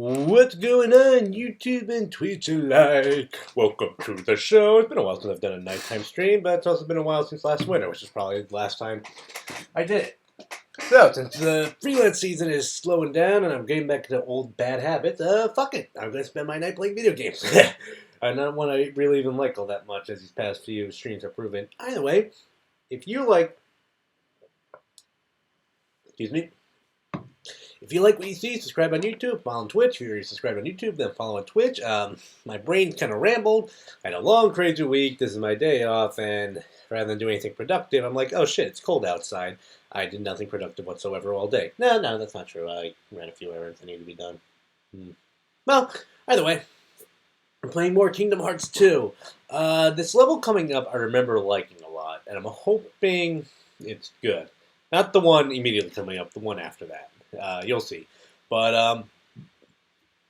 What's going on, YouTube and Twitch alike? Welcome to the show. It's been a while since I've done a nighttime stream, but it's also been a while since last winter, which is probably the last time I did it. So, since the freelance season is slowing down and I'm getting back to old bad habits, fuck it. I'm going to spend my night playing video games. Not one I really even like all that much, as these past few streams have proven. Either way, if you like... Excuse me. If you like what you see, subscribe on YouTube, follow on Twitch. If you're already subscribed on YouTube, then follow on Twitch. My brain kind of rambled. I had a long, crazy week. This is my day off, and rather than do anything productive, I'm like, oh shit, it's cold outside. I did nothing productive whatsoever all day. No, that's not true. I ran a few errands that needed to be done. Well, either way, I'm playing more Kingdom Hearts 2. This level coming up, I remember liking a lot, and I'm hoping it's good. Not the one immediately coming up, the one after that. You'll see. But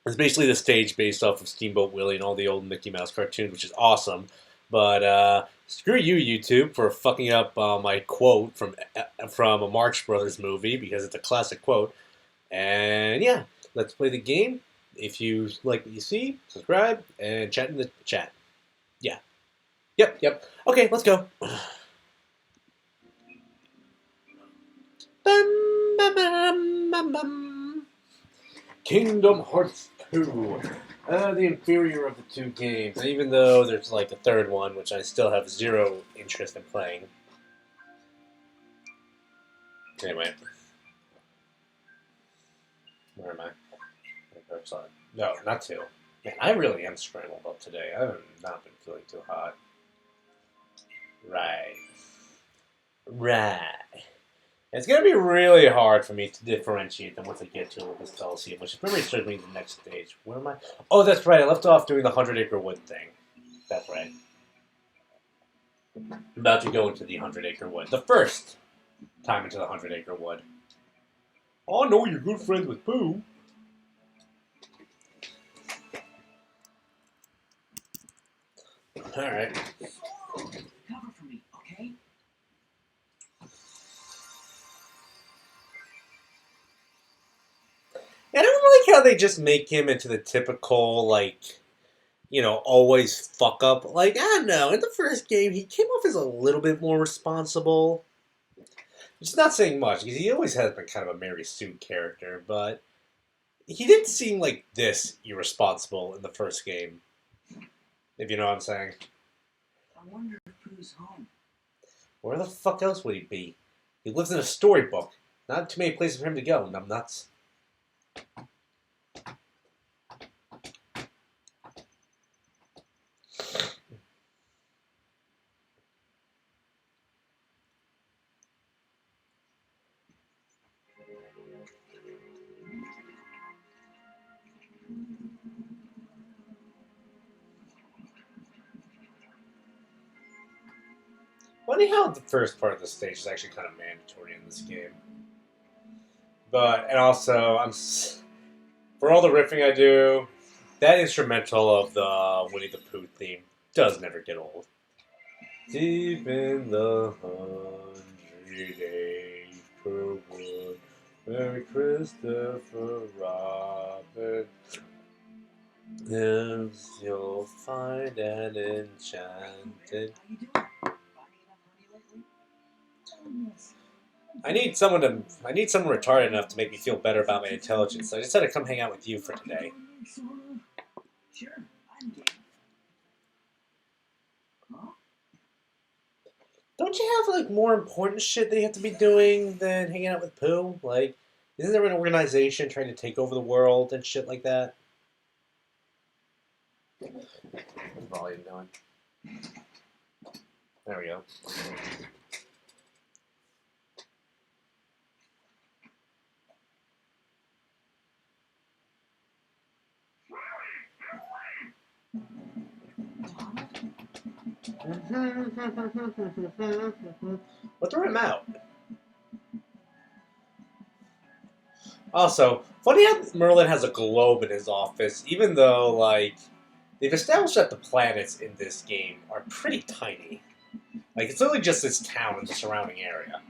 it's basically the stage based off of Steamboat Willie and all the old Mickey Mouse cartoons, which is awesome. But screw you, YouTube, for fucking up my quote from a Marx Bros movie, because it's a classic quote. And yeah, let's play the game. If you like what you see, subscribe and chat in the chat. Yeah. Yep. Okay, let's go. Kingdom Hearts 2. The inferior of the two games, even though there's like a third one, which I still have zero interest in playing. Anyway. Where am I? No, not 2. Man, I really am scrambled up today. I have not been feeling too hot. Right. It's going to be really hard for me to differentiate them once I get to this Coliseum, which is pretty much me the next stage. Where am I? Oh, that's right. I left off doing the 100-acre wood thing. That's right. I'm about to go into the 100-acre wood. The first time into the 100-acre wood. Oh, no, you're good friends with Pooh. Alright. Cover for me, okay? I don't like how they just make him into the typical, like, you know, always fuck up. Like, I don't know. In the first game, he came off as a little bit more responsible. Which is not saying much, because he always has been kind of a Mary Sue character, but he didn't seem like this irresponsible in the first game. If you know what I'm saying. I wonder if Pooh's home. Where the fuck else would he be? He lives in a storybook. Not too many places for him to go, numbnuts. Funny how the first part of the stage is actually kind of mandatory in this game. And also, for all the riffing I do, that instrumental of the Winnie the Pooh theme does never get old. Deep in the 100-acre wood, where Christopher Robin lives, you'll find an enchanted... How you doing? Finding enough honey lately? Yes. I need someone retarded enough to make me feel better about my intelligence, so I decided to come hang out with you for today. Sure, I'm game. Huh? Don't you have, like, more important shit that you have to be doing than hanging out with Pooh? Like, isn't there an organization trying to take over the world and shit like that? What's volume doing? There we go. What threw him out? Also, funny how Merlin has a globe in his office, even though, like, they've established that the planets in this game are pretty tiny. Like, it's literally just this town and the surrounding area.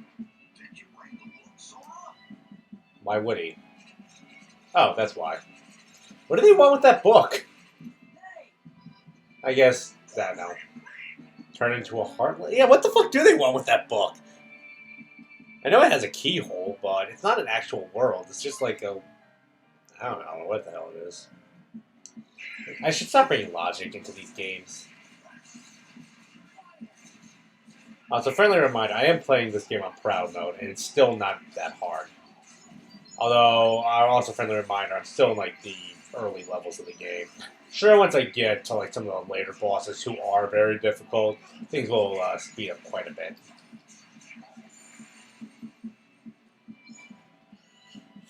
Why would he? Oh, that's why. What do they want with that book? I guess, I don't know. Turn into a heart? Yeah, what the fuck do they want with that book? I know it has a keyhole, but it's not an actual world. It's just like a... I don't know what the hell it is. I should stop bringing logic into these games. So friendly reminder, I am playing this game on proud mode, and it's still not that hard. Although, also friendly reminder, I'm still in like the early levels of the game. Sure, once I get to like some of the later bosses who are very difficult, things will speed up quite a bit.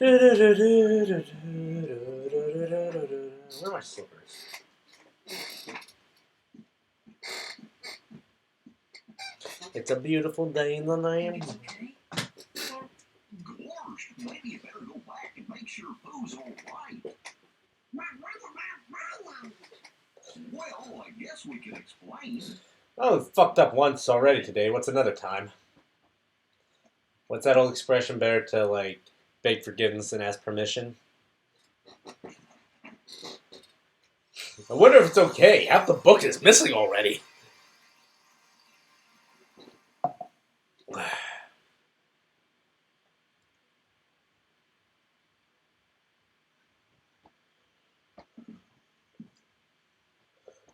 Where are my slippers? It's a beautiful day in the land. Gosh, maybe you better go back and make sure Boo's all right. Well, I guess we can explain. Oh, fucked up once already today. What's another time? What's that old expression? Better to, like, beg forgiveness than ask permission? I wonder if it's okay. Half the book is missing already.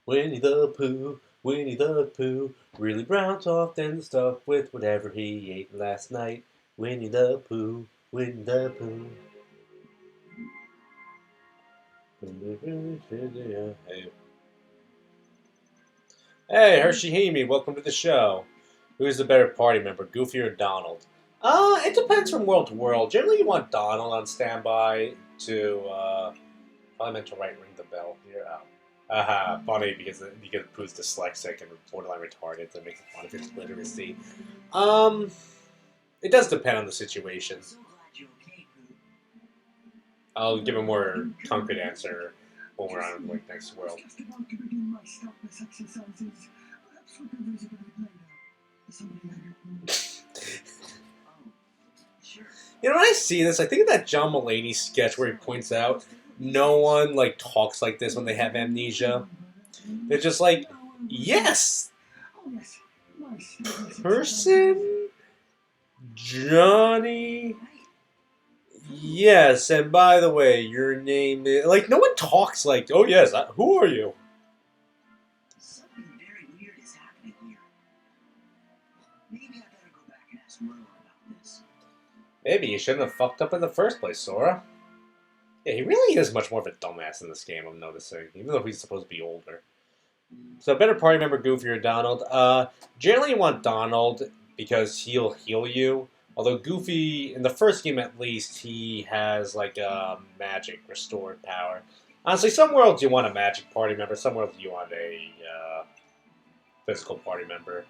Winnie the Pooh, Winnie the Pooh, really rounds off and stuff with whatever he ate last night. Winnie the Pooh, Winnie the Pooh. Hey, Hershey, welcome to the show. Who's the better party member, Goofy or Donald? It depends from world to world. Generally, you want Donald on standby to, probably meant to ring the bell here. Funny because Pooh's dyslexic and borderline retarded, that makes fun of his literacy. It does depend on the situation. So glad you're okay, Pooh. I'll give a more concrete answer when we're on like next world. Just about to begin my stopless exercises. Perhaps we can visit a bit later. Somebody later. Oh, sure. You know, when I see this, I think of that John Mulaney sketch where he points out no one like talks like this when they have amnesia. They're just like, yes, Oh, yes. My stopless person, Johnny. Yes, and by the way, your name is... Like, no one talks like, oh yes, who are you? Something very weird is happening here. Maybe I better go back and ask Merlin about this. Maybe you shouldn't have fucked up in the first place, Sora. Yeah, he really is much more of a dumbass in this game, I'm noticing, even though he's supposed to be older. So, better party member, Goofy or Donald? Generally you want Donald because he'll heal you. Although Goofy, in the first game at least, he has like a magic restored power. Honestly, some worlds you want a magic party member, some worlds you want a physical party member.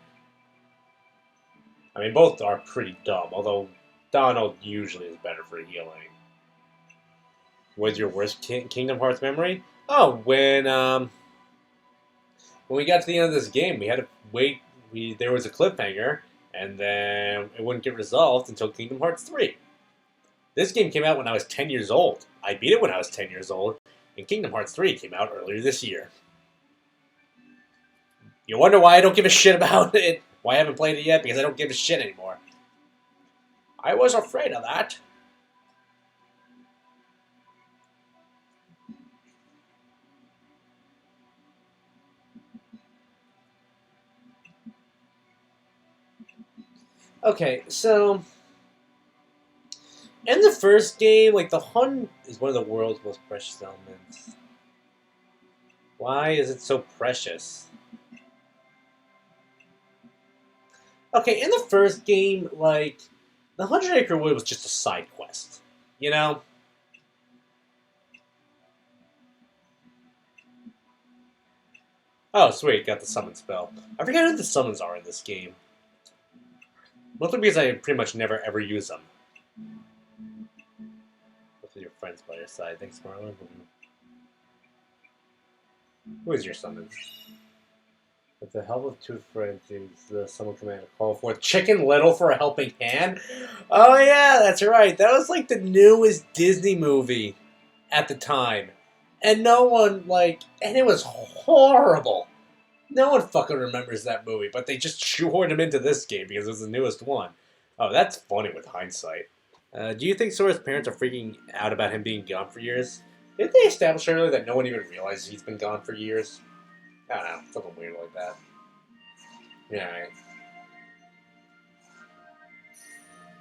I mean, both are pretty dumb, although Donald usually is better for healing. What's your worst Kingdom Hearts memory? Oh, when we got to the end of this game, we had to wait. There was a cliffhanger, and then it wouldn't get resolved until Kingdom Hearts 3. This game came out when I was 10 years old. I beat it when I was 10 years old, and Kingdom Hearts 3 came out earlier this year. You wonder why I don't give a shit about it? Why I haven't played it yet? Because I don't give a shit anymore. I was afraid of that. Okay, so in the first game, like the Hun is one of the world's most precious elements. Why is it so precious? Okay, in the first game, like the 100-Acre Wood was just a side quest, you know? Oh, sweet, got the summon spell. I forgot who the summons are in this game. Mostly because I pretty much never ever use them. Most of your friends by your side. Thanks, Marlon. Who is your summon? With the help of two friends, the summon command to call forth Chicken Little for a helping hand? Oh yeah, that's right. That was like the newest Disney movie at the time. And no one, like, and it was horrible. No one fucking remembers that movie, but they just shoehorned him into this game because it was the newest one. Oh, that's funny with hindsight. Do you think Sora's parents are freaking out about him being gone for years? Didn't they establish earlier that no one even realizes he's been gone for years? I don't know, something weird like that. Yeah, right.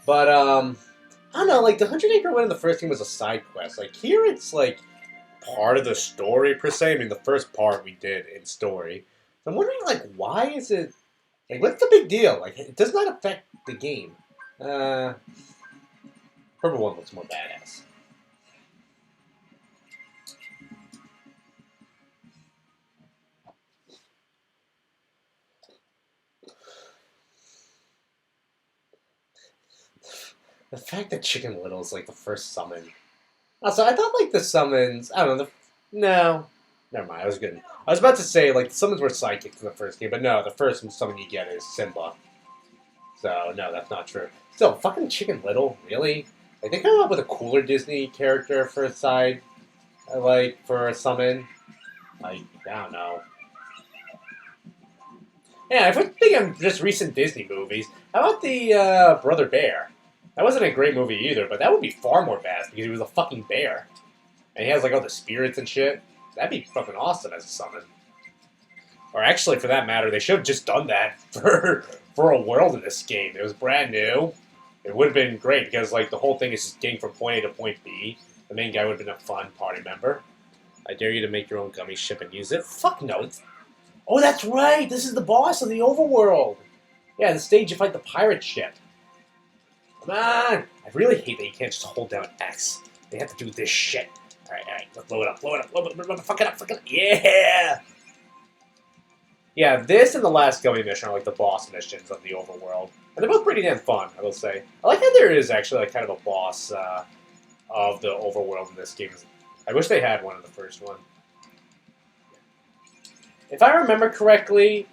But, I don't know, like, the 100 Acre Wood in the first game was a side quest. Like, here it's, like, part of the story, per se. I mean, the first part we did in story. So I'm wondering, like, why is it... Like, what's the big deal? Like, it does not affect the game. Purple one looks more badass. The fact that Chicken Little is, like, the first summon. Also, I thought, like, the summons... I don't know, no. Never mind, I was good. I was about to say, like, the summons were psychic in the first game, but no, the first summon you get is Simba. So, no, that's not true. Still, fucking Chicken Little? Really? Like, they come up with a cooler Disney character for a side, like, for a summon. Like, I don't know. Yeah, if we're thinking of just recent Disney movies, how about the Brother Bear? That wasn't a great movie either, but that would be far more badass because he was a fucking bear. And he has, like, all the spirits and shit. That'd be fucking awesome as a summon. Or actually, for that matter, they should have just done that for a world in this game. It was brand new. It would have been great because, like, the whole thing is just getting from point A to point B. The main guy would have been a fun party member. I dare you to make your own gummy ship and use it. Fuck no. Oh, that's right. This is the boss of the overworld. Yeah, the stage you fight the pirate ship. Come on. I really hate that you can't just hold down X. They have to do this shit. Alright, let's blow it up, fuck it up, yeah! Yeah, this and the last gummy mission are like the boss missions of the overworld. And they're both pretty damn fun, I will say. I like how there is actually like kind of a boss of the overworld in this game. I wish they had one in the first one. If I remember correctly,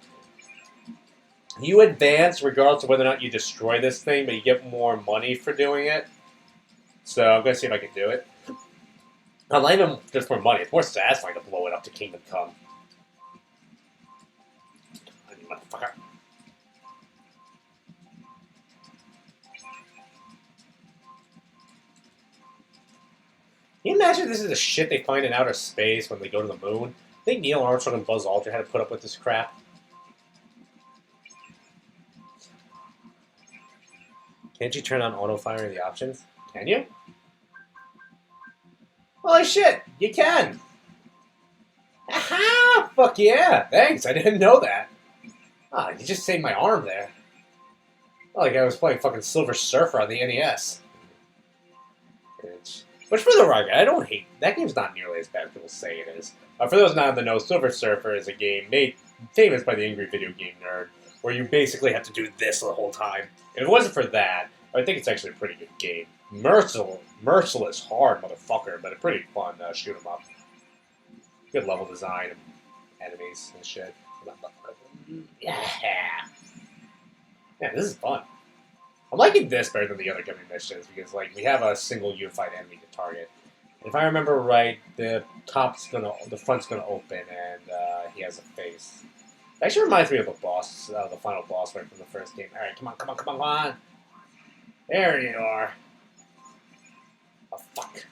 you advance regardless of whether or not you destroy this thing, but you get more money for doing it. So I'm going to see if I can do it. Not even just more money, it's more satisfying to blow it up to Kingdom Come. Motherfucker. Can you imagine this is the shit they find in outer space when they go to the moon? I think Neil Armstrong and Buzz Aldrin had to put up with this crap. Can't you turn on auto-fire in the options? Can you? Holy shit, you can! Aha! Fuck yeah! Thanks, I didn't know that. Ah, you just saved my arm there. Like I was playing fucking Silver Surfer on the NES. Which, for the record, I don't hate. That game's not nearly as bad as people say it is. For those not in the know, Silver Surfer is a game made famous by the angry video game nerd, where you basically have to do this the whole time. If it wasn't for that, I think it's actually a pretty good game. Merciless, hard motherfucker, but a pretty fun shoot 'em up. Good level design and enemies and shit. Yeah. Yeah, this is fun. I'm liking this better than the other gummy missions because, like, we have a single unified enemy to target. And if I remember right, the front's gonna open, and he has a face. It actually reminds me of the boss, the final boss fight from the first game. All right, come on. There you are. Oh fuck.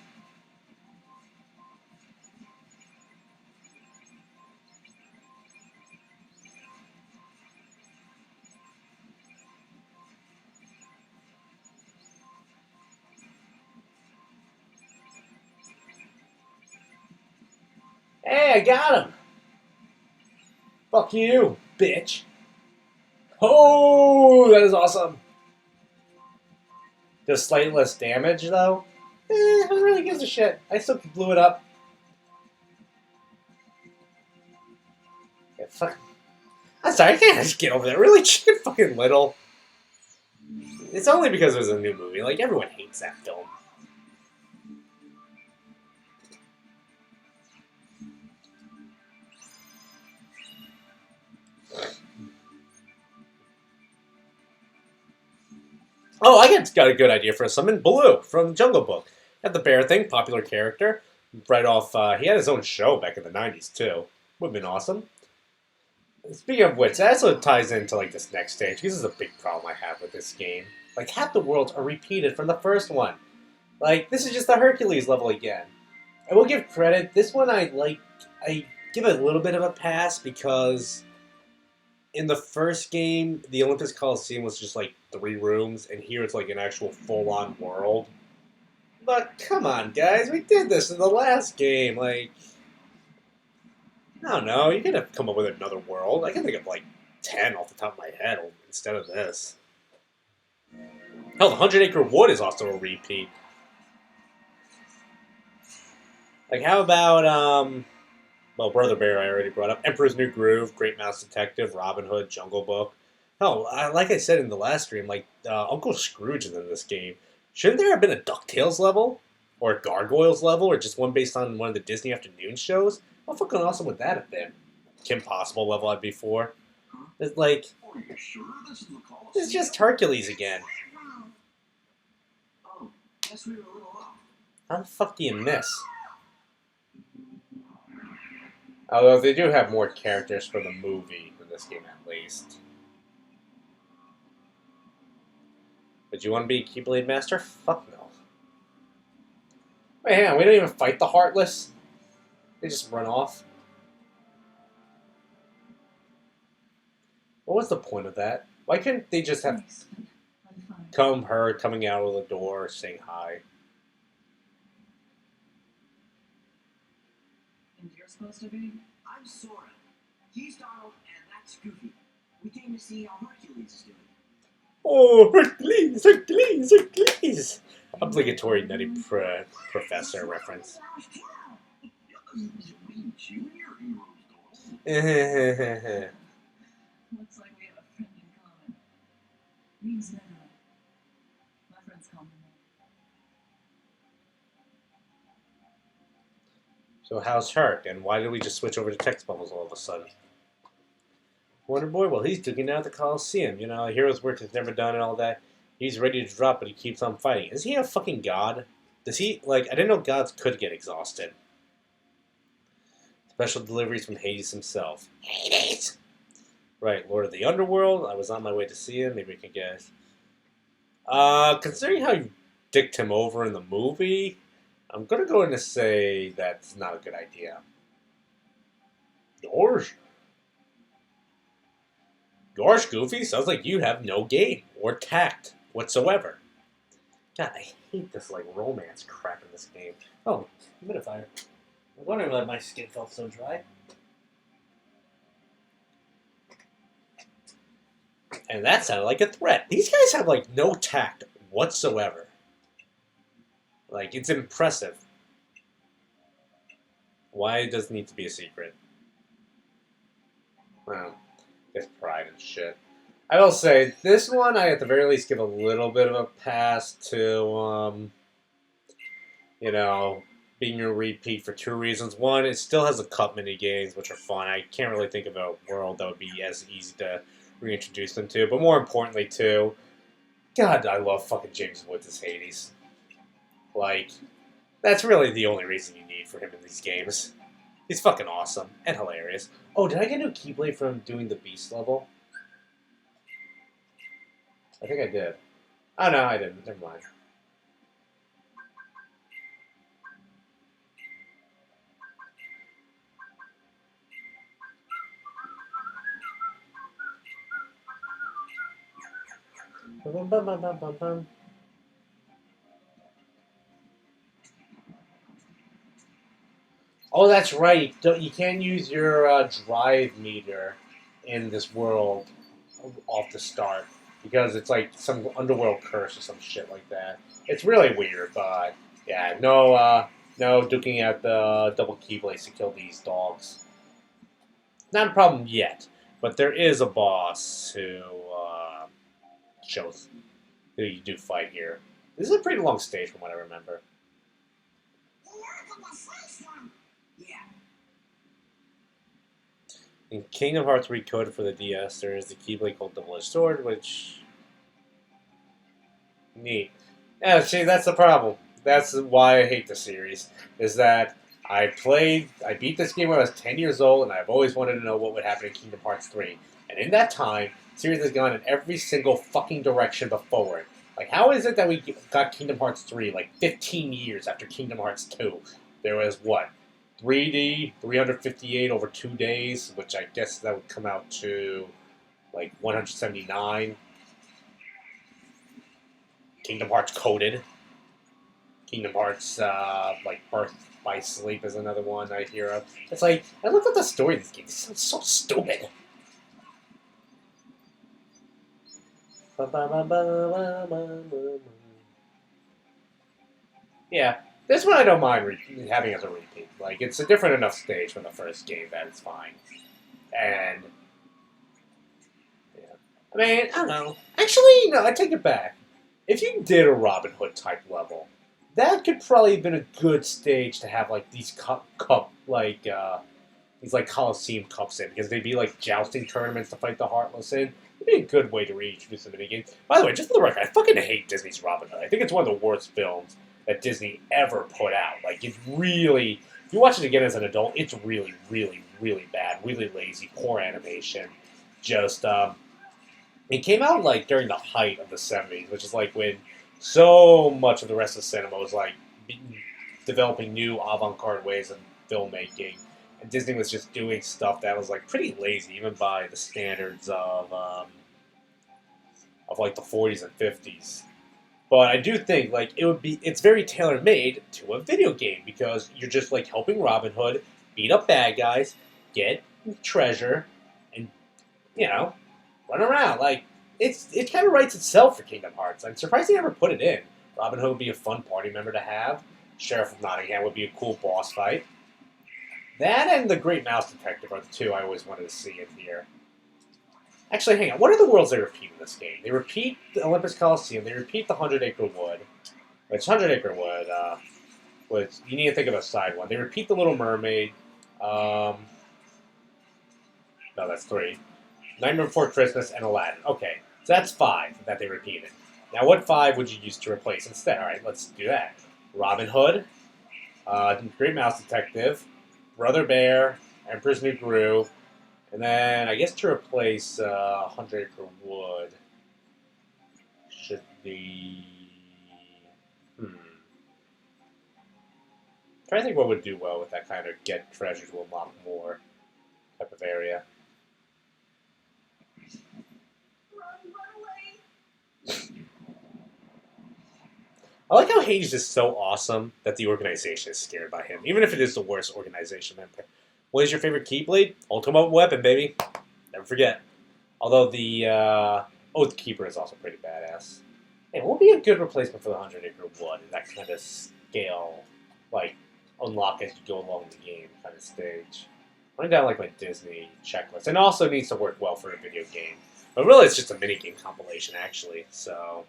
Hey, I got him! Fuck you, bitch! Oh, that is awesome! Does slightly less damage, though? Who really gives a shit? I still blew it up. Yeah, fuck. I'm sorry, I can't just get over that. Really, Chicken fucking Little? It's only because it was a new movie. Like, everyone hates that film. Oh, I got a good idea for a summon. Baloo from Jungle Book. Got the bear thing, popular character. right off. He had his own show back in the '90s too. Would have been awesome. Speaking of which, that also ties into like this next stage. This is a big problem I have with this game. Like half the worlds are repeated from the first one. Like this is just the Hercules level again. I will give credit. This one I like. I give it a little bit of a pass because in the first game, the Olympus Coliseum was just like 3 rooms, and here it's like an actual full-on world. But come on, guys, we did this in the last game. Like, I don't know, you gotta come up with another world. I can think of like 10 off the top of my head instead of this. Hell, the 100 Acre Wood is also a repeat. Like, how about, well, Brother Bear I already brought up. Emperor's New Groove, Great Mouse Detective, Robin Hood, Jungle Book. Hell, like I said in the last stream, like, Uncle Scrooge is in this game. Shouldn't there have been a DuckTales level? Or a Gargoyles level? Or just one based on one of the Disney afternoon shows? How fucking awesome would that have been? Kim Possible level I'd be for. It's like, Are you sure this is the Coliseum? it's just Hercules again. Oh, guess we were a little off. How the fuck do you miss? Although they do have more characters for the movie in this game at least. But you want to be a Keyblade Master? Fuck no. Wait, hang on, we don't even fight the Heartless? They just run off? What was the point of that? Why couldn't they just have Thanks, but I'm fine. coming out of the door saying hi? And you're supposed to be? I'm Sora. He's Donald, and that's Goofy. We came to see how Hercules is doing. Oh, Hercules, Hercules, Hercules! Obligatory Nutty Professor reference. Looks like we have a friend in common. Name's Nana. My friends call me Nana. So how's Herc, and why did we just switch over to text bubbles all of a sudden? Wonder Boy, well, he's duking out the Coliseum. You know, hero's work is never done and all that. He's ready to drop, but he keeps on fighting. Is he a fucking god? Does he, like, I didn't know gods could get exhausted. Special deliveries from Hades himself. Hades! Right, Lord of the Underworld. I was on my way to see him. Maybe we can guess. Considering how you dicked him over in the movie, I'm gonna go in to say that's not a good idea. Gosh, Goofy, sounds like you have no game or tact whatsoever. God, I hate this like romance crap in this game. Oh, humidifier. I was wondering why my skin felt so dry. And that sounded like a threat. These guys have like no tact whatsoever. Like, it's impressive. Why does it need to be a secret? Well, I guess pride and shit. I will say, this one I at the very least give a little bit of a pass to, you know, being a repeat for 2 reasons. One, it still has the cup mini games, which are fun. I can't really think of a world that would be as easy to reintroduce them to. But more importantly, too, God, I love fucking James Woods as Hades. Like, that's really the only reason you need for him in these games. He's fucking awesome and hilarious. Oh, did I get a new Keyblade from doing the Beast level? I think I did. Oh, no, I didn't. Never mind. Bum, bum, bum, bum, bum, bum. Oh, that's right. You can't use your drive meter in this world off the start because it's like some underworld curse or some shit like that. It's really weird, but yeah, no duking out the double keyblades to kill these dogs. Not a problem yet, but there is a boss who shows who you do fight here. This is a pretty long stage from what I remember. Yeah. In Kingdom Hearts Recoded for the DS, there is the Keyblade called Double-Edged Sword, which... Neat. Yeah, see, that's the problem. That's why I hate the series. Is that I beat this game when I was 10 years old, and I've always wanted to know what would happen in Kingdom Hearts 3. And in that time, the series has gone in every single fucking direction but forward. Like, how is it that we got Kingdom Hearts 3 like 15 years after Kingdom Hearts 2? There was what? 3D, 358 over 2 days, which I guess that would come out to like 179. Kingdom Hearts Coded. Kingdom Hearts, like Birth by Sleep is another one I hear of. It's like, I look at the story of this game. It sounds so stupid. Yeah, this one I don't mind having as a repeat. Like, it's a different enough stage from the first game that it's fine. And, yeah. I mean, I don't know. Actually, no, I take it back. If you did a Robin Hood type level, that could probably have been a good stage to have like these these like Coliseum cups in, because they'd be like jousting tournaments to fight the Heartless in. It'd be a good way to reintroduce the minigames. By the way, just for the record, I fucking hate Disney's Robin Hood. I think it's one of the worst films that Disney ever put out. Like, it's really, if you watch it again as an adult, it's really, really, really bad, really lazy, poor animation. Just it came out like during the height of the '70s, which is like when so much of the rest of cinema was like developing new avant-garde ways of filmmaking, and Disney was just doing stuff that was like pretty lazy, even by the standards of like the '40s and '50s. But I do think like it's very tailor made to a video game, because you're just like helping Robin Hood beat up bad guys, get treasure, and you know run around. Like, it kind of writes itself for Kingdom Hearts. I'm surprised they never put it in. Robin Hood would be a fun party member to have. Sheriff of Nottingham would be a cool boss fight. That and the Great Mouse Detective are the two I always wanted to see in here. Actually, hang on. What are the worlds they repeat in this game? They repeat the Olympus Coliseum. They repeat the 100 Acre Wood. Which 100 Acre Wood, was, you need to think of a side one. They repeat the Little Mermaid. No, that's 3. Nightmare Before Christmas, and Aladdin. Okay, so that's 5 that they repeated. Now, what 5 would you use to replace instead? All right, let's do that. Robin Hood, Great Mouse Detective, Brother Bear, Emperor's New Groove, and then I guess to replace 100 Acre Wood should be. Trying to think what would do well with that kind of get treasure to unlock more type of area. I like how Hades is so awesome that the organization is scared by him, even if it is the worst organization member. What is your favorite Keyblade? Ultimate weapon, baby. Never forget. Although the Oath Keeper is also pretty badass. Hey, what would be a good replacement for the 100 Acre Wood in that kind of scale, like, unlock as you go along the game kind of stage? Running down like my Disney checklist. And also needs to work well for a video game. But really it's just a minigame compilation, actually. So,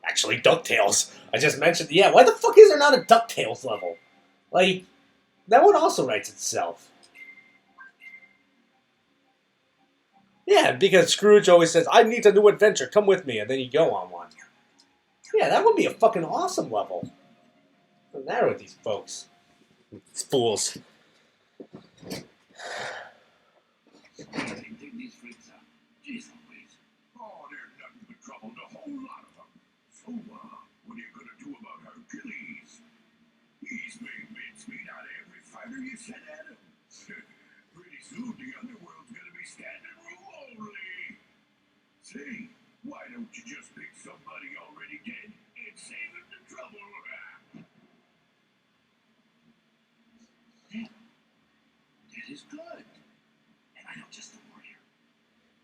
Actually, DuckTales. I just mentioned, yeah, why the fuck is there not a DuckTales level? Like, that one also writes itself. Yeah, because Scrooge always says, I need a new adventure, come with me, and then you go on one. Yeah, that would be a fucking awesome level. What's the matter with these folks? These fools. Dig these freaks up. Jeez Louise. Oh, there's nothing but trouble, a whole lot of them. So, what are you gonna do about Hercules? He's made mincemeat out of every fighter you sent at him. Pretty soon, the underworld's gonna be standing room only. Say, why don't you just pick somebody already dead and save him the trouble? Yeah, that is good. And I know just the warrior.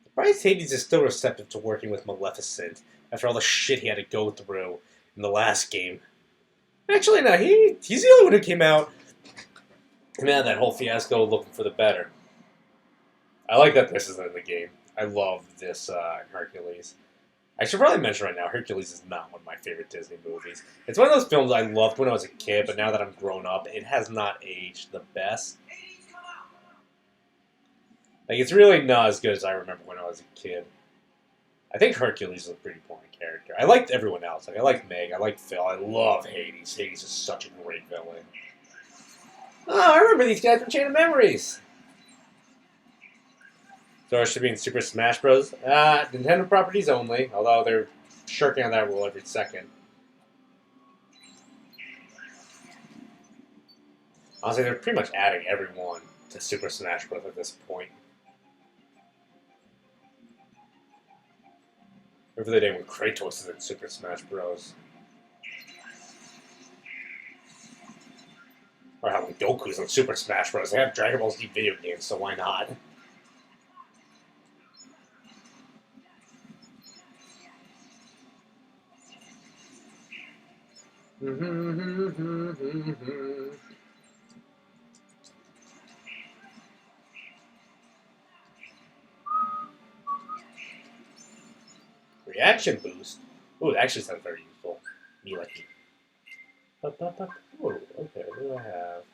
Surprised Hades is still receptive to working with Maleficent after all the shit he had to go through in the last game. Actually, no, he's the only one who came out of that whole fiasco looking for the better. I like that this isn't in the game. I love this Hercules. I should probably mention right now, Hercules is not one of my favorite Disney movies. It's one of those films I loved when I was a kid, but now that I'm grown up, it has not aged the best. Like, it's really not as good as I remember when I was a kid. I think Hercules is a pretty boring character. I liked everyone else. Like I liked Meg. I liked Phil. I love Hades. Hades is such a great villain. Oh, I remember these guys from Chain of Memories. So it should be in Super Smash Bros. Nintendo properties only, although they're shirking on that rule every second. Honestly, they're pretty much adding everyone to Super Smash Bros. At this point. Remember the day when Kratos is in Super Smash Bros. Or how when Goku's in Super Smash Bros. They have Dragon Ball Z video games, so why not? Reaction boost? Ooh, that actually sounds very useful. Me like Ooh, okay, what do I have?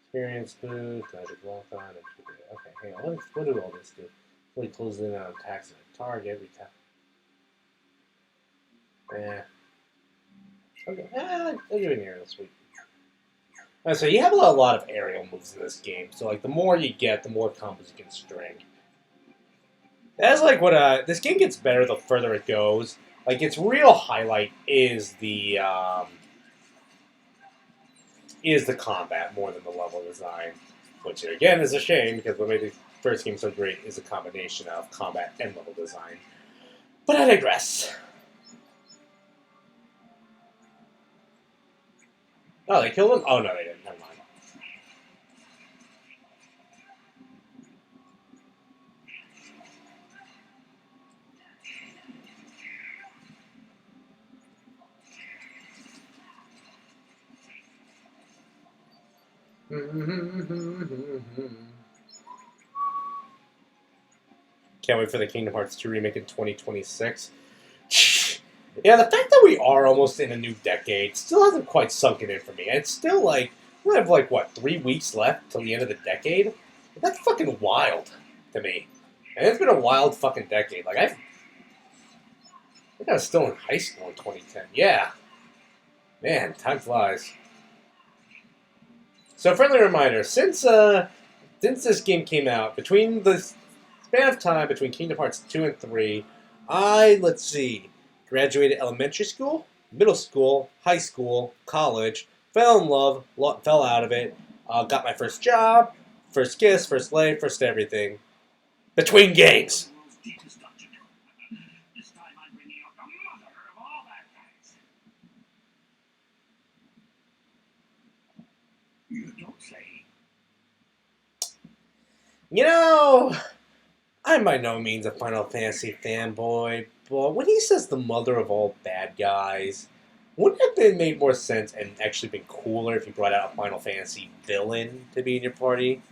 Experience boost, magic lock on, okay, hang on, what do all this do? Fully closes in on attacks and a target, okay, I'll give it an aerial sweep. So you have a lot of aerial moves in this game, so like the more you get, the more combos you can string. That's like what this game gets better the further it goes. Like its real highlight is the combat more than the level design, which again is a shame because what made the first game so great is a combination of combat and level design. But I digress. Oh, they killed him? Oh no, they didn't. Never mind. Can't wait for the Kingdom Hearts 2 remake in 2026. Yeah, the fact that we are almost in a new decade still hasn't quite sunken in for me. And it's still like, we have like, what, 3 weeks left till the end of the decade? That's fucking wild to me. And it's been a wild fucking decade. Like, I think I was still in high school in 2010. Yeah. Man, time flies. So, friendly reminder, since this game came out, between the span of time between Kingdom Hearts 2 and 3, let's see, graduated elementary school, middle school, high school, college, fell in love, fell out of it, got my first job, first kiss, first lay, first everything. Between games. This time I'm bringing out the mother of all bad guys. You don't say. You know, I'm by no means a Final Fantasy fanboy, but when he says the mother of all bad guys, wouldn't it have made more sense and actually been cooler if you brought out a Final Fantasy villain to be in your party?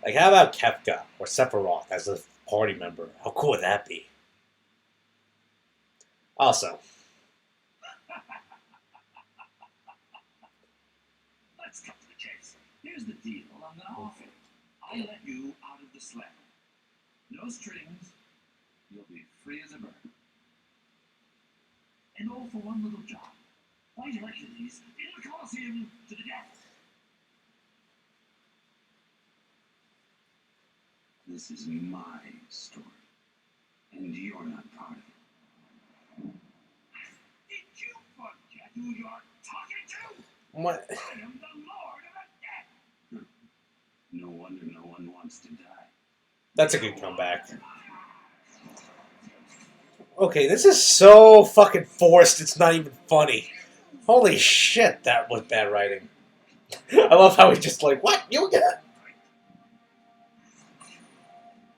Like, how about Kefka or Sephiroth as a party member? How cool would that be? Also, Let's cut to the chase. Here's the deal I'm gonna offer. I let you out of the slab. No strings. You'll be free as a bird. And all for one little job. Fight Hercules in the Colosseum to the death. This is my story. And you're not part of it. Did you forget who you're talking to? what? I am the Lord of the Dead. No wonder no one wants to die. That's a good comeback. Okay, this is so fucking forced, it's not even funny. Holy shit, that was bad writing. I love how he just like, what? You get it?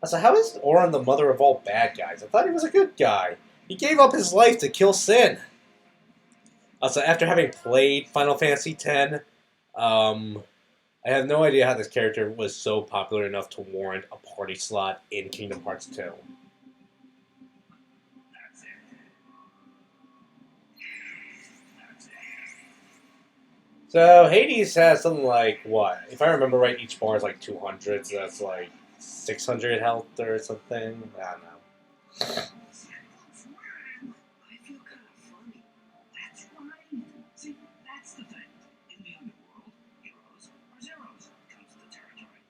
So how is Auron the mother of all bad guys? I thought he was a good guy. He gave up his life to kill Sin. So after having played Final Fantasy X, I have no idea how this character was so popular enough to warrant a party slot in Kingdom Hearts 2. That's it. That's it. So Hades has something like, what? If I remember right, each bar is like 200, so that's like 600 health or something. I don't know. I feel kind of funny. That's right. See, that's the thing. In the underworld, heroes are zeros. Comes the territory.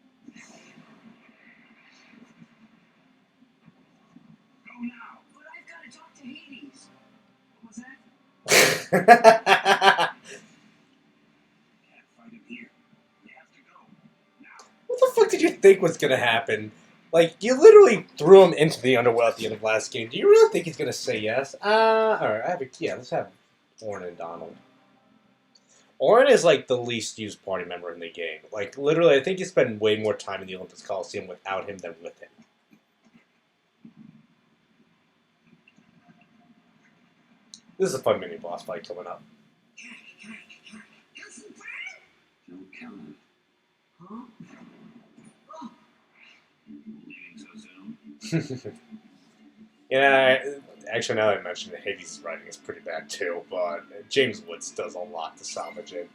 Go now. But I've got to talk to Hades. What was that? Can't fight him here. We have to go. Now. What the fuck did you think was gonna happen? Like, you literally threw him into the underworld at the end of last game. Do you really think he's gonna say yes? Alright, let's have Orin and Donald. Orin is like the least used party member in the game. Like, literally, I think you spend way more time in the Olympus Coliseum without him than with him. This is a fun mini boss fight coming up. Don't count on it. Huh? Oh. Leaving so soon? Yeah, actually, now that I mentioned it, Hades' writing is pretty bad too, but James Woods does a lot to salvage it.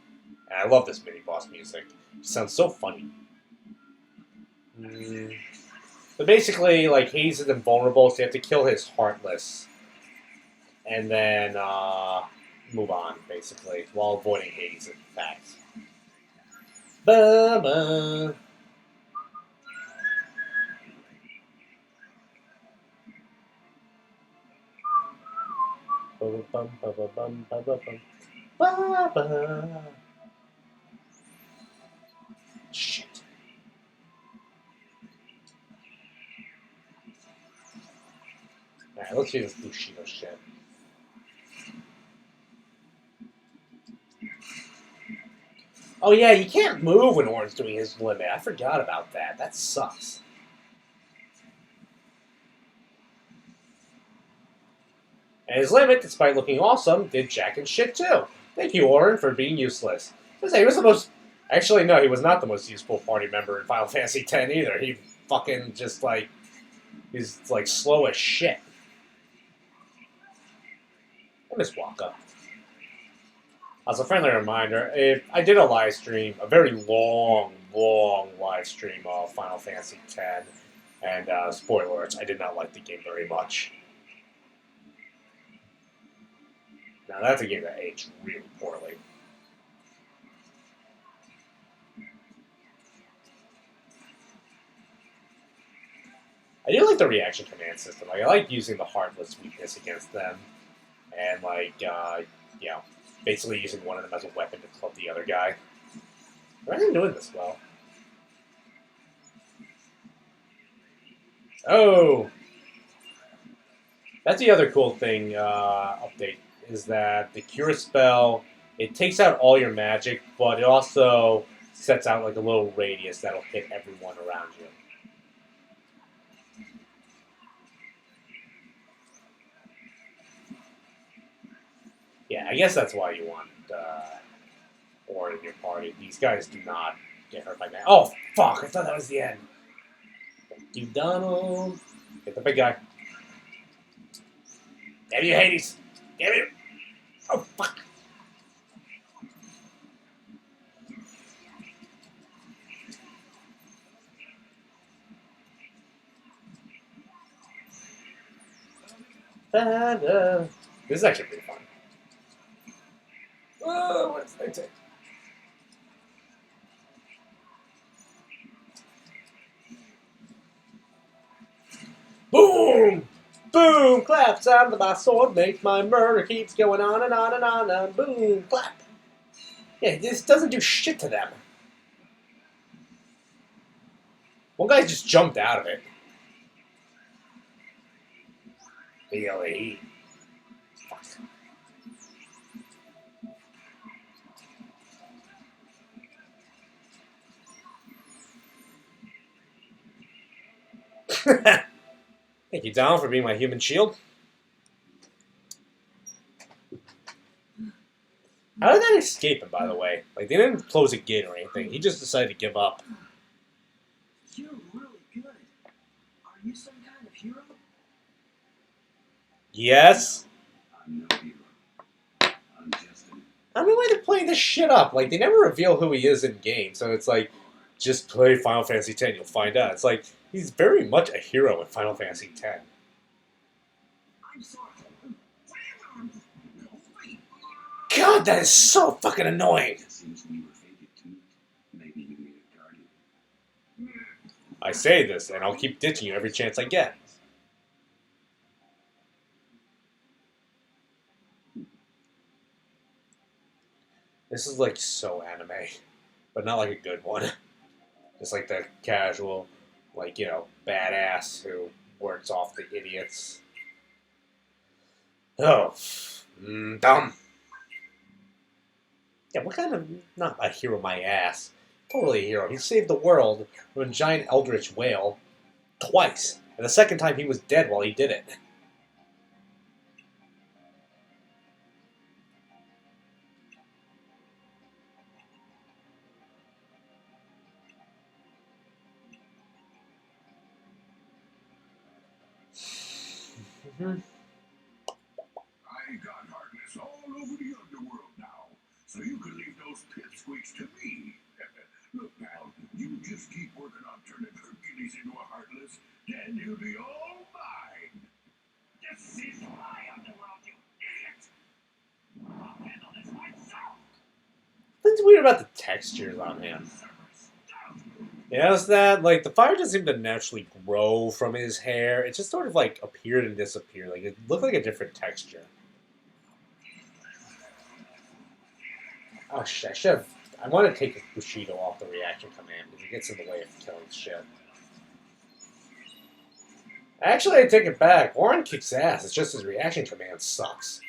And I love this mini boss music. It sounds so funny. But basically, like, Hades is invulnerable, so you have to kill his Heartless. And then move on, basically, while avoiding Hades' attacks. Ba-ba. Ba-ba-bum, ba-ba-bum, ba-ba-bum. Ba-ba. Shit. Alright, let's use this Bushido shit. Oh yeah, you can't move when Orin's doing his limit. I forgot about that. That sucks. And his limit, despite looking awesome, did jack and shit too. Thank you, Orin, for being useless. I was say, he was the most... Actually, no, he was not the most useful party member in Final Fantasy X either. He fucking just, like... He's, like, slow as shit. I miss Waka. As a friendly reminder, if I did a live stream, a very long live stream of Final Fantasy X, and spoilers, I did not like the game very much. Now that's a game that aged really poorly. I do like the reaction command system. Like, I like using the Heartless weakness against them, and like, you know, basically using one of them as a weapon to club the other guy. Why are they doing this well? Oh! That's the other cool thing, update, is that the Cure spell, it takes out all your magic, but it also sets out like a little radius that'll hit everyone around you. Yeah, I guess that's why you want Orin in your party. These guys do not get hurt by that. Oh, fuck! I thought that was the end. Thank you, Donald. Get the big guy. Damn you, Hades! Damn you! Oh, fuck! Ta-da. This is actually pretty fun. Oh, what's that take? Boom! Boom! Clap! Sound of my sword makes my murder keeps going on and on and on and boom! Clap! Yeah, this doesn't do shit to them. One guy just jumped out of it. Really? Fuck. Thank you, Donald, for being my human shield. How did that escape him, by the way? Like, they didn't close a gate or anything. He just decided to give up. You're really good. Are you some kind of hero? Yes? I'm no hero. I'm just an... I don't know why they're playing this shit up. Like, they never reveal who he is in game, so it's like, just play Final Fantasy X, you'll find out. It's like, He's very much a hero in Final Fantasy X. I'm sorry. God, that is so fucking annoying. It seems we were fated too. Maybe you need a guardian. I say this, and I'll keep ditching you every chance I get. This is like so anime, but not like a good one. Just like the casual, like, you know, badass who works off the idiots. Oh, dumb. Yeah, what kind of, not a hero my ass. Totally a hero. He saved the world from a giant eldritch whale twice. And the second time he was dead while he did it. I got hardness all over the underworld now, so you can leave those pipsqueaks to me. Look, pal, you just keep working on turning Hercules into a heartless, then he'll be all mine. This is my underworld, you idiot! I'll handle this myself! What's weird about the textures on him? You notice that? Like, the fire doesn't seem to naturally grow from his hair. It just sort of, like, appeared and disappeared. Like, it looked like a different texture. Oh, shit. I should have... I want to take Bushido off the reaction command because it gets in the way of killing shit. Actually, I take it back. Warren kicks ass. It's just his reaction command sucks.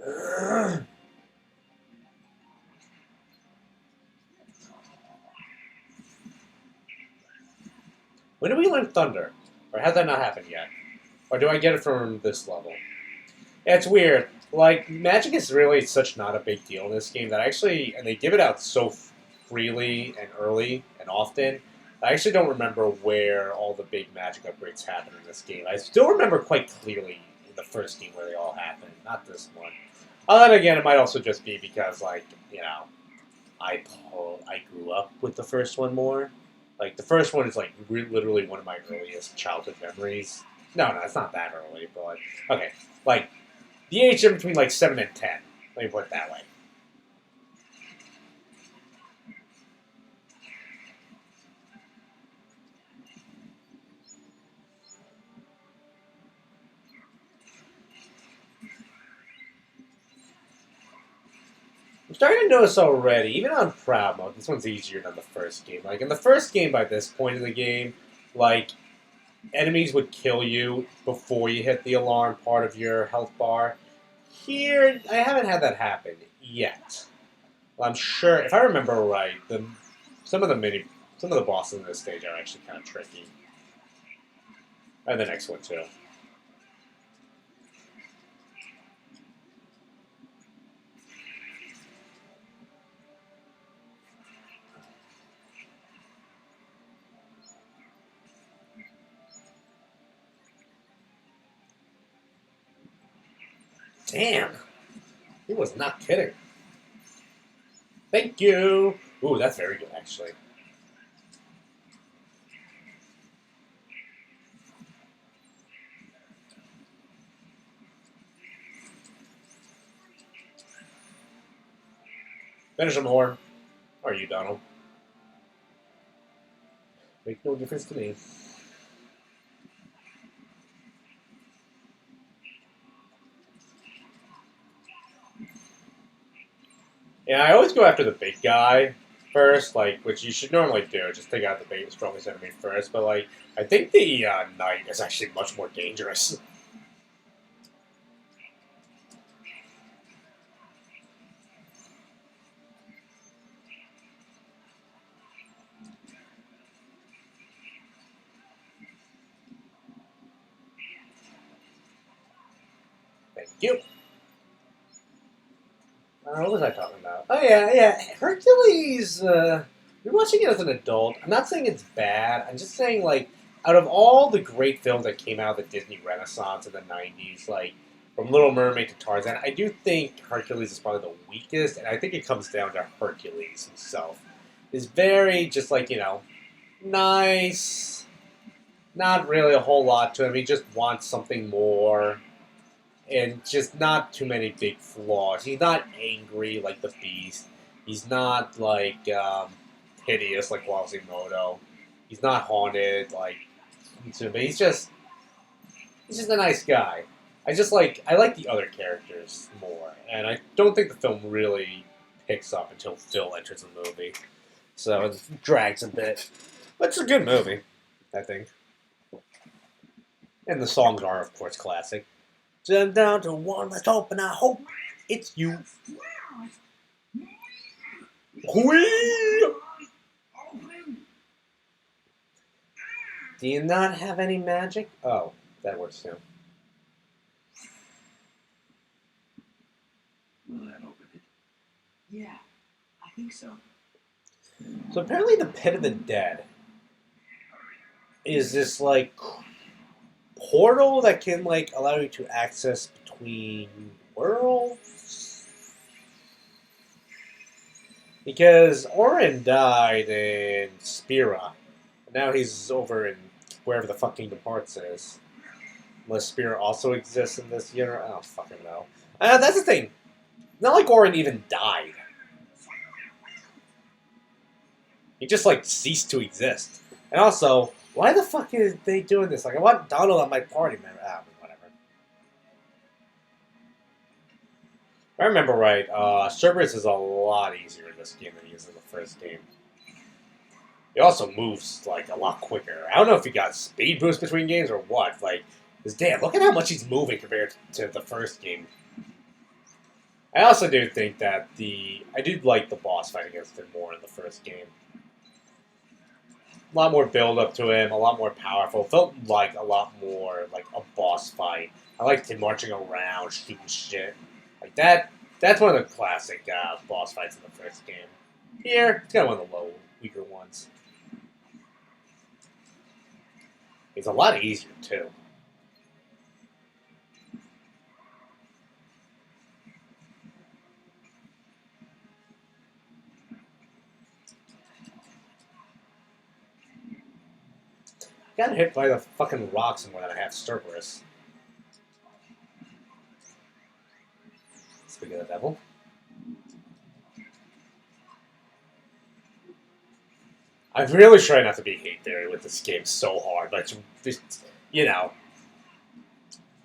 Ugh. When do we learn Thunder? Or has that not happened yet? Or do I get it from this level? Yeah, it's weird. Like, magic is really such not a big deal in this game that actually, and they give it out so freely and early and often, I actually don't remember where all the big magic upgrades happen in this game. I still remember quite clearly in the first game where they all happened, not this one. And again, it might also just be because, like, you know, I grew up with the first one more. Like, the first one is, like, literally one of my earliest childhood memories. No, it's not that early, but, like, okay. Like, the age of between, like, 7 and 10. Let me put it that way. I'm starting to notice already, even on Proud Mode, this one's easier than the first game. Like, in the first game, by this point in the game, like, enemies would kill you before you hit the alarm part of your health bar. Here, I haven't had that happen yet. Well, I'm sure, if I remember right, some of the bosses in this stage are actually kind of tricky. And the next one, too. Damn! He was not kidding. Thank you! Ooh, that's very good, actually. Finish him, Horn. Or you, Donald. Make no difference to me. Yeah, I always go after the big guy first, like, which you should normally do. Just take out the big, strongest enemy first. But, like, I think the knight is actually much more dangerous. Thank you. What was I talking about? Oh, yeah. Hercules, you're watching it as an adult. I'm not saying it's bad. I'm just saying, like, out of all the great films that came out of the Disney Renaissance in the 90s, like, from Little Mermaid to Tarzan. I do think Hercules is probably the weakest, and I think it comes down to Hercules himself. He's very just like, nice, not really a whole lot to him. He just wants something more, and just not too many big flaws. He's not angry like the Beast. He's not like hideous like Quasimodo. He's not haunted like Simba. He's just a nice guy. I like the other characters more, and I don't think the film really picks up until Phil enters the movie, so it drags a bit. But it's a good movie, I think, and the songs are of course classic. Jump down to one, let's hope, and I hope it's you. Whee! Do you not have any magic? Oh, that works too. Will that open it? Yeah, I think so. So apparently the Pit of the Dead is this like portal that can like allow you to access between worlds. Because Orin died in Spira. Now he's over in wherever the fuck Kingdom Hearts is. Unless Spira also exists in this universe. I don't fucking know. That's the thing. Not like Orin even died. He just like ceased to exist. And also, why the fuck is they doing this? Like, I want Donald at my party, man. Whatever. If I remember right, Cerberus is a lot easier in this game than he is in the first game. He also moves like a lot quicker. I don't know if he got speed boost between games or what. Like, because damn, look at how much he's moving compared to the first game. I also do think that I do like the boss fight against him more in the first game. A lot more build up to him, a lot more powerful. Felt like a lot more like a boss fight. I liked him marching around, shooting shit. Like that. That's one of the classic boss fights in the first game. Here, it's kind of one of the weaker ones. It's a lot easier too. Got hit by the fucking rocks more than I have Cerberus. Speaking of the devil. I'm really trying not to be hate theory with this game so hard, but it's,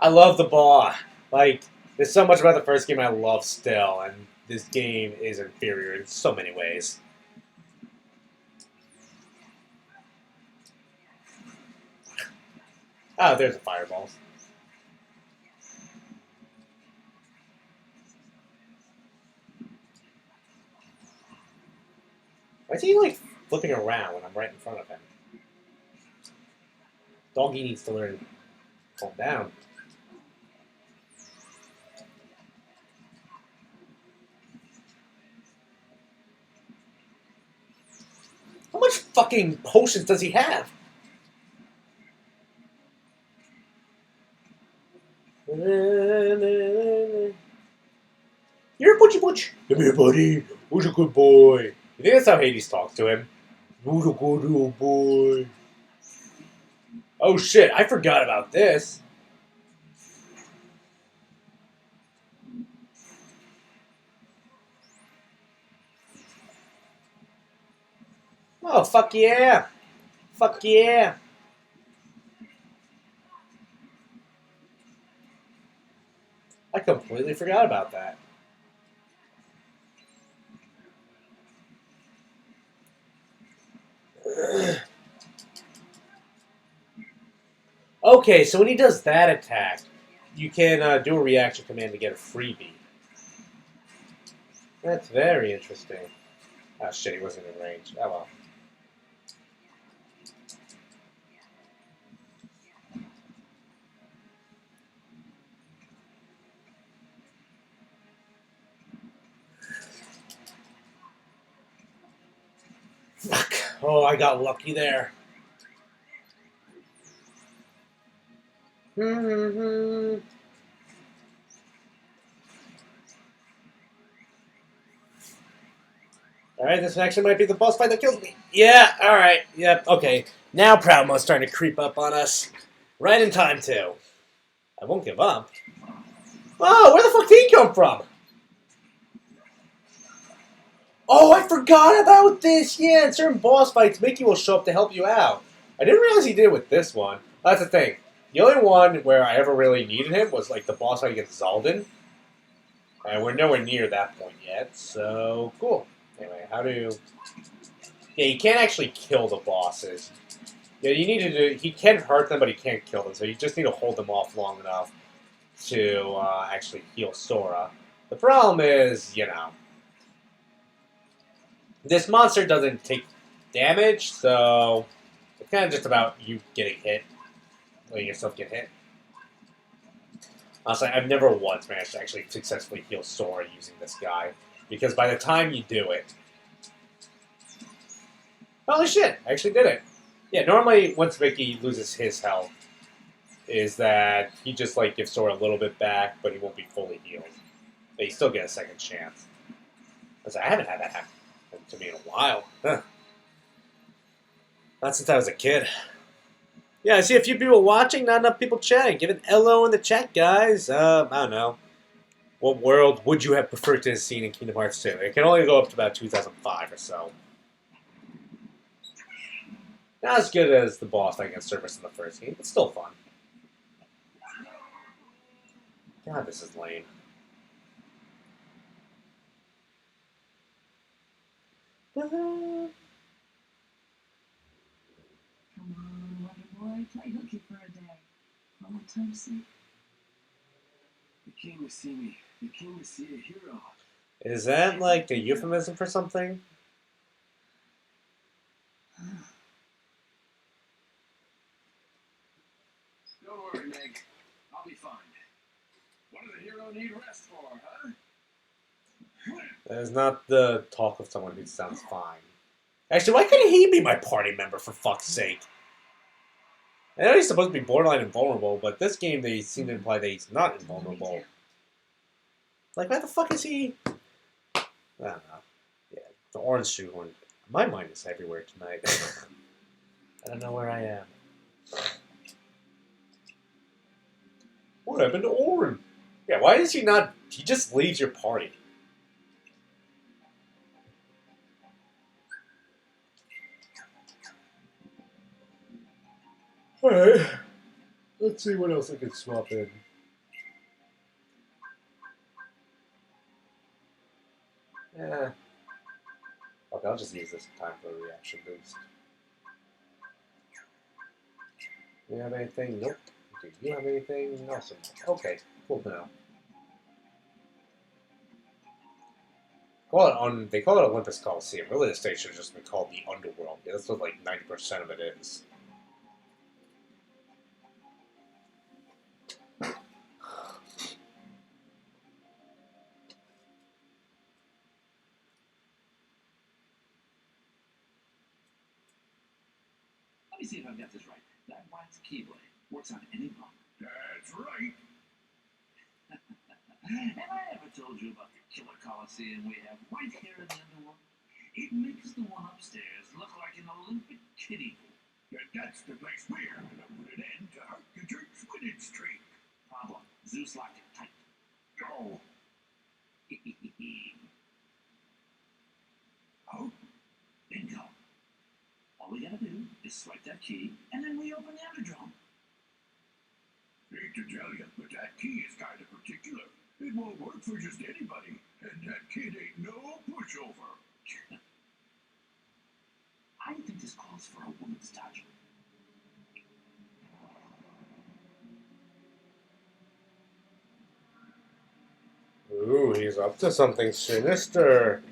I love the boss. Like, there's so much about the first game I love still, and this game is inferior in so many ways. Oh, there's the fireballs. Why is he, like, flipping around when I'm right in front of him? Doggy needs to learn to calm down. How much fucking potions does he have? You're a butchy butch. Come here, buddy. Who's a good boy? You think that's how Hades talks to him? Who's a good little boy? Oh shit, I forgot about this. Oh, fuck yeah. Fuck yeah. I completely forgot about that. Okay, so when he does that attack, you can do a reaction command to get a freebie. That's very interesting. Oh shit, he wasn't in range. Oh well. Fuck. Oh, I got lucky there. Alright, this actually might be the boss fight that kills me. Yeah, alright, yep, okay. Now Proudmo's starting to creep up on us. Right in time, too. I won't give up. Oh, where the fuck did he come from? Oh, I forgot about this! Yeah, in certain boss fights, Mickey will show up to help you out. I didn't realize he did it with this one. That's the thing. The only one where I ever really needed him was like the boss fight against Zaldin. And we're nowhere near that point yet, so cool. Anyway, how do... Yeah, you can't actually kill the bosses. Yeah, you need to do... He can hurt them, but he can't kill them, so you just need to hold them off long enough to actually heal Sora. The problem is, you know... This monster doesn't take damage, so... It's kind of just about you getting hit. Letting yourself get hit. Honestly, I've never once managed to actually successfully heal Sora using this guy. Because by the time you do it... Holy shit, I actually did it. Yeah, normally once Mickey loses his health, is that he just like gives Sora a little bit back, but he won't be fully healed. But you still get a second chance. Because I haven't had that happen to me in a while. Huh. Not since I was a kid. Yeah, I see a few people watching, not enough people chatting. Give an LO in the chat, guys. I don't know. What world would you have preferred to have seen in Kingdom Hearts 2? It can only go up to about 2005 or so. Not as good as the boss fight against Cerberus in the first game, but still fun. God, this is lame. Come on, Wonder Boy, play hooky for a day. One more time, see? They came to see me. They came to see a hero. Is that like a euphemism for something? Don't worry, Meg. I'll be fine. What does a hero need rest for, huh? That is not the talk of someone who sounds fine. Actually, why couldn't he be my party member, for fuck's sake? I know he's supposed to be borderline invulnerable, but this game they seem to imply that he's not invulnerable. Like, why the fuck is he... I don't know. Yeah, the orange shoehorn. My mind is everywhere tonight. I don't know where I am. What happened to Orin? Yeah, why is he not... He just leaves your party. Alright. Let's see what else I can swap in. Yeah. Okay, I'll just use this time for a reaction boost. Do you have anything? Nope. Do you have anything? Awesome. Okay, cool to know. They call it Olympus Coliseum. Really, the stage should have just been called the Underworld. Yeah, that's what like 90% of it is. Let me see if I've got this right. That white's keyblade works on any block. That's right. Have I ever told you about the killer coliseum we have right here in the underworld? It makes the one upstairs look like an Olympic kiddie pool. That's the place we're gonna put an end to the jerk's winning streak. Problem: Zeus locked it tight. Oh, Oh, bingo. All we gotta do is swipe that key, and then we open the Underdrome. hate to tell you, but that key is kind of particular. It won't work for just anybody, and that kid ain't no pushover. I think this calls for a woman's touch. Ooh, he's up to something sinister.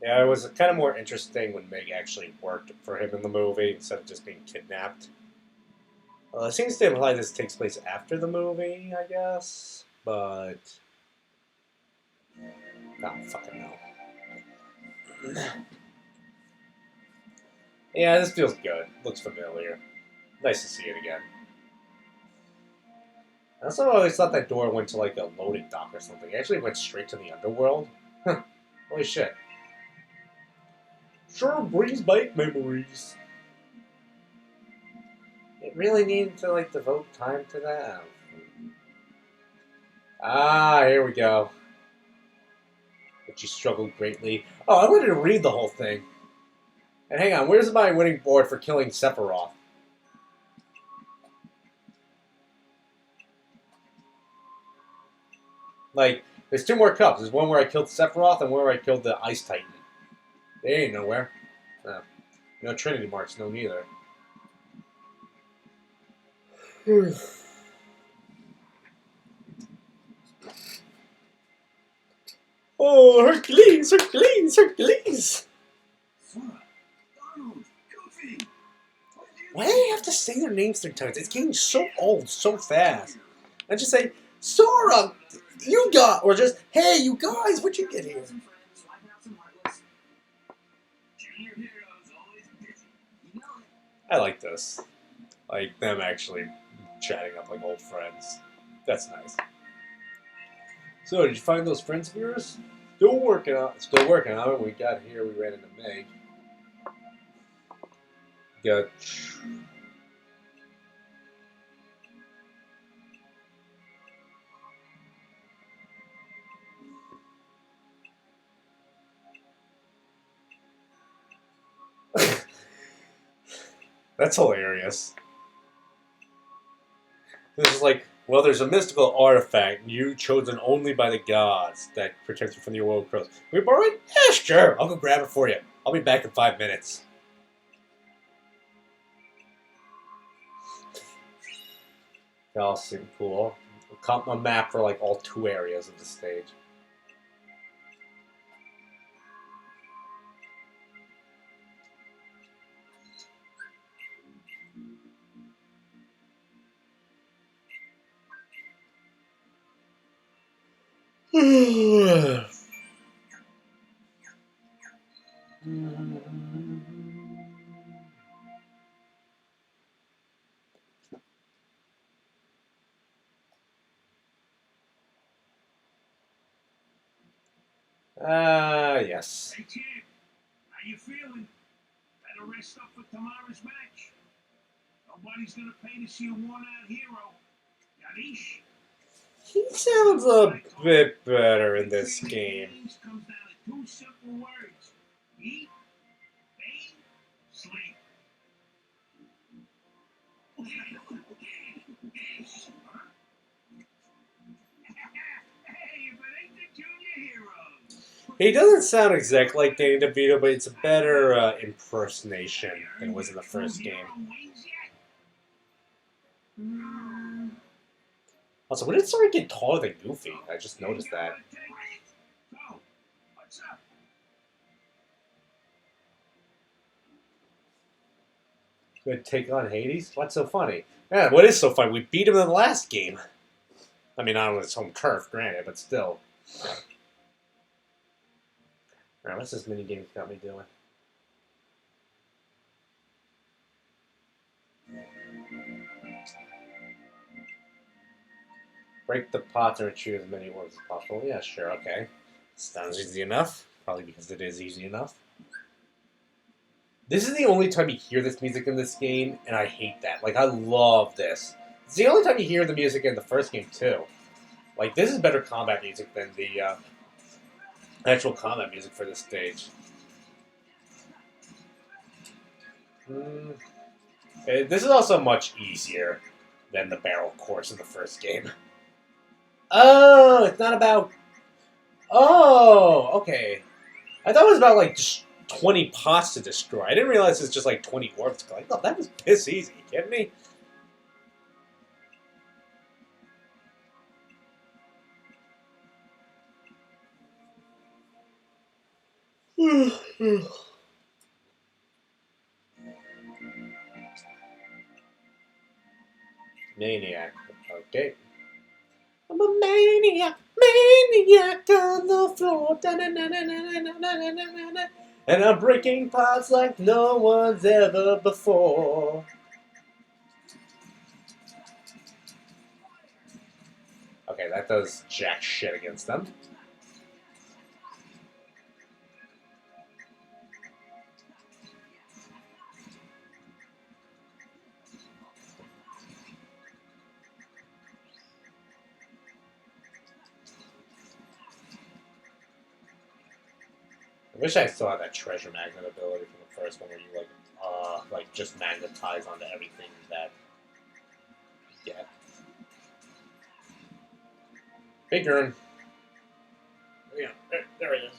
Yeah, it was kind of more interesting when Meg actually worked for him in the movie instead of just being kidnapped. It seems to imply this takes place after the movie, I guess, but I don't fucking know. Yeah, this feels good. Looks familiar. Nice to see it again. I also always thought that door went to like a loading dock or something. It actually went straight to the underworld. Huh. Holy shit. Sure brings back memories. It really needed to like devote time to that. Ah, here we go. But you struggled greatly. Oh, I wanted to read the whole thing. And hang on, where's my winning board for killing Sephiroth? Like, there's 2 more cups. There's one where I killed Sephiroth and one where I killed the Ice Titan. They ain't nowhere. No, no Trinity marks, no neither. Oh, Hercules, Hercules, Hercules! Sora, Donald, Goofy. What did you Why do you have to say their names 3 times? It's getting so old so fast. And just say, Sora, you got, or just, hey, you guys, what'd you get here? Some friends, swiping out some heartless. Junior heroes always busy. You know it. I like this. Like them actually chatting up like old friends. That's nice. So, did you find those friends of yours? Still working on it. When we got here, we ran into Meg. Got. That's hilarious. This is like, well, there's a mystical artifact, you chosen only by the gods, that protects you from the world crows. Can we borrow it? Yeah, sure. I'll go grab it for you. I'll be back in 5 minutes. That all seemed cool. A map for like all 2 areas of the stage. Yes. Hey, champ, how you feeling? Better rest up for tomorrow's match. Nobody's gonna pay to see a worn-out hero. Yadish? He sounds a bit better in this game. Comes down to 2 simple words: eat, bathe, sleep. Hey, if it ain't the junior heroes. He doesn't sound exactly like Danny DeVito, but it's a better impersonation than it was in the first game. Also, when did Sora get taller than Goofy? I just noticed that. So, what's up? Gonna take on Hades? What's so funny? Yeah, what is so funny? We beat him in the last game. I mean, not on his home turf, granted, but still. Alright, what's this mini-game got me doing? Break the pots and retrieve as many orbs as possible. Yeah, sure, okay. Sounds easy enough. Probably because it is easy enough. This is the only time you hear this music in this game, and I hate that. Like, I love this. It's the only time you hear the music in the first game, too. Like, this is better combat music than the actual combat music for this stage. This is also much easier than the barrel course in the first game. Oh, it's not about... Oh, okay. I thought it was about, like, just 20 pots to destroy. I didn't realize it's just, like, 20 orbs to collect. Oh, that was piss easy. You kidding me? Maniac. Okay. I'm a maniac, maniac on the floor. And I'm breaking pots like no one's ever before. Okay, that does jack shit against them. wish I still had that treasure magnet ability from the first one where you like just magnetize onto everything that you get. Big urn. Yeah, there it is.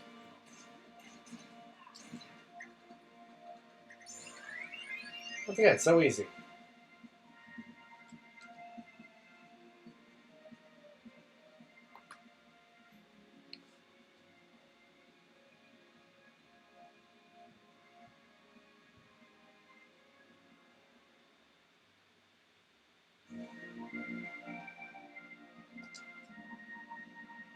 Once again, it's so easy.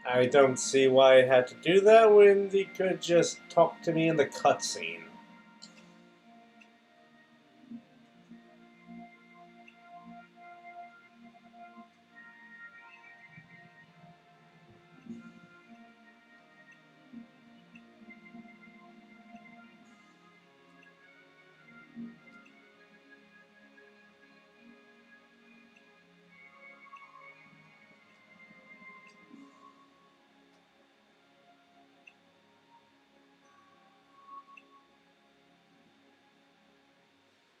I don't see why I had to do that when he could just talk to me in the cutscene.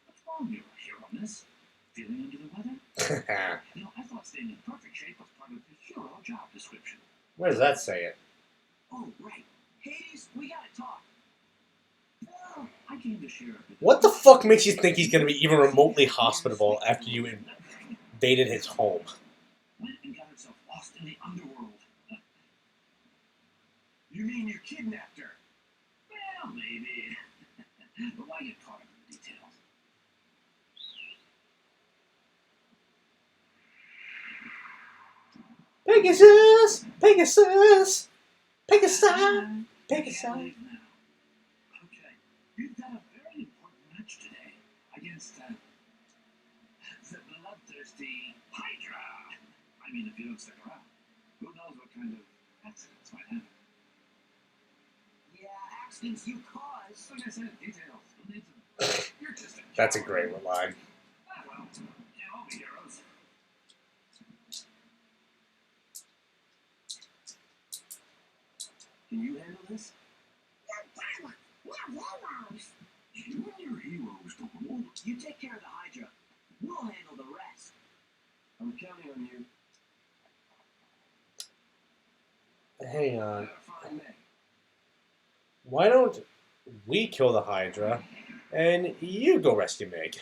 What's wrong, your hero-ness? Feeling under the weather? You know, I thought staying in perfect shape was part of the hero job description. Where does that say it? Oh, right. Hades, we gotta talk. Well, I came to share a bit. What the fuck makes you think he's gonna be even remotely hospitable after you invaded his home? Went and got herself lost in the underworld. You mean you kidnapped her? Well, maybe. But why get caught up in the details? Pegasus! Pegasus! Pegasus! Pegasus! Okay, you've got a very important match today against the bloodthirsty Hydra. I mean, if you don't stick around, who knows what kind of accidents might happen. Yeah, accidents you cause. Like I said, details. Who needs them? You're just a That's a coward. great line. Ah, well, can't all be heroes. Can you handle this? You and your heroes don't know. You take care of the Hydra. We'll handle the rest. I'm counting on you. Hang on. Have a fine day. Why don't we kill the Hydra and you go rescue Meg?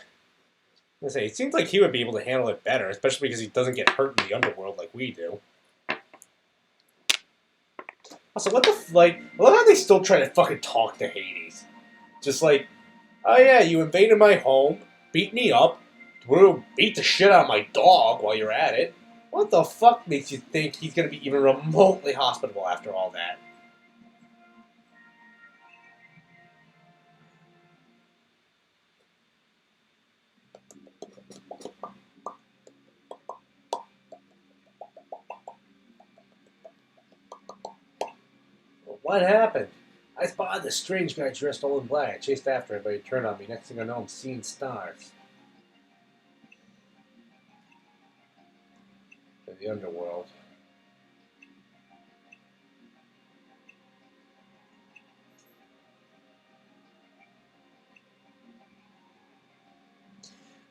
I say, it seems like he would be able to handle it better, especially because he doesn't get hurt in the underworld like we do. Also, what the like? I love how they still try to fucking talk to Hades. Just like, oh yeah, you invaded my home, beat me up, beat the shit out of my dog while you're at it. What the fuck makes you think he's gonna be even remotely hospitable after all that? What happened? I spotted this strange guy dressed all in black. I chased after him, but he turned on me. Next thing I know, I'm seeing stars. In the underworld.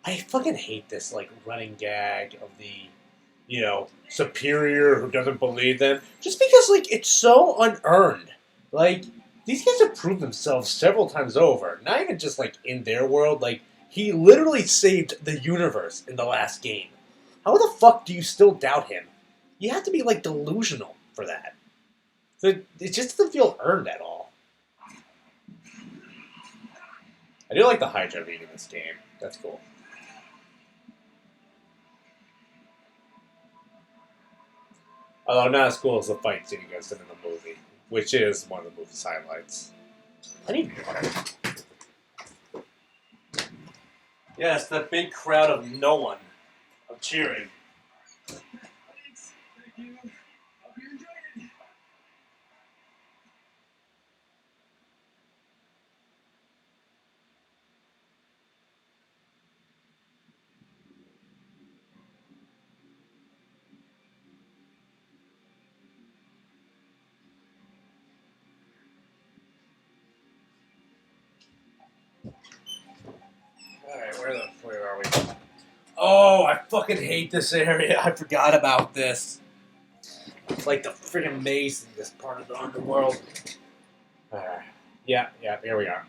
I fucking hate this, like, running gag of the, superior who doesn't believe them. Just because, like, it's so unearned. Like, these guys have proved themselves several times over. Not even just, like, in their world. Like, he literally saved the universe in the last game. How the fuck do you still doubt him? You have to be, like, delusional for that. So it just doesn't feel earned at all. I do like the Hydra being in this game. That's cool. Although not as cool as the fight scene against him in the movie, which is one of the movie's highlights. I need water. Yes, that big crowd of no one of cheering. Thanks. Thank you. Hope you enjoyed it. Where are we? Oh, I fucking hate this area. I forgot about this. It's like the friggin' maze in this part of the underworld. Yeah, here we are.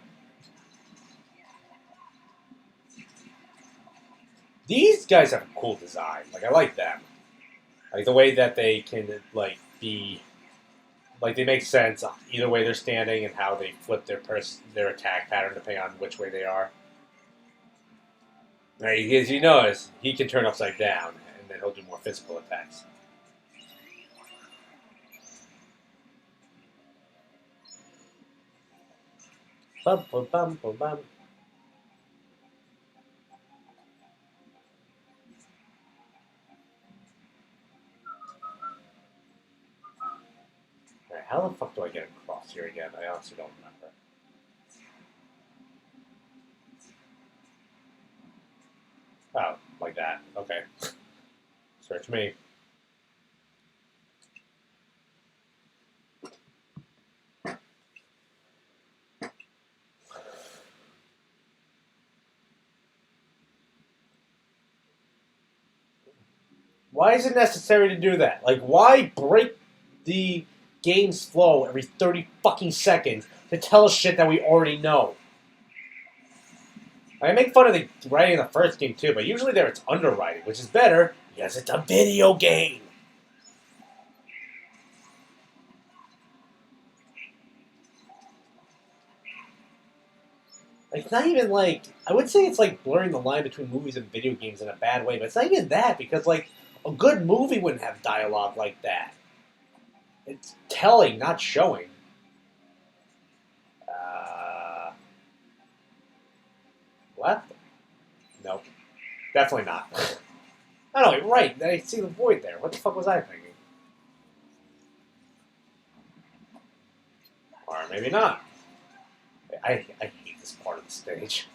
These guys have a cool design. Like, I like them. Like, the way that they can, like, be... Like, they make sense either way they're standing and how they flip their attack pattern depending on which way they are. Now, as you notice, he can turn upside down, and then he'll do more physical attacks. Bum, bum, bum, bum, bum. Alright, how the fuck do I get across here again? I honestly don't remember. Oh, like that. Okay. Search me. Why is it necessary to do that? Like, why break the game's flow every 30 fucking seconds to tell us shit that we already know? I make fun of the writing in the first game too, but usually there it's underwriting, which is better because it's a video game. It's not even like, I would say it's like blurring the line between movies and video games in a bad way, but it's not even that, because like a good movie wouldn't have dialogue like that. It's telling, not showing. Left? Nope. Definitely not. I don't know, right, I see the void there. What the fuck was I thinking? Or maybe not. I hate this part of the stage.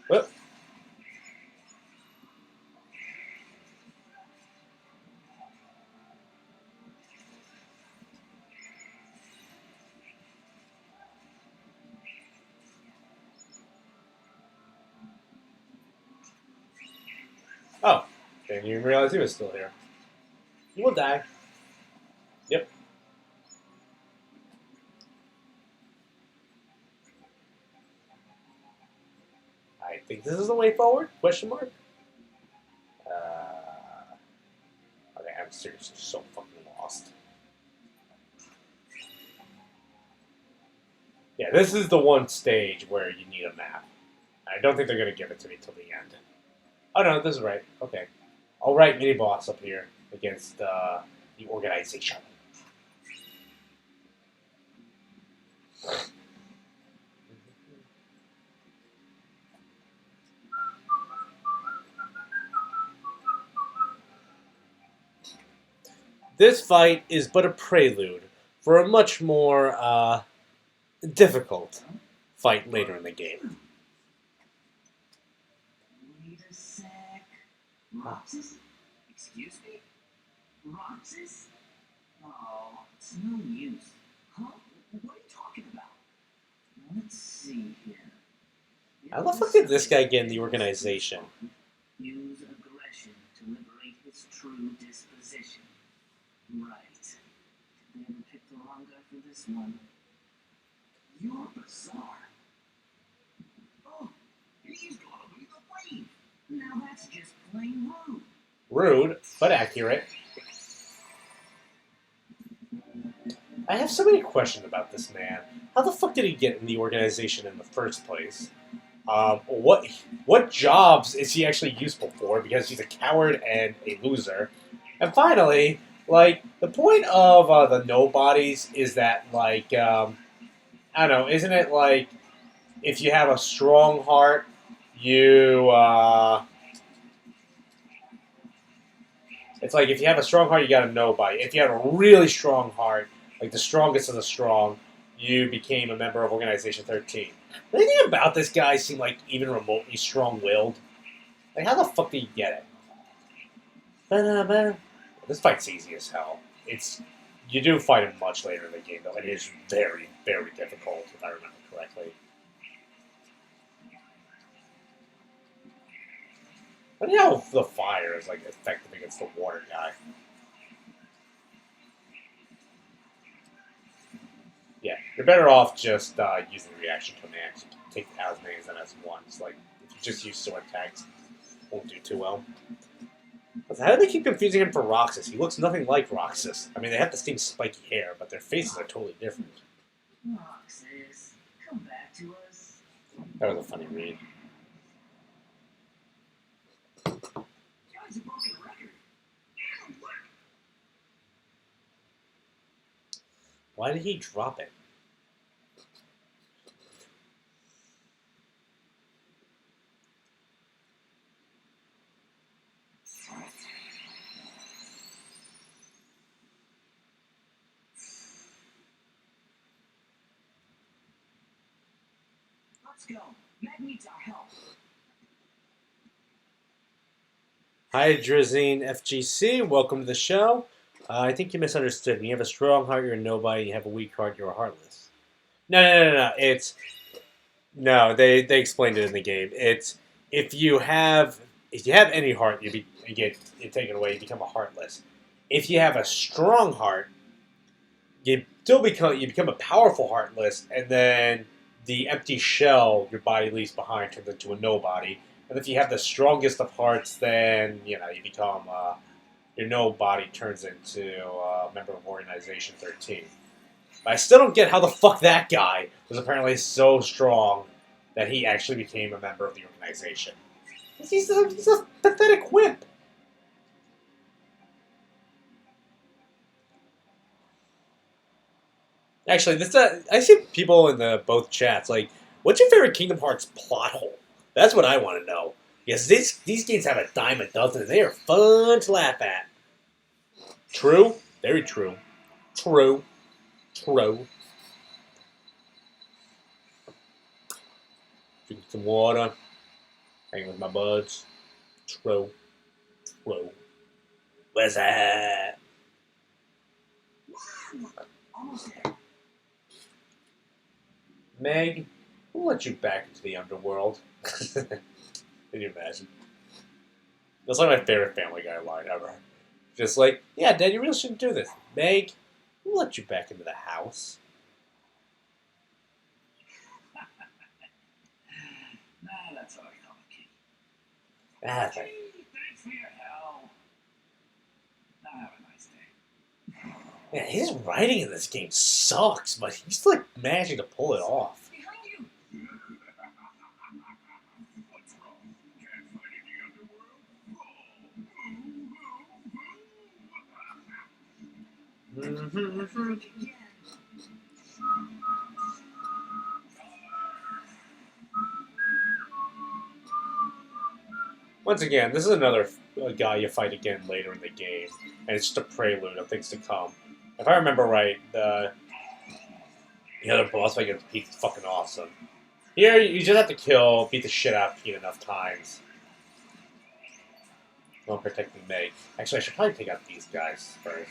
Whoop. Oh, didn't even realize he was still here. He will die. Yep. I think this is the way forward? Question mark? Okay, I'm seriously so fucking lost. Yeah, this is the one stage where you need a map. I don't think they're going to give it to me till the end. Oh no, this is right. Okay. Alright, mini boss up here against the organization. This fight is but a prelude for a much more difficult fight later in the game. Wait a sec. Roxas? Excuse me? Roxas? Oh, it's no use. Huh? What are you talking about? Let's see here. How the fuck did this guy get in the organization? Use aggression to liberate his true disposition. Right. Did they ever pick the wrong guy for this one? You're bizarre. Oh, he's gonna be the wave. Now that's just plain rude. Rude, but accurate. I have so many questions about this man. How the fuck did he get in the organization in the first place? What jobs is he actually useful for? Because he's a coward and a loser. And finally, like, the point of the nobodies is that, like, I don't know, isn't it like, if you have a strong heart, you, it's like, if you have a strong heart, you got a nobody. If you have a really strong heart, like the strongest of the strong, you became a member of Organization 13. Anything about this guy seem like even remotely strong-willed? Like, how the fuck did he get it? This fight's easy as hell. It's You do fight him much later in the game, though. It is very, very difficult, if I remember correctly. I don't know how the fire is like effective against the water guy. Yeah, you're better off just using reaction commands. Take as many as them as ones. Like, if you just use sword attacks, won't do too well. How do they keep confusing him for Roxas? He looks nothing like Roxas. I mean, they have the same spiky hair, but their faces are totally different. Roxas, come back to us. That was a funny read. Guy's a broken record. Damn, what? Why did he drop it? Let's go. Meg needs our help. Hi, Drizine FGC. Welcome to the show. I think you misunderstood me. You have a strong heart, you're a nobody. You have a weak heart, you're heartless. No. No, they explained it in the game. It's if you have any heart, you get it taken away. You become a heartless. If you have a strong heart, you become a powerful heartless, and then the empty shell your body leaves behind turns into a nobody. And if you have the strongest of hearts, then you become your nobody turns into a member of Organization 13. But I still don't get how the fuck that guy was apparently so strong that he actually became a member of the organization. He's a pathetic wimp. Actually, I see people in the both chats like, what's your favorite Kingdom Hearts plot hole? That's what I want to know. Because these games have a dime a dozen, and they are fun to laugh at. True, very true. True. Drinking some water, hanging with my buds. True. Where's that? Almost there. Meg, we'll let you back into the underworld. Can you imagine? That's like my favorite Family Guy line ever. Just like, yeah, Dad, you really shouldn't do this. Meg, we'll let you back into the house. Nah, that's what I call a key. Ah, Gee, thanks for your help. Now have a nice day. yeah, his writing in this game sucks, but he's like managing to pull it off. Behind you. What's wrong? Can't fight in the underworld? Again. Once again, this is another guy you fight again later in the game, and it's just a prelude of things to come. If I remember right, the other boss fight gets Pete fucking awesome. Here, you just have to beat the shit out of Pete enough times. While protecting Meg. Actually, I should probably take out these guys first.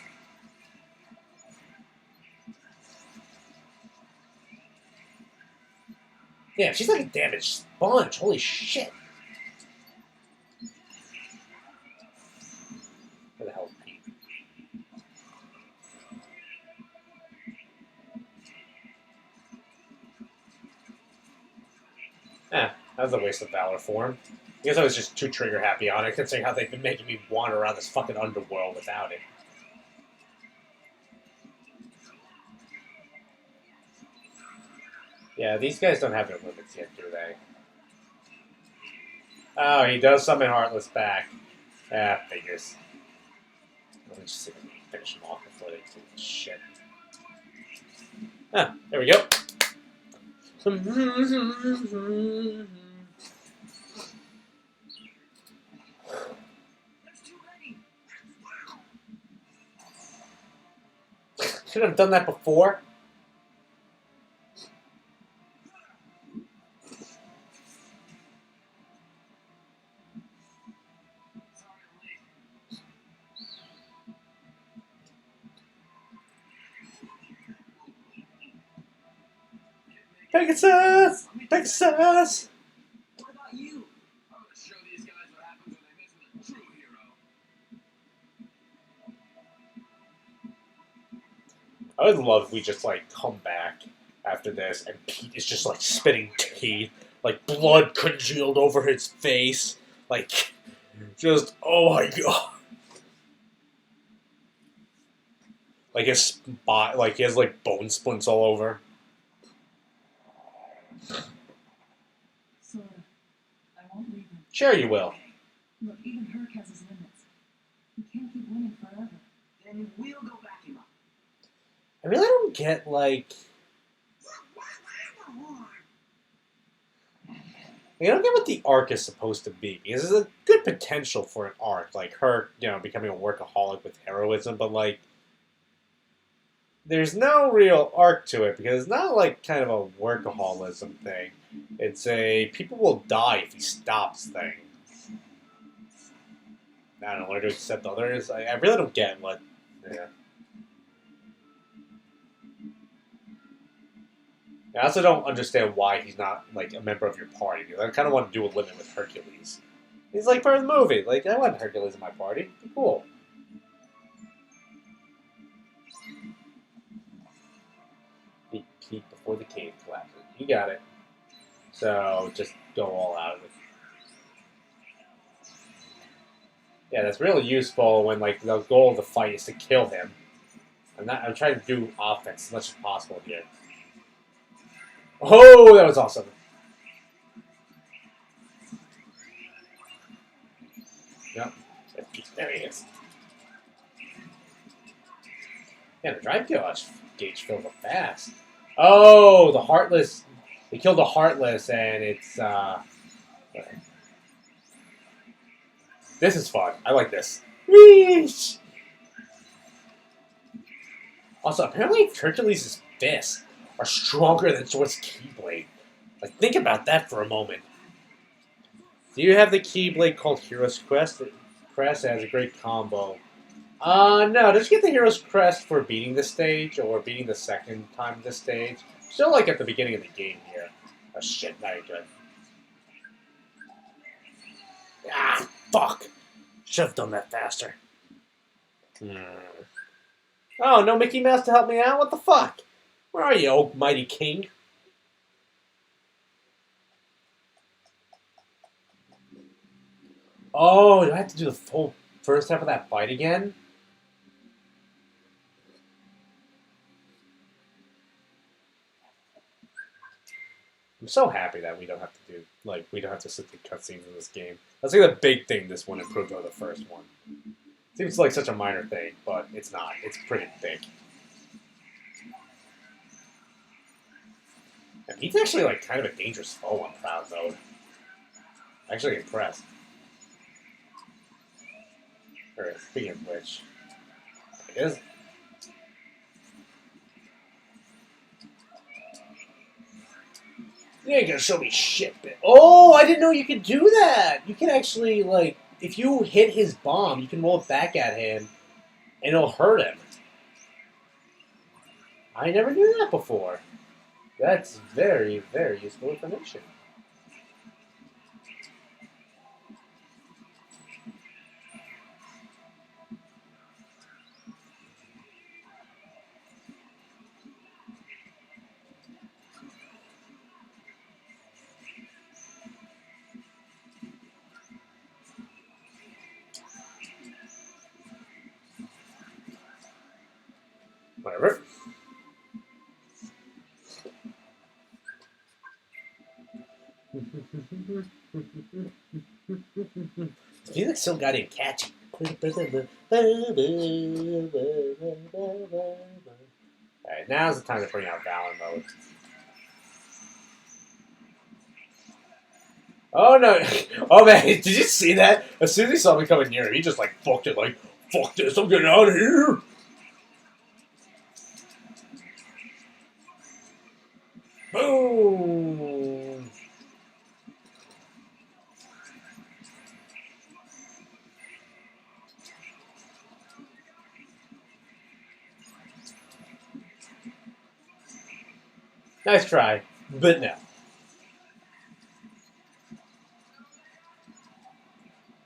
Damn, she's like a damaged sponge. Holy shit. Where the hell is Pete? That was a waste of valor for him. I guess I was just too trigger happy on it, considering how they've been making me wander around this fucking underworld without it. Yeah, these guys don't have their limits yet, do they? Oh, he does summon Heartless back. Ah, figures. Let me just see if I can finish him off before they do shit. Ah, there we go. There's too many. Should have done that before. Sorry, I'm late. Pegasus! Pegasus! What about you? I'm gonna show these guys what happens when they miss a true hero. I would love if we just, like, come back after this and Pete is just, like, spitting teeth, like, blood congealed over his face. Like, just, oh my god. Like, his spot, like, he has, like, bone splints all over. Sorta. I won't leave him. Sure you will. Look, even Herc has his limits. He can't keep winning forever. Then we'll go back him up. I really don't get, like... I don't get what the arc is supposed to be. Because there's a good potential for an arc. Like, her, you know, becoming a workaholic with heroism. But, like... There's no real arc to it. Because it's not, like, kind of a workaholism thing. It's a people will die if he stops thing. I don't know, learn to accept others. I really don't get what... Yeah. I also don't understand why he's not, like, a member of your party. I kind of want to do a limit with Hercules. He's, like, part of the movie. Like, I want Hercules in my party. It'd be cool. Peek before the cave collapses. You got it. So, just go all out of it. Yeah, that's really useful when, like, the goal of the fight is to kill him. I'm trying to do offense as much as possible here. Oh, that was awesome. Yep. There he is. Yeah, the drive gauge fills up fast. Oh, the Heartless. They killed the Heartless, and it's, This is fun. I like this. Whee! Also, apparently Hercules' fists are stronger than Sword's Keyblade. Like, think about that for a moment. Do you have the Keyblade called Hero's Crest? Crest has a great combo. No, just get the Hero's Crest for beating this stage, or beating the second time this stage. Still, like, at the beginning of the game here. Oh, shit, not good. Ah, fuck! Should have done that faster. Oh, no Mickey Mouse to help me out? What the fuck? Where are you, old mighty king? Oh, do I have to do the full first half of that fight again? I'm so happy that we don't have to do, like, we don't have to sit through cutscenes in this game. That's like the big thing this one improved over the first one. Seems like such a minor thing, but it's not. It's pretty big. And he's actually, like, kind of a dangerous foe on Proud Mode. Actually impressed. Or, speaking of which, it is. You ain't gonna show me shit, bitch. Oh, I didn't know you could do that! You can actually, like, if you hit his bomb, you can roll it back at him, and it'll hurt him. I never knew that before. That's very, very useful information. Whatever. The music's so goddamn catchy. Alright, now's the time to bring out Valor mode. Oh no! Oh man, did you see that? As soon as he saw me coming near, he just like fucked it, like, fuck this, I'm getting out of here! Boom! Nice try. But no.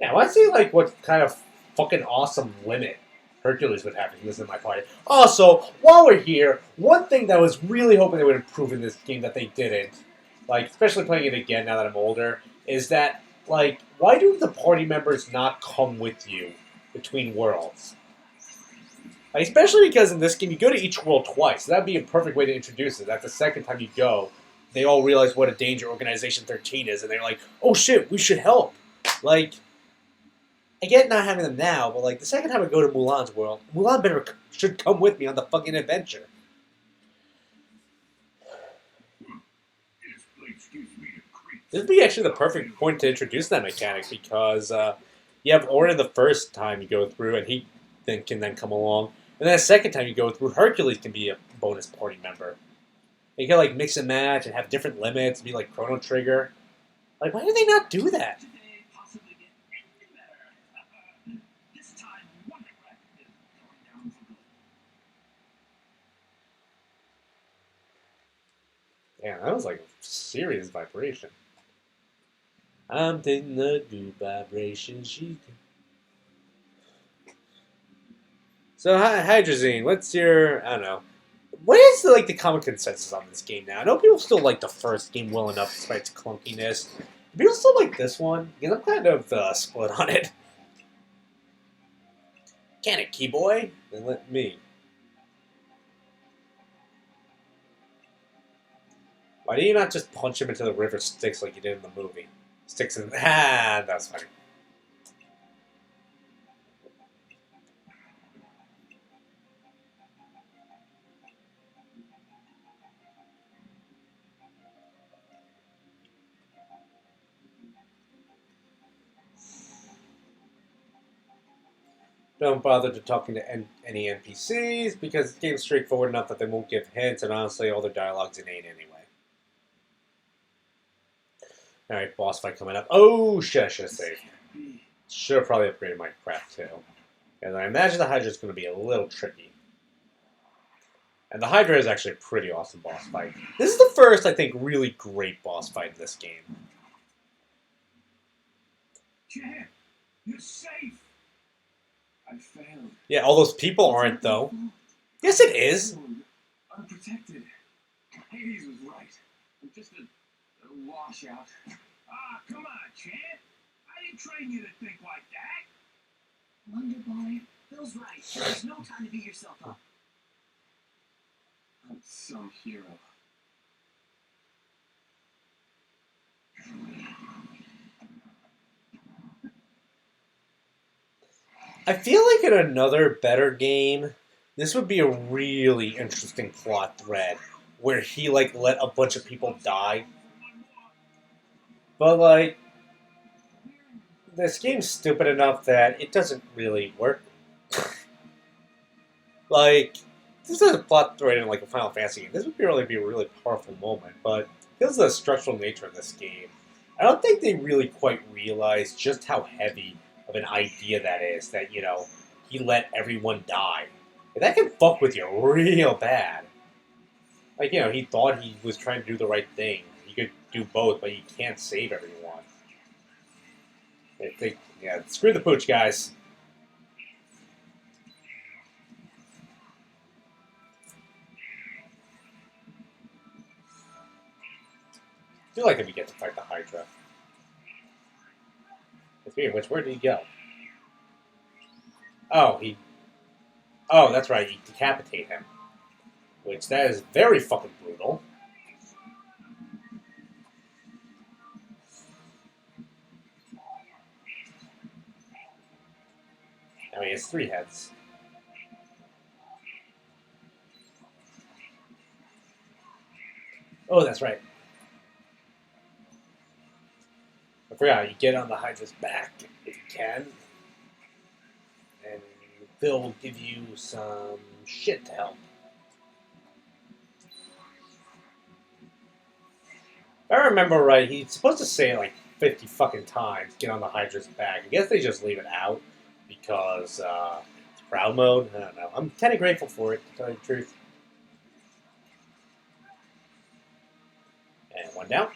Yeah, I want to see like what kind of fucking awesome limit Hercules would have if he was in my party. Also, while we're here, one thing that I was really hoping they would improve in this game that they didn't, like especially playing it again now that I'm older, is that like why do the party members not come with you between worlds? Like, especially because in this game you go to each world twice. So that'd be a perfect way to introduce it. That the second time you go, they all realize what a danger Organization 13 is, and they're like, "Oh shit, we should help." Like, I get not having them now, but like the second time I go to Mulan's world, Mulan should come with me on the fucking adventure. This place gives me the creeps. This would be actually the perfect point to introduce that mechanic because you have Orin the first time you go through, and he can then come along, and then the second time you go through, Hercules can be a bonus party member. You can like mix and match and have different limits, be like Chrono Trigger. Like, why do they not do that? Today, possibly get any better. This time, one regret is going down for good. Yeah, that was like a serious vibration. I'm taking the good vibration. So, Hydrazine, what's your, I don't know, what is like the common consensus on this game now? I know people still like the first game well enough despite its clunkiness. Do people still like this one? Because I'm kind of split on it. Can it, Keyboy? Then let me. Why do you not just punch him into the river Styx like you did in the movie? Styx and that's funny. Don't bother to talking to any NPCs because the game's straightforward enough that they won't give hints, and honestly, all their dialogue's inane anyway. Alright, boss fight coming up. Oh, shit, I should have saved. Should have probably upgraded my crap too. And I imagine the Hydra's going to be a little tricky. And the Hydra is actually a pretty awesome boss fight. This is the first, I think, really great boss fight in this game. Jet, you're safe. I failed. Yeah, all those people aren't, though. Yes, it is. Unprotected. Hades was right. I'm just a washout. Ah, come on, Jet. I didn't train you to think like that. Wonder Boy. Bill's right. There's no time to beat yourself up. I'm some hero. I feel like in another better game, this would be a really interesting plot thread where he like let a bunch of people die. But like, this game's stupid enough that it doesn't really work. Like, this is a plot thread in like a Final Fantasy game. This would really be a really powerful moment, but because of the structural nature of this game, I don't think they really quite realize just how heavy of an idea that is. That he let everyone die. That can fuck with you real bad. Like he thought he was trying to do the right thing. He could do both, but he can't save everyone. Screw the pooch, guys. I feel like if we get to fight the Hydra. Speaking of which, where did he go? Oh, that's right, you decapitate him. Which, that is very fucking brutal. I mean, it's 3 heads. Oh, that's right. I forgot, you get on the Hydra's back if you can. And Phil will give you some shit to help. If I remember right, he's supposed to say it like 50 fucking times, get on the Hydra's back. I guess they just leave it out because it's proud mode. I don't know. I'm kind of grateful for it, to tell you the truth. One down.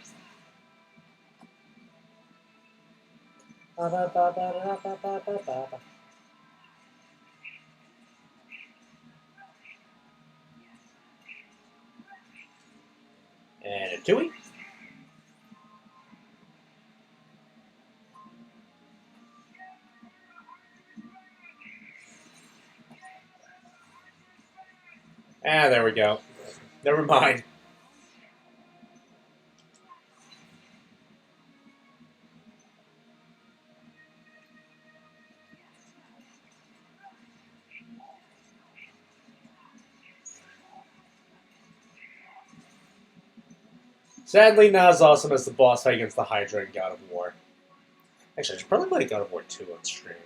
And a twoie. Ah, there we go. Never mind. Sadly, not as awesome as the boss fight against the Hydra in God of War. Actually, I should probably play God of War 2 on stream.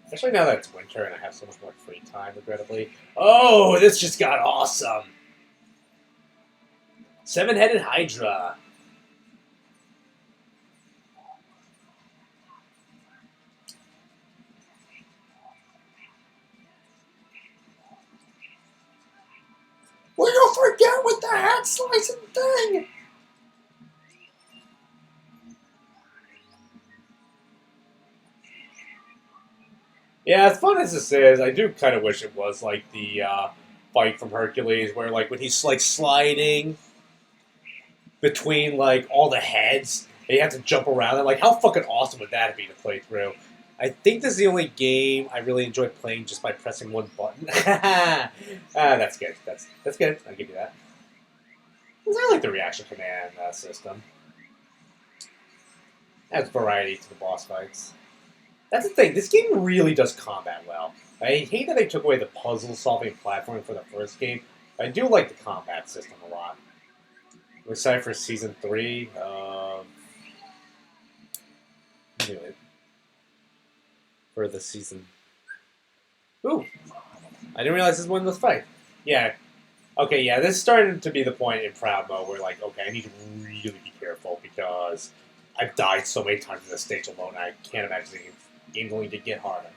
Especially now that it's winter and I have so much more free time, regrettably. Oh, this just got awesome! Seven-headed Hydra. Will you forget with the hat slicing thing? Yeah, as fun as this is, I do kind of wish it was like the fight from Hercules, where like when he's like sliding between like all the heads, and you have to jump around. And like, how fucking awesome would that be to play through? I think this is the only game I really enjoy playing just by pressing one button. That's good. That's good. I'll give you that. I like the reaction command system. Adds variety to the boss fights. That's the thing. This game really does combat well. I hate that they took away the puzzle-solving platform for the first game. I do like the combat system a lot. We're excited for Season 3. Anyway. For the season. Ooh! I didn't realize this one was fight. Yeah. Okay, yeah, this is starting to be the point in Proud Mode where, like, okay, I need to really be careful because I've died so many times in this stage alone, I can't imagine the game going to get harder.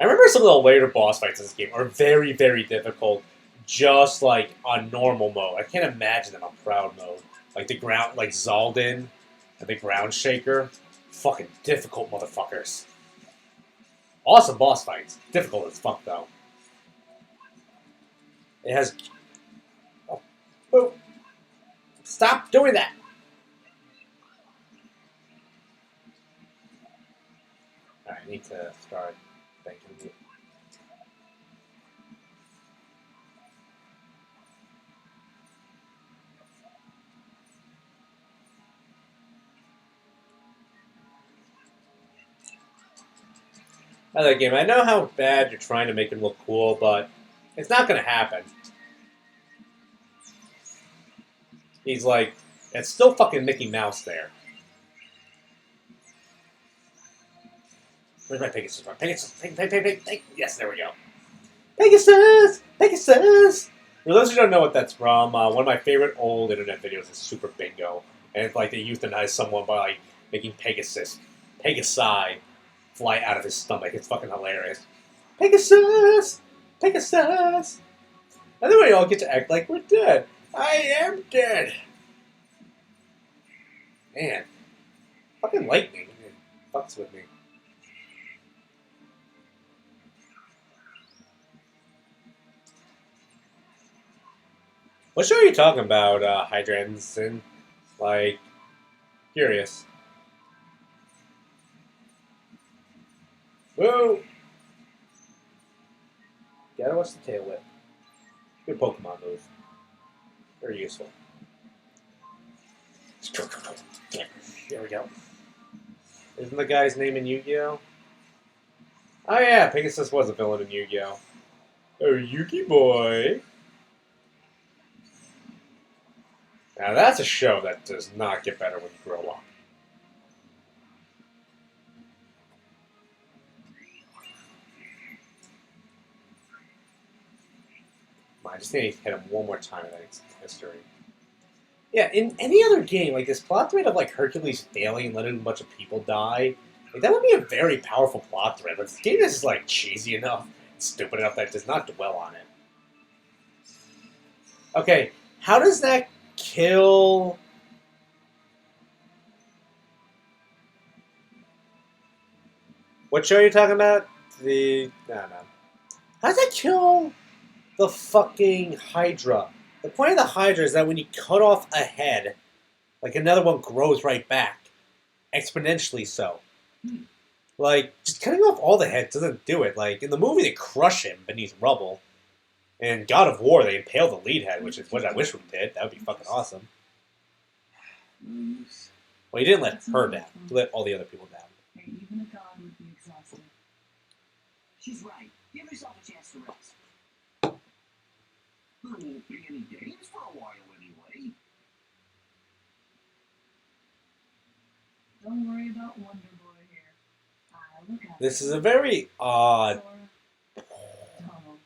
I remember some of the later boss fights in this game are very, very difficult, just like on normal mode. I can't imagine them on Proud Mode. Like the ground, like Zaldin and the Ground Shaker. Fucking difficult motherfuckers. Awesome boss fights. Difficult as fuck, though. It has... Oh. Oh. Stop doing that! Alright, I need to start thinking. Other game. I know how bad you're trying to make him look cool, but it's not going to happen. He's like, it's still fucking Mickey Mouse there. Where's my Pegasus? Pegasus! Yes, there we go. Pegasus! Pegasus! For those who don't know what that's from, one of my favorite old internet videos is Super Bingo. And it's like they euthanize someone by like making Pegasi, fly out of his stomach. It's fucking hilarious. Pegasus! Pegasus! And then we all get to act like we're dead. I am dead! Man. Fucking lightning. It fucks with me. What show are you talking about, Hydrants? And, like, curious. Whoa! Gotta watch the tail whip. Good Pokemon move. Very useful. There we go. Isn't the guy's name in Yu-Gi-Oh? Oh yeah, Pegasus was a villain in Yu-Gi-Oh. Oh, Yugi boy! Now that's a show that does not get better when you grow up. I just need to hit him one more time and then it's history. Yeah, in any other game, like this plot thread of like Hercules failing and letting a bunch of people die, like, that would be a very powerful plot thread, but this game is just like cheesy enough, stupid enough that it does not dwell on it. Okay, how does that kill... What show are you talking about? I don't know. How does that kill the fucking Hydra? The point of the Hydra is that when you cut off a head, like another one grows right back. Exponentially so. Like, just cutting off all the heads doesn't do it. Like, in the movie, they crush him beneath rubble. And God of War, they impale the lead head, which is what I wish we did. That would be fucking awesome. Well, he didn't let her down. He let all the other people down. Hey, even a god would be exhausted. She's right. Give yourself a chance to rest. There won't be any games for a while anyway. Don't worry about Wonder Boy here. I'll look after This is a him. very odd... Sora, Donald,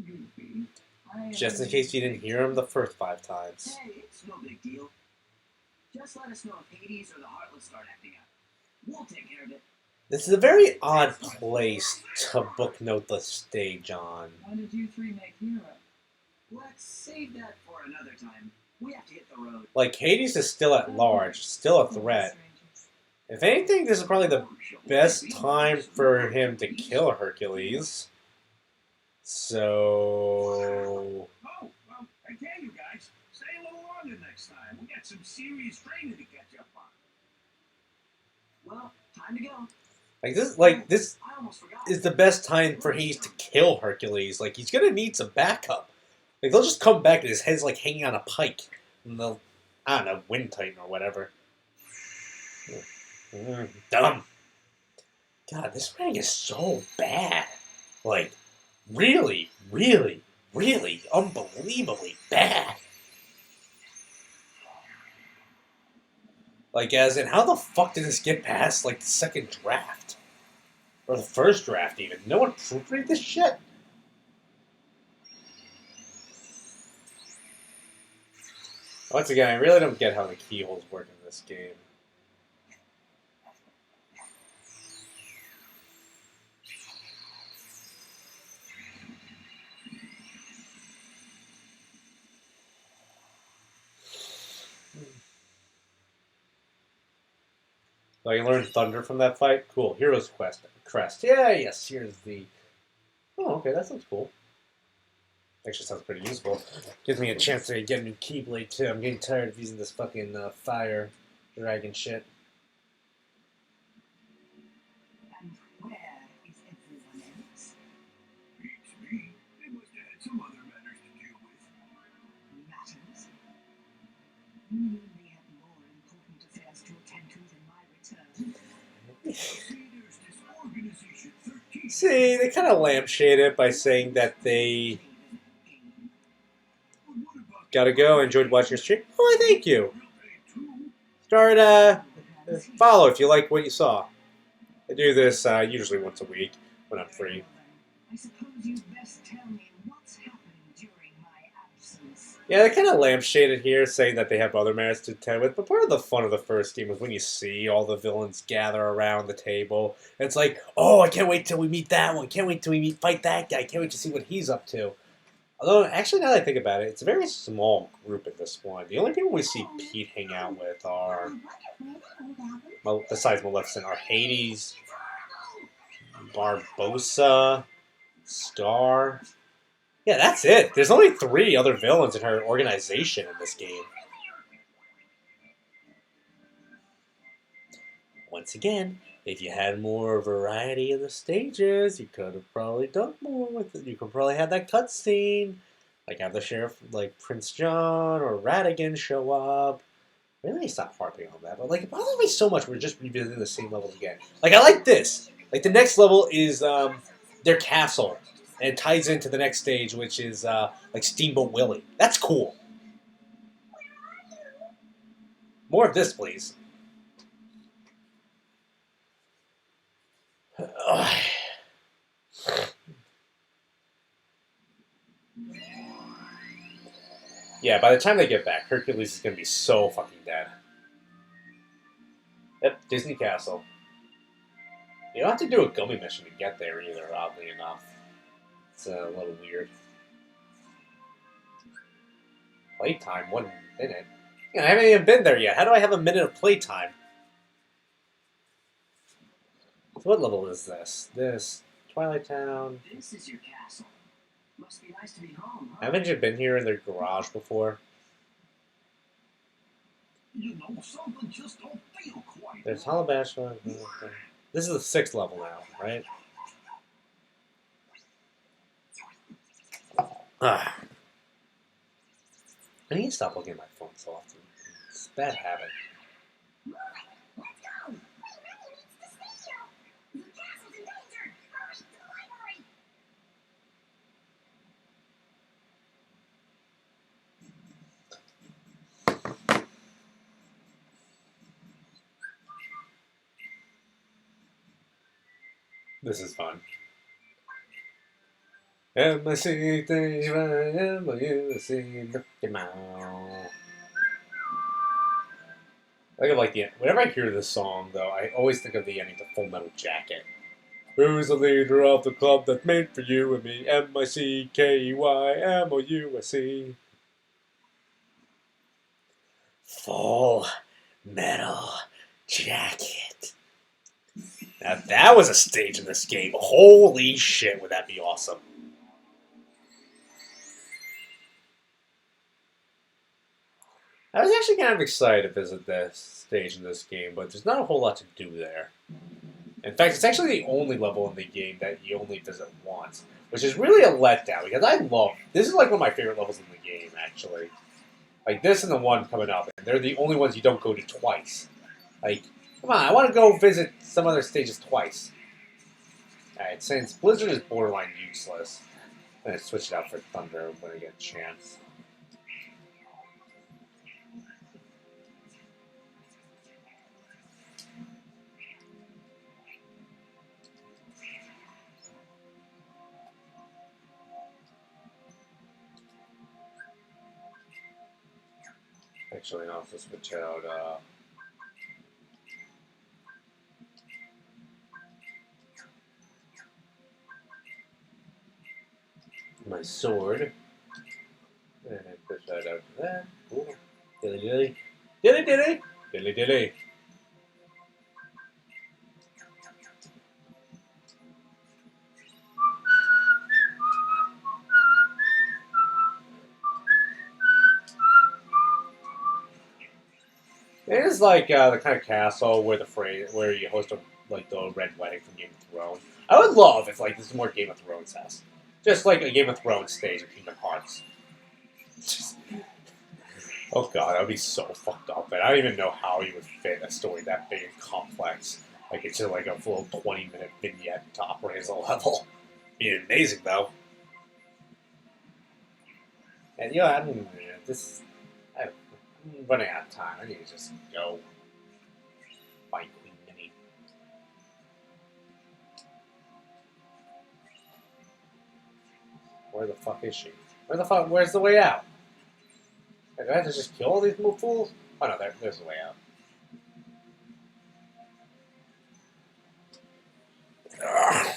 Goofy. I Just in am case you didn't hear him the first 5 times. Hey, it's no big deal. Just let us know if Hades or the Heartless start acting up. We'll take care of it. This is a very odd place to booknote the stage on. When did you three make Hero? Let's save that for another time. We have to hit the road. Like, Hades is still at large, still a threat. If anything, this is probably the best time for him to kill Hercules. So... Oh, well, I tell you guys, stay a little longer next time. We got some serious training to catch up on. Well, time to go. This I almost forgot. is the best time for Hades to kill Hercules. Like, he's gonna need some backup. Like, they'll just come back and his head's like hanging on a pike. And they'll, I don't know, wind tighten or whatever. Dumb. God, this writing is so bad. Like, really, really, really unbelievably bad. Like, as in, how the fuck did this get past, like, the second draft? Or the first draft, even? No one proofread this shit? Once again, I really don't get how the keyholes work in this game. So I can learn Thunder from that fight? Cool. Hero's Crest. Yeah, yes, here's the... Oh, okay, that sounds cool. Actually sounds pretty useful. Gives me a chance to get a new Keyblade, too. I'm getting tired of using this fucking fire dragon shit. And where is everyone else? Beats me. They must have had some other matters to deal with. Matters? You mean they have more important affairs to attend to than my return? See, there's this Organization 13. See, they kind of lampshade it by saying that they But what about gotta go. Enjoyed watching your stream. Oh, thank you. real pay too? Start, follow if you like what you saw. I do this usually once a week when I'm free. I suppose you'd best tell me what's happened during my absence. Yeah, they kind of lampshaded here, saying that they have other matters to attend with. But part of the fun of the first game was when you see all the villains gather around the table. It's like, oh, I can't wait till we meet that one. Can't wait till we fight that guy. Can't wait to see what he's up to. Although, actually, now that I think about it, it's a very small group in this one. The only people we see Pete hang out with are, well, besides Maleficent, are Hades, Barbossa, Scar. Yeah, that's it. There's only 3 other villains in her organization in this game. Once again, if you had more variety in the stages, you could have probably done more with it. You could probably have that cutscene, like have the sheriff, like Prince John or Ratigan show up. Really, stop harping on that. But like, it bothers me so much. We're just revisiting the same levels again. Like, I like this. Like, the next level is their castle, and it ties into the next stage, which is like Steamboat Willie. That's cool. More of this, please. Yeah, by the time they get back, Hercules is going to be so fucking dead. Yep, Disney Castle. You don't have to do a gummy mission to get there either, oddly enough. It's a little weird. Playtime, 1 in it. You know, I haven't even been there yet. How do I have a minute of playtime? So what level is this? This Twilight Town. This is your castle. Must be nice to be home, huh? Haven't you been here in their garage before? You know, something just don't feel quite There's right. Halabashma. This is the 6th level now, right? Ah. I need to stop looking at my phone so often. It's a bad habit. Let's go! My mother needs to see you! The castle's in danger! Hurry to the library! This is fun. M-I-C, M-O-U-C, Mickey Mouse. I like the whenever I hear this song, though, I always think of the ending to Full Metal Jacket. Who's the leader of the club that's made for you and me? M-I-C-K-E-Y, M-O-U-S-E. Full Metal Jacket. Now that was a stage in this game. Holy shit, would that be awesome. I was actually kind of excited to visit this stage in this game, but there's not a whole lot to do there. In fact, it's actually the only level in the game that you only visit once, which is really a letdown because I love this is like one of my favorite levels in the game, actually. Like this and the one coming up, and they're the only ones you don't go to twice. Like, come on, I want to go visit some other stages twice. Alright, since Blizzard is borderline useless, I'm gonna switch it out for Thunder when I get a chance. Actually, I'll also switch out, my sword. And I push that out to that. Cool. Dilly dilly. Dilly dilly. Dilly dilly. It is like the kind of castle where where you host like the Red Wedding from Game of Thrones. I would love if like this is more Game of Thrones has, just like a Game of Thrones stage of Kingdom Hearts. Just, oh god, that would be so fucked up. And I don't even know how you would fit a story that big and complex. Like it's just like a full 20-minute vignette to operate as a level. Be amazing though. And yeah, I'm running out of time. I need to just go find Queen Minnie. Where the fuck is she? Where's the way out? Do I have to just kill all these fools? Oh no, there's the way out. Ugh.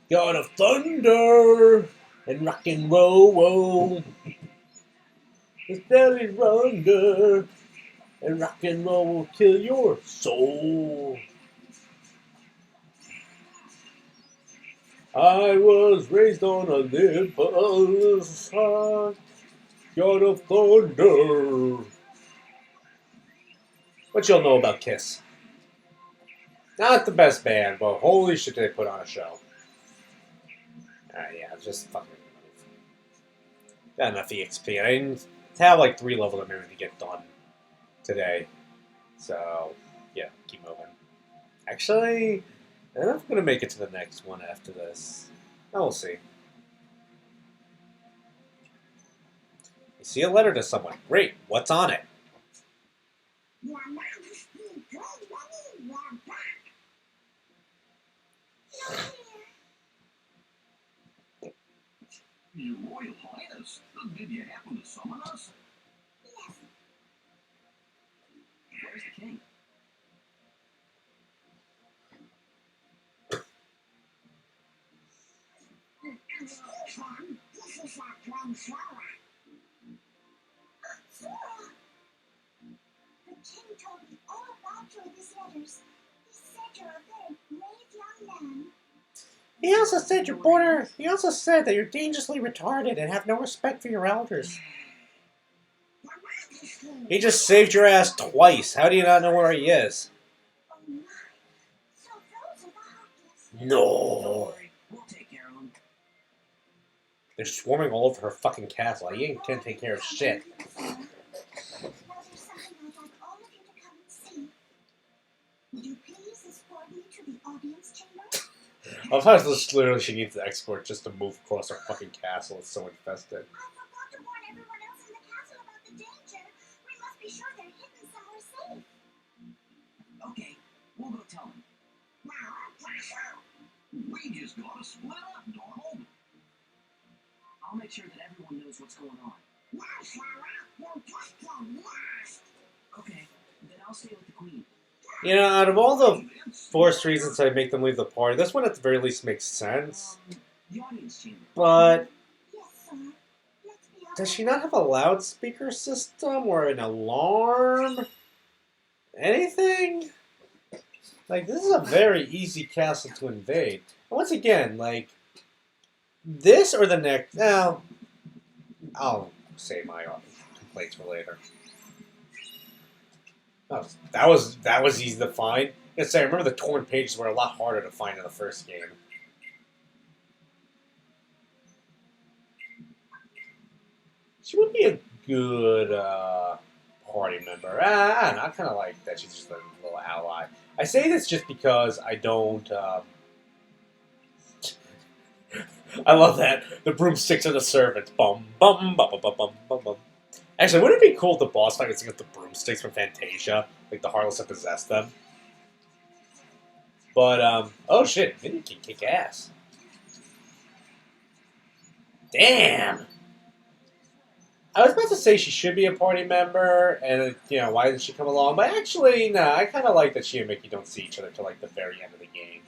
God of thunder and rock and roll, whoa. This belly's under and rock and roll will kill your soul. I was raised on Olympus, God of thunder. What y'all know about Kiss? Not the best band, but holy shit, they put on a show. Yeah, just fucking got enough EXP. I didn't have like 3 levels of memory to get done today. So, yeah, keep moving. Actually, I don't know if I'm going to make it to the next one after this. Oh, we'll see. You see a letter to someone. Great. What's on it? Your Majesty, good Benny, we're back. Your Royal Highness, did you happen to summon us? Yes. Where's the king? Excuse them. This is a plain Flora. Flora! The king told me all about you in his letters. He said you're a very brave young man. He also said your border. He also said that you're dangerously retarded and have no respect for your elders. Your Majesty. He just saved your ass twice. How do you not know where he is? Oh my. So those are the Heartless. No. Don't worry, we'll take care of him. They're swarming all over her fucking castle. He ain't gonna take care of shit. Now there's something I'd like all of you to come and see. Would you please escort me to the audience chamber? I thought this literally she needs the escort just to move across her fucking castle. It's so infested. I forgot to warn everyone else in the castle about the danger. We must be sure they're hidden somewhere safe. Okay, we'll go tell him. Now, Joshua. We just gotta split up, Donald. I'll make sure that everyone knows what's going on. Now, Flora, you'll just get lost. Okay, then I'll stay with the queen. You know, out of all the forced reasons I make them leave the party, this one at the very least makes sense. The audience chamber. But Yes, sir. Let's be does she not have a loudspeaker system or an alarm? Anything? Like, this is a very easy castle to invade. And once again, like, this or the next... Well, I'll say my complaints for later. Oh, that was easy to find. Yes, I remember the torn pages were a lot harder to find in the first game. She would be a good party member. I don't know. I kind of like that she's just a little ally. I say this just because I don't... I love that. The broomsticks are the servants. Bum, bum, bum, bum, bum, bum, bum. Actually, wouldn't it be cool if the boss fight was against the broomsticks from Fantasia? Like the Heartless that possessed them? But, oh shit, Vinny can kick ass. Damn! I was about to say she should be a party member, and, you know, why didn't she come along? But actually, nah, I kind of like that she and Mickey don't see each other till, like, the very end of the game.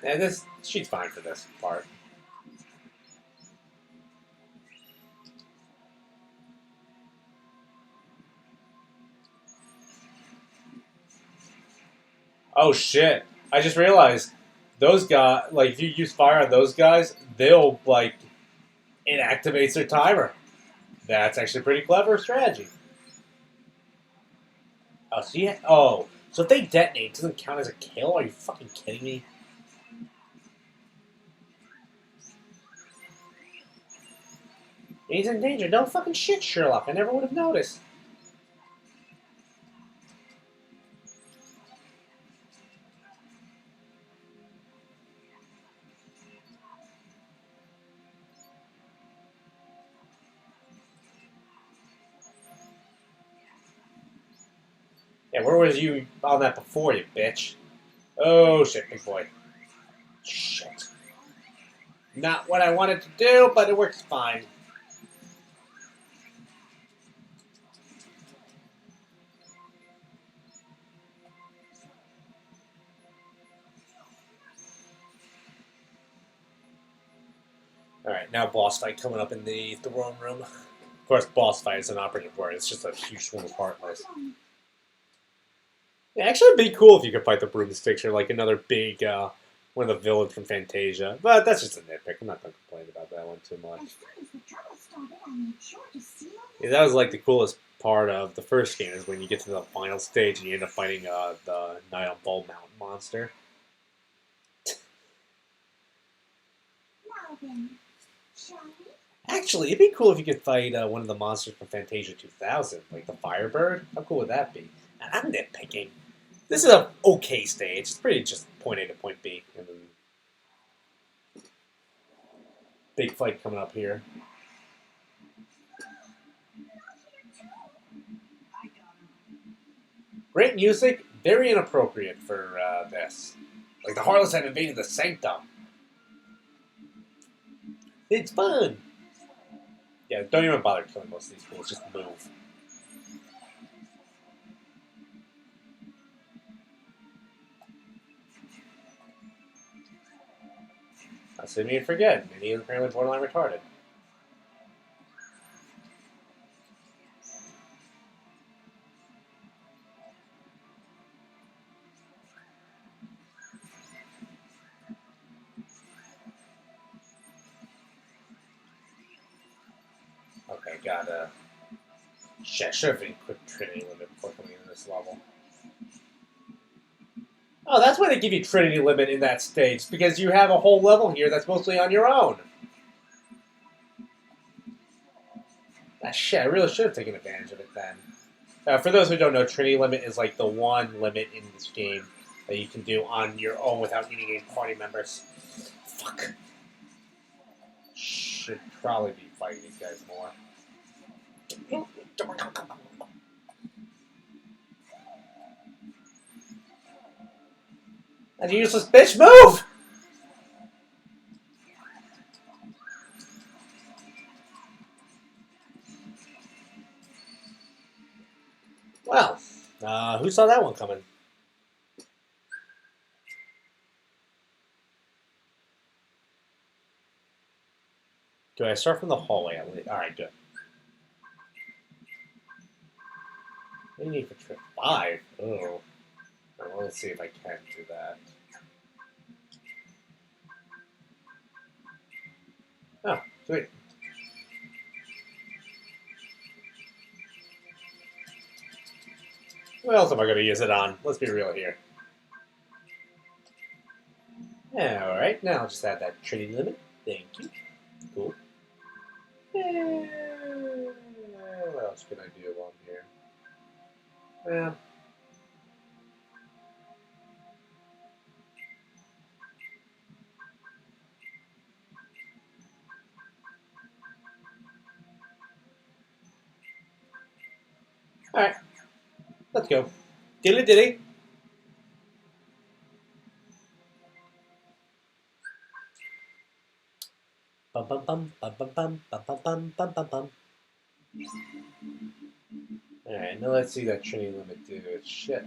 And she's fine for this part. Oh shit! I just realized those guys, like, if you use fire on those guys, they'll, like, it activates their timer. That's actually a pretty clever strategy. Oh, see? Oh, so if they detonate, it doesn't count as a kill? Are you fucking kidding me? He's in danger. No fucking shit, Sherlock. I never would have noticed. Yeah, where was you on that before, you bitch? Oh, shit, big boy. Shit. Not what I wanted to do, but it works fine. Alright, now boss fight coming up in the throne room. Of course, boss fight is an operative word. It's just a huge swarm of Heartless. Yeah, actually, it'd be cool if you could fight the broomsticks or like another big, one of the villains from Fantasia. But that's just a nitpick. I'm not going to complain about that one too much. As soon as the trouble started, I made sure to seal Yeah, that was like the coolest part of the first game is when you get to the final stage and you end up fighting the Night on Bull Mountain monster. Now then, shall we? Actually, it'd be cool if you could fight one of the monsters from Fantasia 2000, like the Firebird. How cool would that be? And I'm nitpicking. This is an okay stage. It's pretty just point A to point B. And then big fight coming up here. Great music, very inappropriate for this. Like the Heartless had invaded the Sanctum. It's fun. Yeah, don't even bother killing most of these fools. Just move. That's what you forget. Maybe he's apparently borderline retarded. Okay, gotta. Shit, should have been quick Trinity limit before coming into this level. Oh, that's why they give you Trinity limit in that stage, because you have a whole level here that's mostly on your own. Ah, shit, I really should have taken advantage of it then. For those who don't know, Trinity limit is like the one limit in this game that you can do on your own without needing any party members. Fuck. Should probably be fighting these guys more. That useless bitch, move! Well, who saw that one coming? Do I start from the hallway at least? Alright, good. What do you need for trip? 5? Oh. Well, let's see if I can do that. Oh, sweet. What else am I going to use it on? Let's be real here. Alright, now I'll just add that Trinity limit. Thank you. Cool. What else can I do on here? Well, alright. Let's go. Dilly dilly. Bum bum bum bum bum bum bum bum bum bum bum bum. Alright, now let's see that Trinity limit do its shit.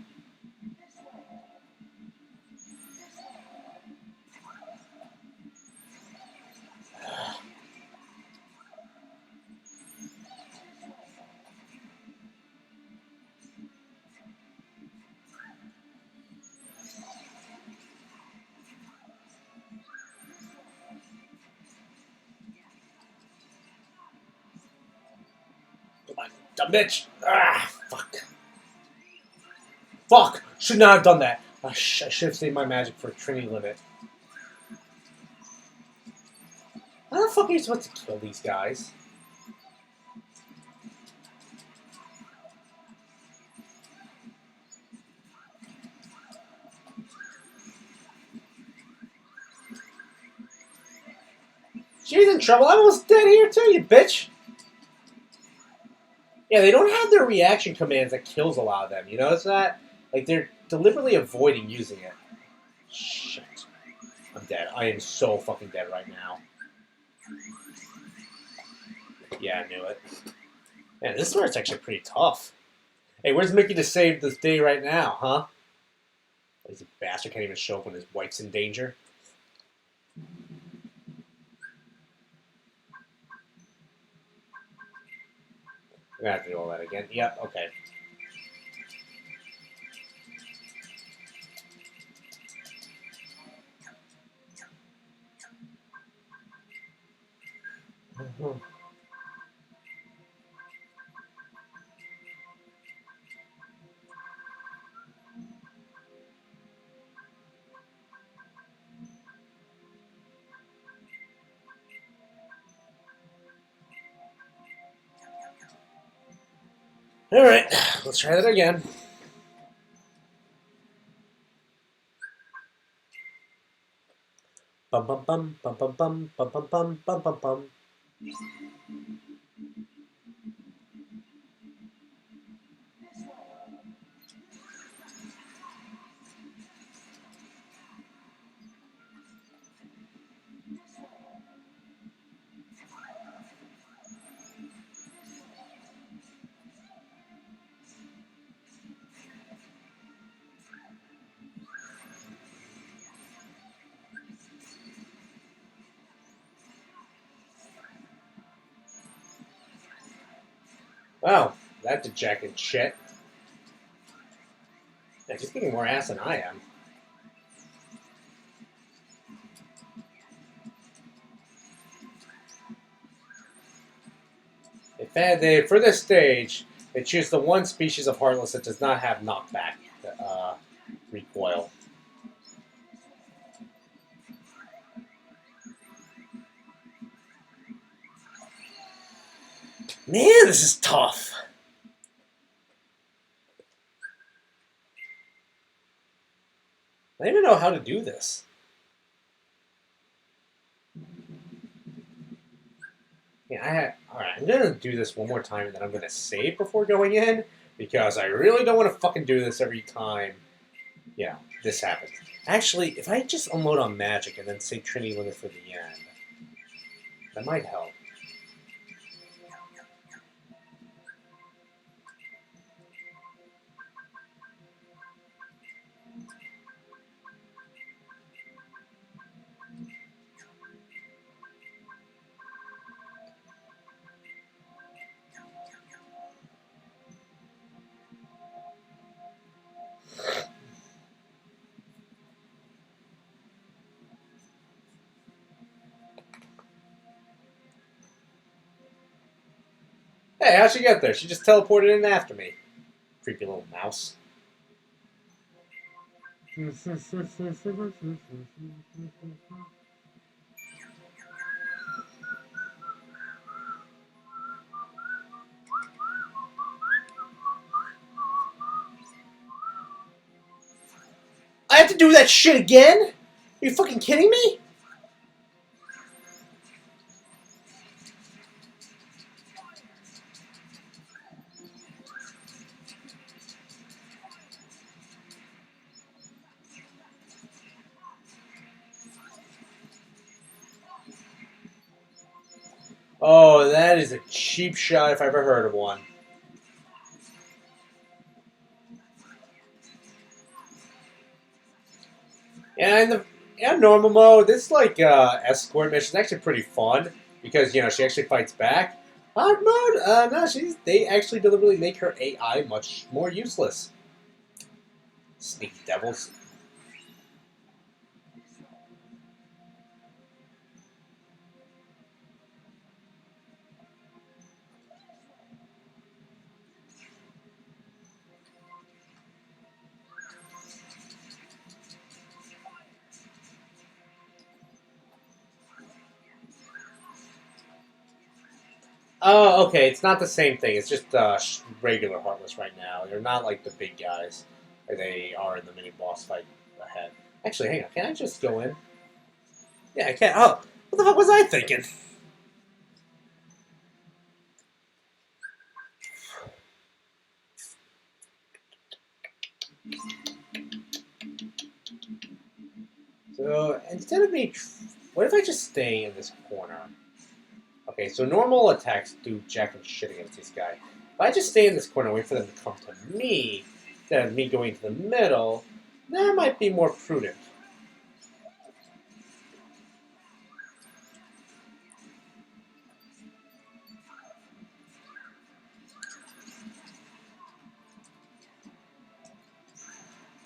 Come on, dumb bitch! Ah, fuck. Fuck! Should not have done that. I should have saved my magic for Trinity limit. How the fuck are you supposed to kill these guys? She's in trouble. I'm almost dead here too, you bitch. Yeah, they don't have their reaction commands that kills a lot of them. You notice that? Like, they're deliberately avoiding using it. Shit. I'm dead. I am so fucking dead right now. Yeah, I knew it. Man, this story's actually pretty tough. Hey, where's Mickey to save this day right now, huh? This bastard can't even show up when his wife's in danger. I'm gonna have to do all that again. Yep, okay. Alright, let's try that again. Bum bum bum bum bum bum bum bum bum bum bum bum. Wow, that's a jacket shit. Yeah, she's kicking more ass than I am. For this stage, they choose the one species of Heartless that does not have knockback recoil. Man, this is tough. I don't even know how to do this. Yeah, alright, I'm gonna do this one more time and then I'm gonna save before going in because I really don't want to fucking do this every time, this happens. Actually, if I just unload on magic and then save Trinity Limit for the end, that might help. Hey, how'd she get there? She just teleported in after me. Creepy little mouse. I have to do that shit again? Are you fucking kidding me? Oh, that is a cheap shot if I ever heard of one. And normal mode, this escort mission is actually pretty fun because she actually fights back. Hard mode, no, they actually deliberately make her AI much more useless. Sneaky devils. Oh, okay, it's not the same thing. It's just regular Heartless right now. They're not like the big guys. Or they are in the mini boss fight ahead. Actually, hang on. Can I just go in? Yeah, I can. Oh, what the fuck was I thinking? So instead of me, what if I just stay in this corner? Okay, so normal attacks do jack and shit against this guy. If I just stay in this corner and wait for them to come to me, instead of me going to the middle, that might be more prudent.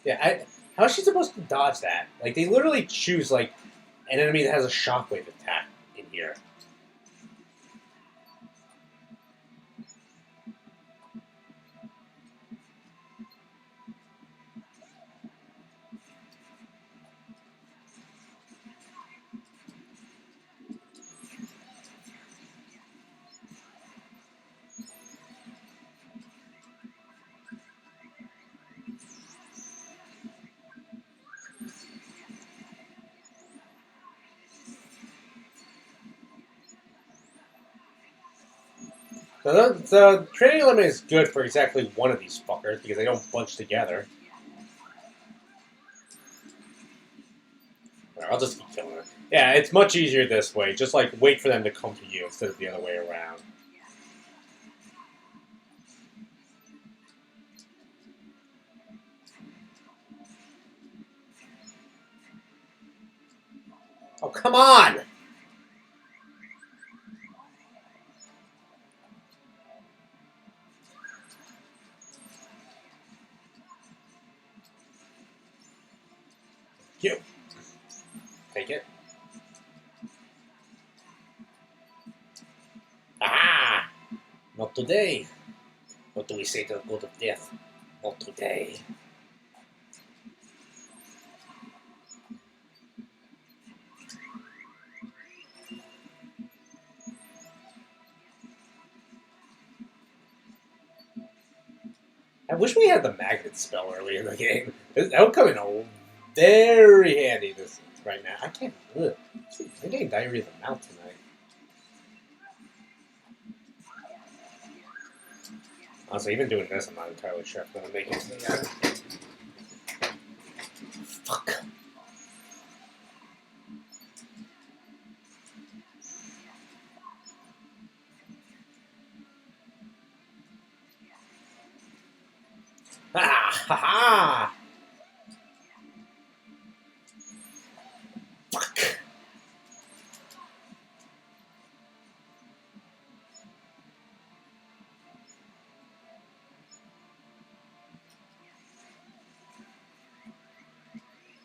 Yeah, how is she supposed to dodge that? Like, they literally choose, an enemy that has a shockwave attack in here. So the training limit is good for exactly one of these fuckers because they don't bunch together. I'll just keep killing it. Yeah, it's much easier this way. Just wait for them to come to you instead of the other way around. Oh, come on! You. Take it. Ah! Not today. What do we say to the god of death? Not today. I wish we had the magnet spell early in the game. That would come in very handy this right now. I can't. Ugh. I'm getting diarrhea of the mouth tonight. Honestly, even doing this, I'm not entirely sure if I'm gonna make it. Fuck. Ah, ha ha! Fuck.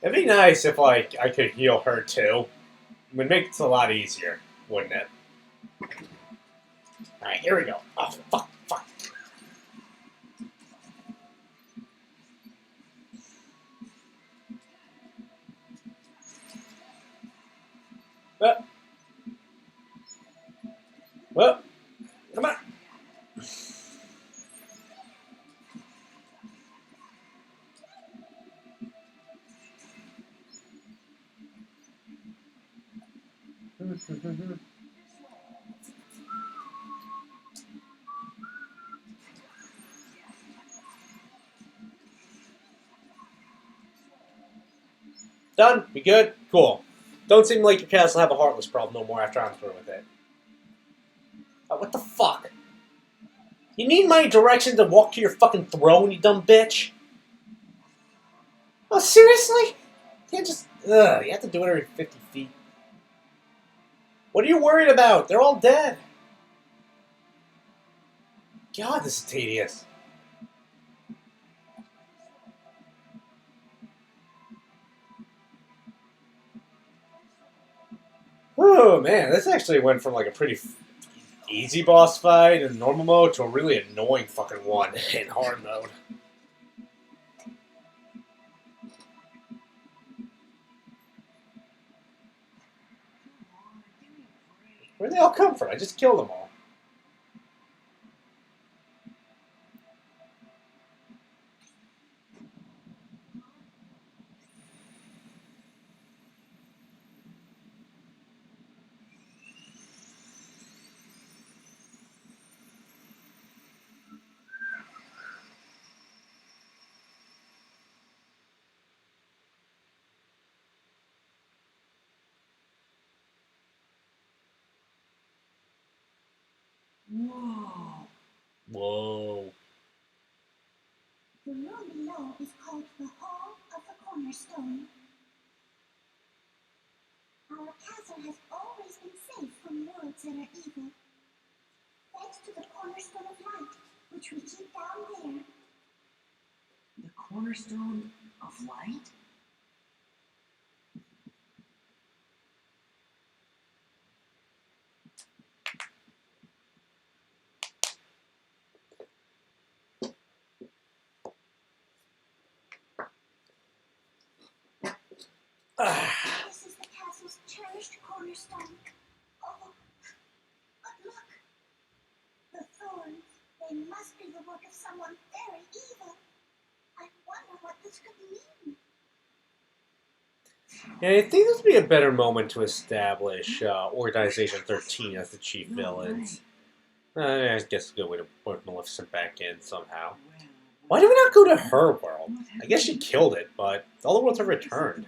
It'd be nice if, like, I could heal her too. It would make it a lot easier, wouldn't it? Alright, here we go. Oh, fuck, fuck. Well, come on. Done? We good? Cool. Don't seem like your cats will have a heartless problem no more after I'm through with it. Oh, what the fuck? You need my direction to walk to your fucking throne, you dumb bitch? Oh, seriously? You can't just... Ugh, you have to do it every 50 feet. What are you worried about? They're all dead. God, this is tedious. Oh, man, this actually went from like a pretty easy boss fight in normal mode to a really annoying fucking one in hard mode. Where'd they all come from? I just killed them all. Whoa. Whoa. The room below is called the Hall of the Cornerstone. Our castle has always been safe from worlds that are evil. Thanks to the Cornerstone of Light, which we keep down there. The cornerstone of light? This is the castle's cherished cornerstone. Oh, but look! The thorns, they must be the work of someone very evil. I wonder what this could mean. Yeah, I think this would be a better moment to establish Organization 13 as the chief villains. I guess a good way to put Maleficent back in somehow. Why do we not go to her world? I guess she killed it, but all the worlds have returned.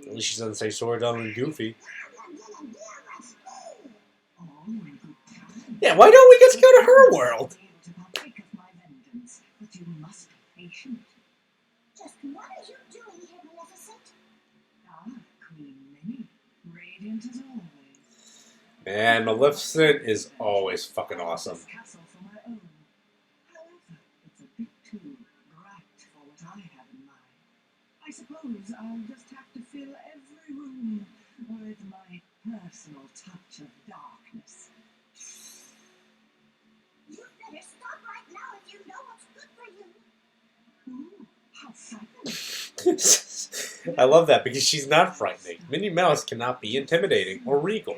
At least she doesn't say sword down and goofy. Yeah, why don't we get to go to her world? Just what are you doing here, Maleficent? Ah, Queen Minnie, radiant as always. Man, Maleficent is always fucking awesome. This castle for my own. However, it's a bit too bright for what I have in suppose I'll just have to fill every room with my personal touch of darkness. You better stop right now if you know what's good for you. Ooh, how frightening. I love that because she's not frightening. Minnie Mouse cannot be intimidating or regal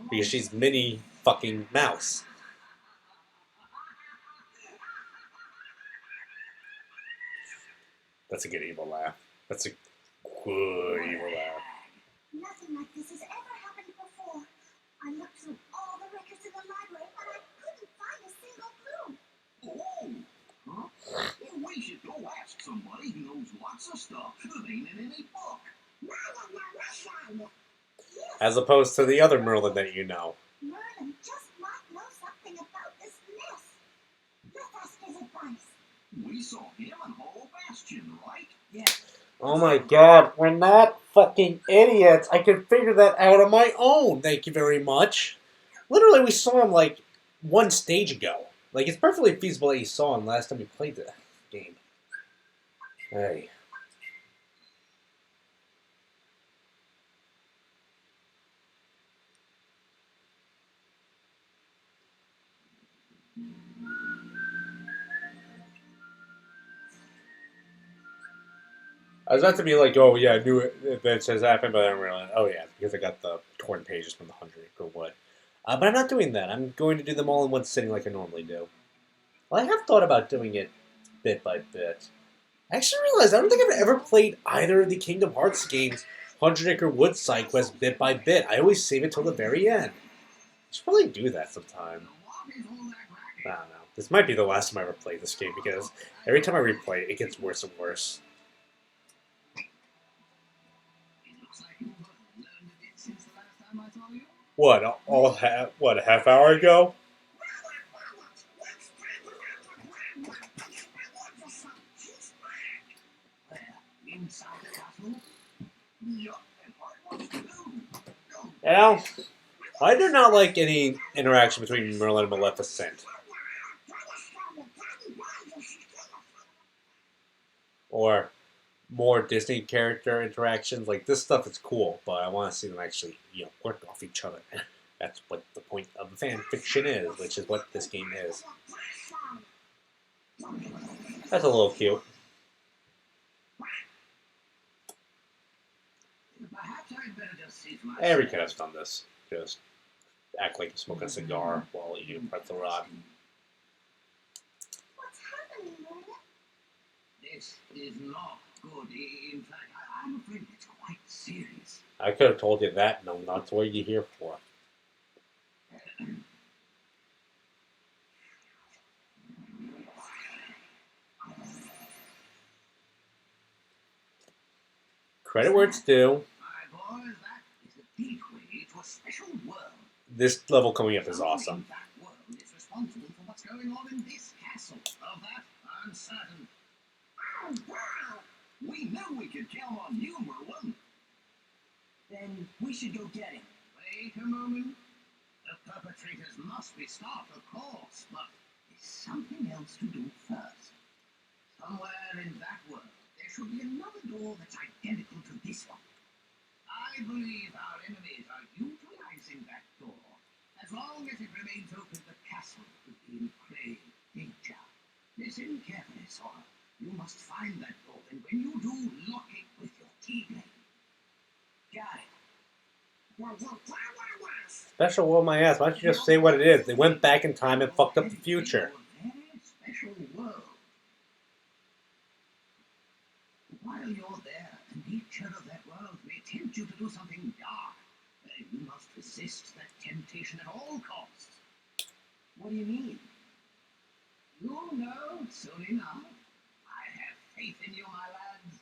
because she's Minnie fucking Mouse. That's a good evil laugh. That's a good evil laugh. Nothing like this has ever happened before. I looked through all the records in the library, but I couldn't find a single clue. Oh, huh? Well, we should go ask somebody who knows lots of stuff that ain't in any book. As opposed to the other Merlin that you know. Merlin just might know something about this mess. Let's ask his advice. We saw him in Hollow Bastion, right? Yeah. Oh my god, we're not fucking idiots. I can figure that out on my own. Thank you very much. Literally, we saw him like one stage ago. Like, it's perfectly feasible that you saw him last time you played the game. Hey. I was about to be like, oh yeah, I knew it events has happened, but I didn't realize. Oh yeah, because I got the torn pages from the 100 or what. But I'm not doing that. I'm going to do them all in one sitting like I normally do. Well, I have thought about doing it bit by bit. I actually realized I don't think I've ever played either of the Kingdom Hearts games, 100 Acre Wood side quest bit by bit. I always save it till the very end. I should probably do that sometime. I don't know. This might be the last time I ever play this game because every time I replay it, it gets worse and worse. What? What? A half hour ago? Inside the castle? Yeah, and I want to do. Al, I do not like any interaction between Merlin and Maleficent. Or more Disney character interactions. Like, this stuff is cool, but I want to see them actually, work off each other. That's what the point of the fan fiction is, which is what this game is. That's a little cute. Perhaps I'd better just see for myself. Every kid has done this. Just act like you're smoking a cigar while eating a pretzel rod. What's happening, Merlin? This is not good. In fact, I'm afraid it's quite serious. I could have told you that. No, that's what you're here for. Credit where it's due. My boys, that is the gateway to a special world. This level coming up is awesome. That world is responsible for what's going on in this castle. Of that, I'm certain. Oh, wow. We knew we could count on you, Merlin. Then we should go get him. Wait a moment. The perpetrators must be stopped, of course, but there's something else to do first. Somewhere in that world, there should be another door that's identical to this one. I believe our enemies are utilizing that door. As long as it remains open, the castle could be in grave danger. Listen carefully, Sora. You must find that door, and when you do, lock it with your keyblade. Got it. Special world, my ass. Why don't you just say what it is? They went back in time and fucked up the future. Very special world. While you're there, the nature of that world may tempt you to do something dark. You must resist that temptation at all costs. What do you mean? You'll know soon enough. I have faith in you, my lads.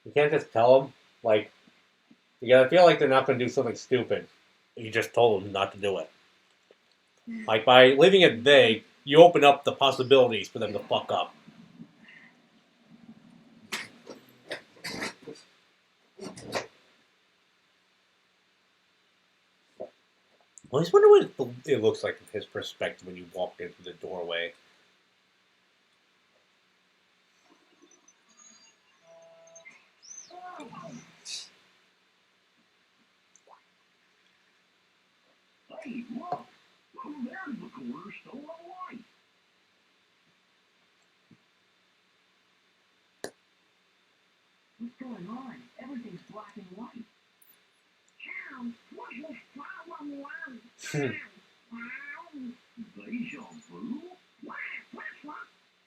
You can't just tell them, like, you gotta feel like they're not gonna do something stupid. You just told them not to do it. Like, by leaving it vague, you open up the possibilities for them to fuck up. I always wonder what it looks like from his perspective when you walk into the doorway. Hey, look! There's the cornerstone of life. What's going on? Everything's black and white. How? What was problem one? Deja vu? What?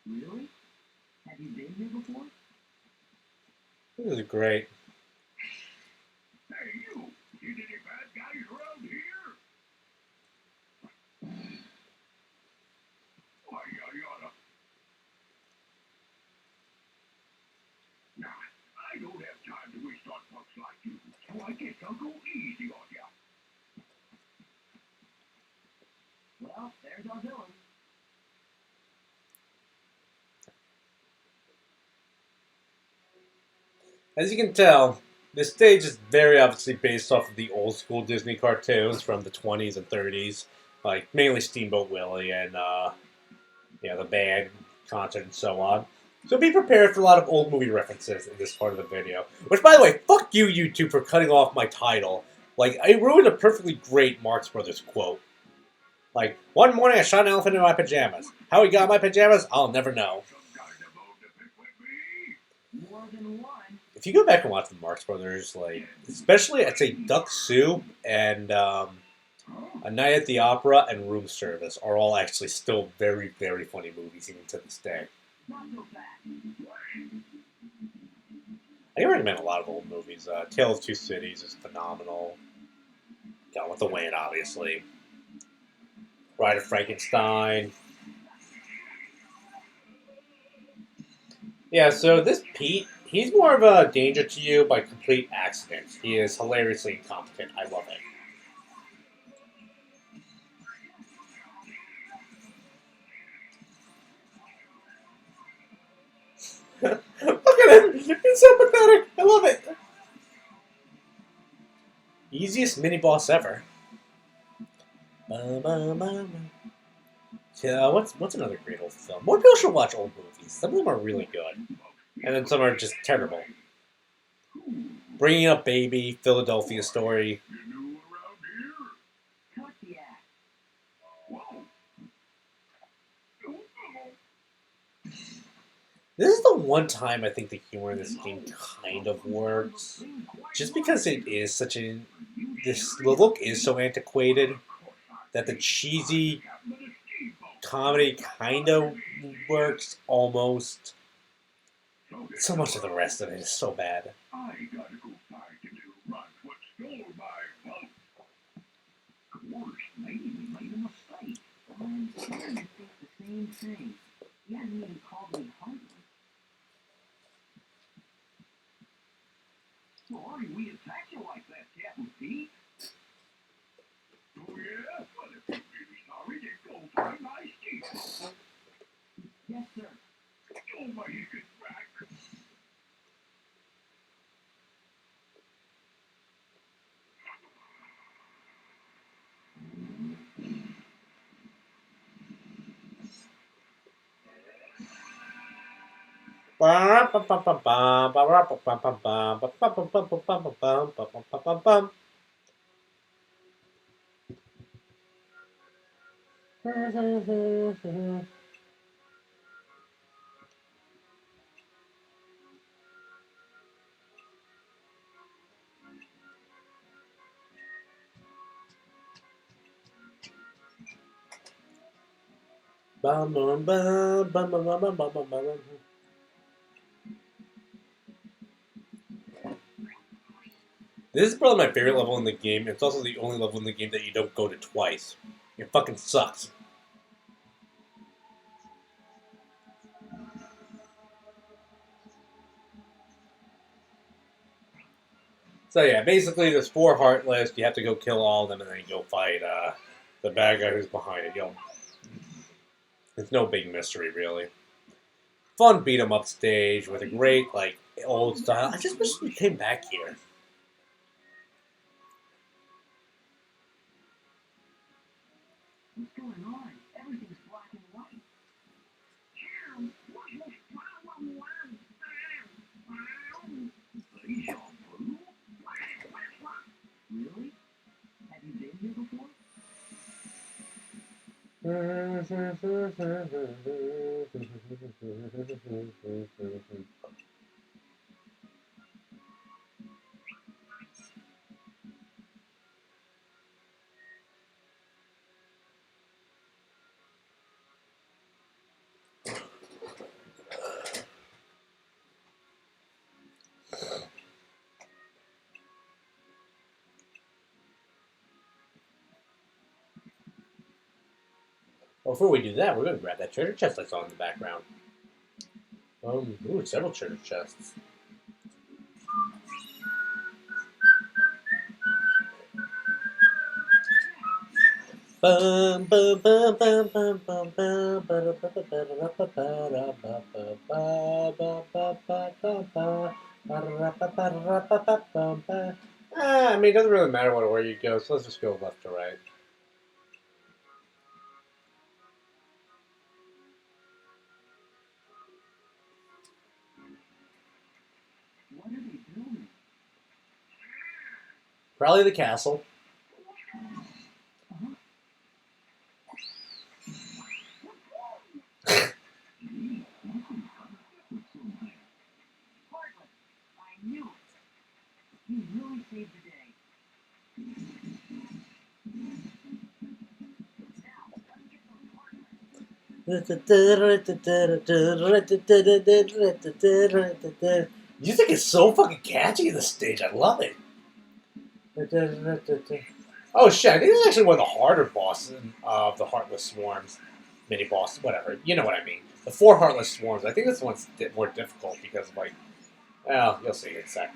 Really? Have you been here before? This is great. Hey, you! You any bad guys around here? Why, yada. Nah, I don't have time to waste on folks like you, so I guess I'll go easy on ya. Well, there's our villain. As you can tell, this stage is very obviously based off of the old school Disney cartoons from the 20s and 30s, like mainly Steamboat Willie and the band concert and so on. So be prepared for a lot of old movie references in this part of the video. Which, by the way, fuck you, YouTube, for cutting off my title. Like, I ruined a perfectly great Marx Brothers quote. Like, one morning I shot an elephant in my pajamas. How he got my pajamas, I'll never know. Some kind of bone to pick with me? More than one. If you go back and watch the Marx Brothers, like, especially, I'd say Duck Soup and A Night at the Opera and Room Service are all actually still very, very funny movies even to this day. Not so bad. I can recommend a lot of old movies. Tale of Two Cities is phenomenal. Gone with the Wind, obviously. Bride of Frankenstein. Yeah, so this Pete, he's more of a danger to you by complete accident. He is hilariously incompetent. I love it. Look at him! He's so pathetic! I love it! Easiest mini-boss ever. Yeah, what's another great old film? More people should watch old movies. Some of them are really good. And then some are just terrible. Bringing Up Baby, Philadelphia Story. You new around here? Cut the act. Whoa. This is the one time I think the humor in this game kind of works. Just because it is such a... the look is so antiquated that the cheesy comedy kind of works almost. So much of the rest of it is so bad. I gotta go find a new run what stole my boat. Of course, maybe we made a mistake. I'm starting to think the same thing. He hasn't even called me heartless. Sorry we attacked you like that, Captain Pete. Oh yeah? Well, if you're really sorry, then go find my steamboat. Yes, sir. Oh, my hickey back. This is probably my favorite level in the game. It's also the only level in the game that you don't go to twice. It fucking sucks. So yeah, basically there's 4 Heartless. You have to go kill all of them and then you go fight the bad guy who's behind it. It's no big mystery, really. Fun beat 'em up stage with a great, like, old style. I just wish we came back here. What's going on? Everything's black and white. How? What was problem one? Deja vu? Really? Have you been here before? Before we do that, we're gonna grab that treasure chest I saw in the background. Ooh, several treasure chests. Bum bum bum bum bum bum bum ba ba ba ba ba ba ba ba ba ba ba. I mean, it doesn't really matter where you go, so let's just go left to right. What are they building? Probably the castle. Bartlett, I knew it. You really saved the day. Music is so fucking catchy in this stage. I love it. Oh shit! I think this is actually one of the harder bosses of the Heartless Swarms, mini boss, whatever. You know what I mean? The 4 Heartless Swarms. I think this one's more difficult because, like, well, you'll see in a sec.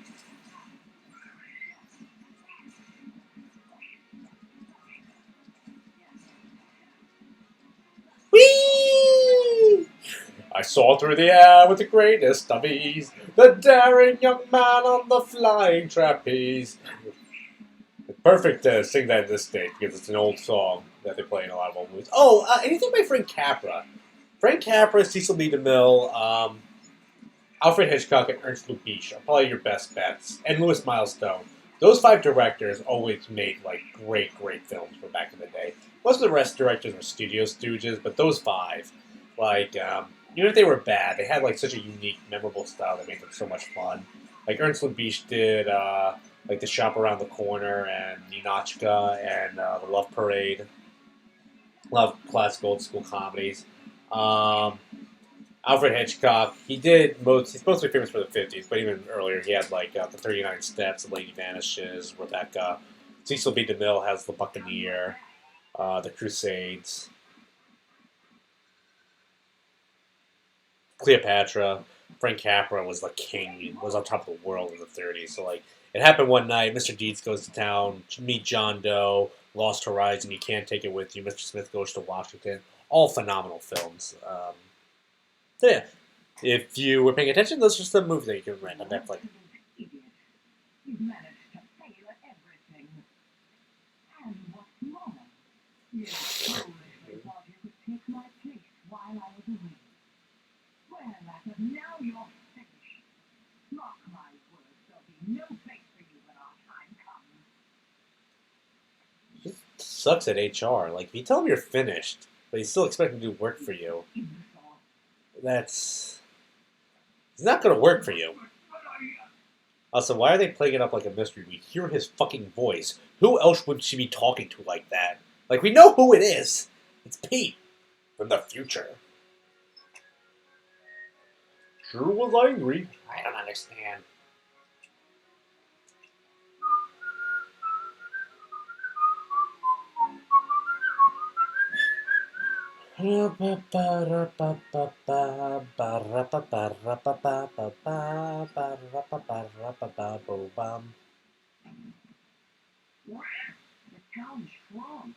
Whee! I saw through the air with the greatest of ease, the daring young man on the flying trapeze. It's perfect to sing that at this stage because it's an old song that they play in a lot of old movies. Oh, anything by Frank Capra. Frank Capra, Cecil B. DeMille, Alfred Hitchcock, and Ernst Lubitsch are probably your best bets. And Louis Milestone. Those 5 directors always made like great films from back in the day. Most of the rest directors were studio stooges, but those 5, like, even if they were bad, they had like such a unique, memorable style that made them so much fun. Like Ernst Lubitsch did, like The Shop Around the Corner and Ninotchka and The Love Parade. Love classic old school comedies. Alfred Hitchcock, he's mostly famous for the 50s, but even earlier he had like The 39 Steps, The Lady Vanishes, Rebecca. Cecil B. DeMille has The Buccaneer, The Crusades, Cleopatra. Frank Capra was the king, was on top of the world in the 30s. So like, it happened one night. Mr. Deeds goes to town, meet John Doe, Lost Horizon, You Can't Take It With You. Mr. Smith goes to Washington. All phenomenal films. So yeah, if you were paying attention, those are just the movies that you can rent on Netflix. You've managed to fail at everything. And what's more, you foolishly thought you could take my place while I was away. Well, Atom, now you're finished. Mark my words, there'll be no place for you when our time comes. He sucks at HR. Like, if you tell him you're finished, but he's still expecting to do work for you, that's... It's not going to work for you. Also, why are they playing it up like a mystery? We hear his fucking voice. Who else would she be talking to like that? Like, we know who it is. It's Pete. From the future. Sure was angry. I don't understand. What? The town's strong.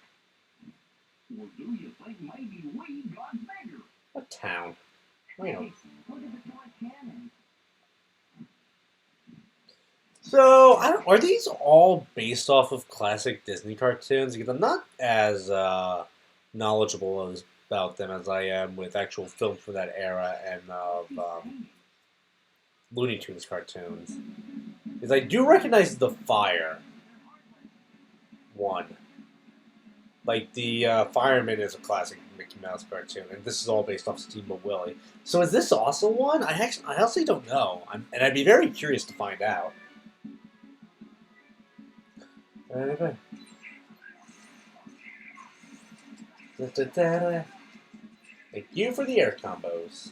Well, do you think maybe we got bigger? What town? Hey, look at the toy cannon. So, are these all based off of classic Disney cartoons? Because I'm not as knowledgeable about them as I am with actual films from that era and of Looney Tunes cartoons. Because I do recognize the fire one. Like, the fireman is a classic Mickey Mouse cartoon, and this is all based off Steamboat Willie. So is this also one? I honestly don't know, and I'd be very curious to find out. Thank you for the air combos.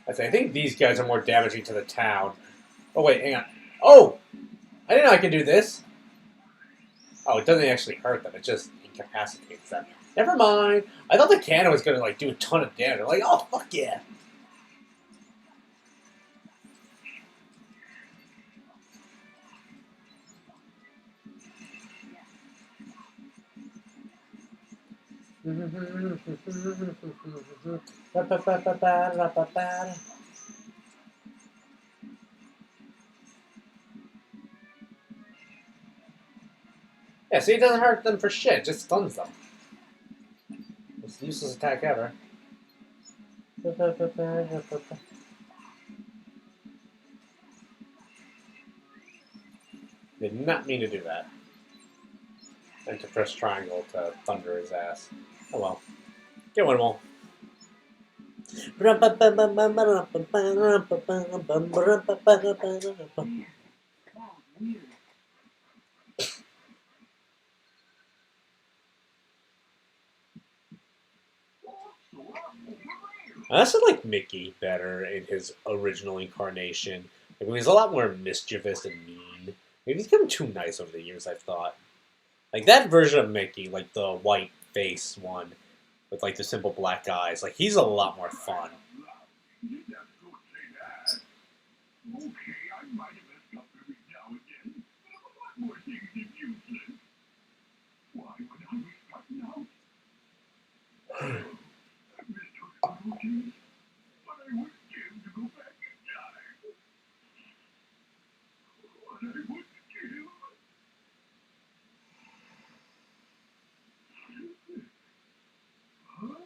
I think these guys are more damaging to the town. Oh wait, hang on. Oh! I didn't know I could do this. Oh, it doesn't actually hurt them. It just incapacitates them. Never mind. I thought the cannon was gonna like do a ton of damage. I'm like, oh fuck yeah. Yeah, see, it doesn't hurt them for shit. It just stuns them. It's the useless attack ever. Did not mean to do that. And to press triangle to thunder his ass. Oh well. Get one more. I also like Mickey better in his original incarnation. Like, he's a lot more mischievous and mean. Maybe he's become too nice over the years, I've thought. Like, that version of Mickey, like the white face one, with like the simple black eyes, like, he's a lot more fun. You didn't have to go and say that. Okay, I might have messed up every now and then, but I'm a lot more things than useless. Why would I be starting out? I missed those routines, but I was scared to go back in time. What I would give. Huh?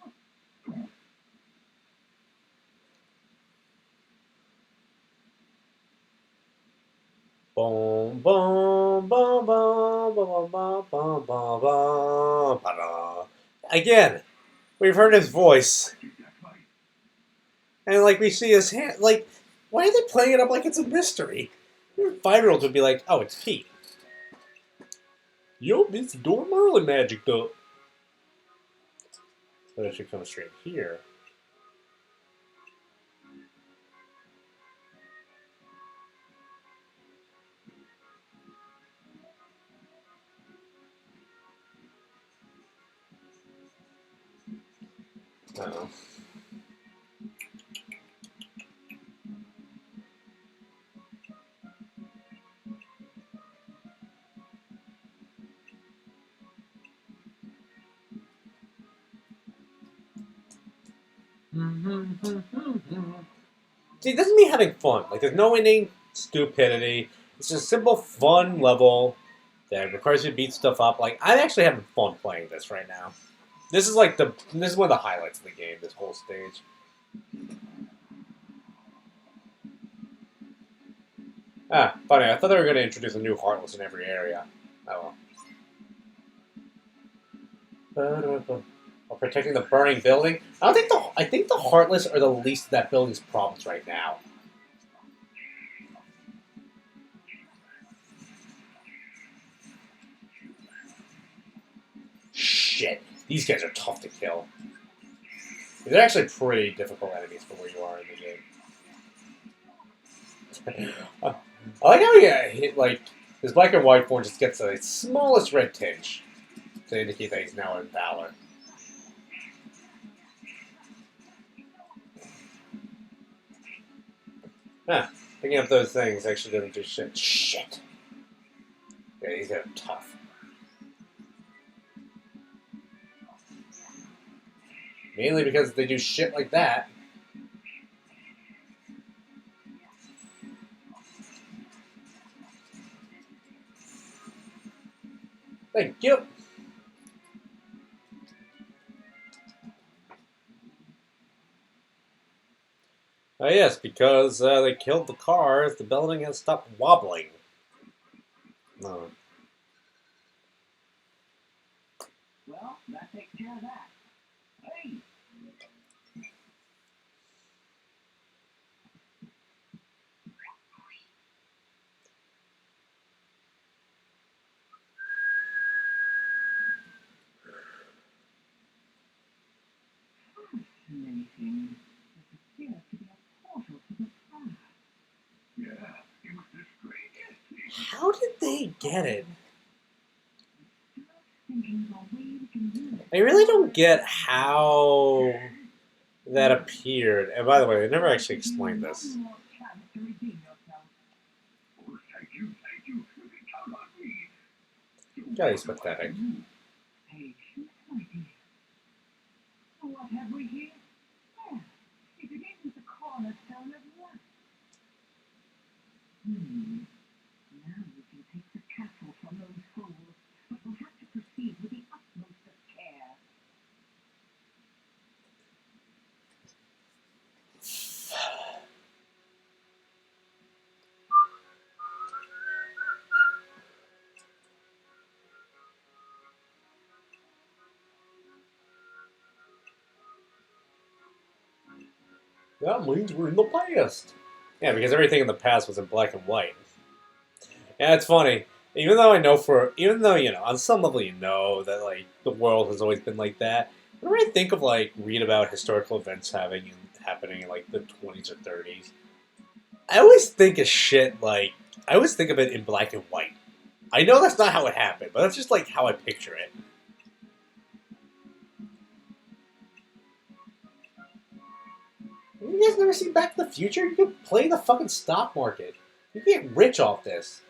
Boom, boom, boom, boom, boom, boom, boom, boom, boom, ba-da. Again, we've heard his voice. And, like, we see his hand. Like, why are they playing it up like it's a mystery? 5-year-olds would be like, oh, it's Pete. Yo, it's Door Merlin magic, though. So it should come straight here. Oh. See, this is me having fun. Like, there's no inane stupidity. It's just a simple, fun level that requires you to beat stuff up. Like, I'm actually having fun playing this right now. This is like this is one of the highlights of the game. This whole stage. Ah, funny. I thought they were going to introduce a new Heartless in every area. Oh well. While protecting the burning building. I think the Heartless are the least of that building's problems right now. Shit, these guys are tough to kill. They're actually pretty difficult enemies for where you are in the game. I like how he hit, like, his black and white form just gets the smallest red tinge to indicate that he's now in Valor. Huh. Picking up those things actually doesn't do shit. Shit! Yeah, these guys are tough. Mainly because they do shit like that. Thank you! Oh yes, because they killed the cars, the building has stopped wobbling. No. Well, that takes care of that. Hey! Fascinating. This appears to be a portal to the past. Yeah, it was the strangest thing. How did they get it? Thinking of a way we can use it. I really don't get how that appeared. And by the way, they never actually explained this. One more chance to redeem yourself. Oh, thank you, thank you. You can count on me. God, he's pathetic. Patience, my dear. So what have we here? Well, it begins with the cornerstone of life. Now we can take the castle from those fools, but we'll have to proceed with the utmost of care. That means we're in the past. Yeah, because everything in the past was in black and white. Yeah, it's funny. Even though on some level you know that like the world has always been like that. Whenever I think of like read about historical events happening in like the 20s or 30s, I always think of shit like I always think of it in black and white. I know that's not how it happened, but that's just like how I picture it. You guys never seen Back to the Future? You can play the fucking stock market. You can get rich off this.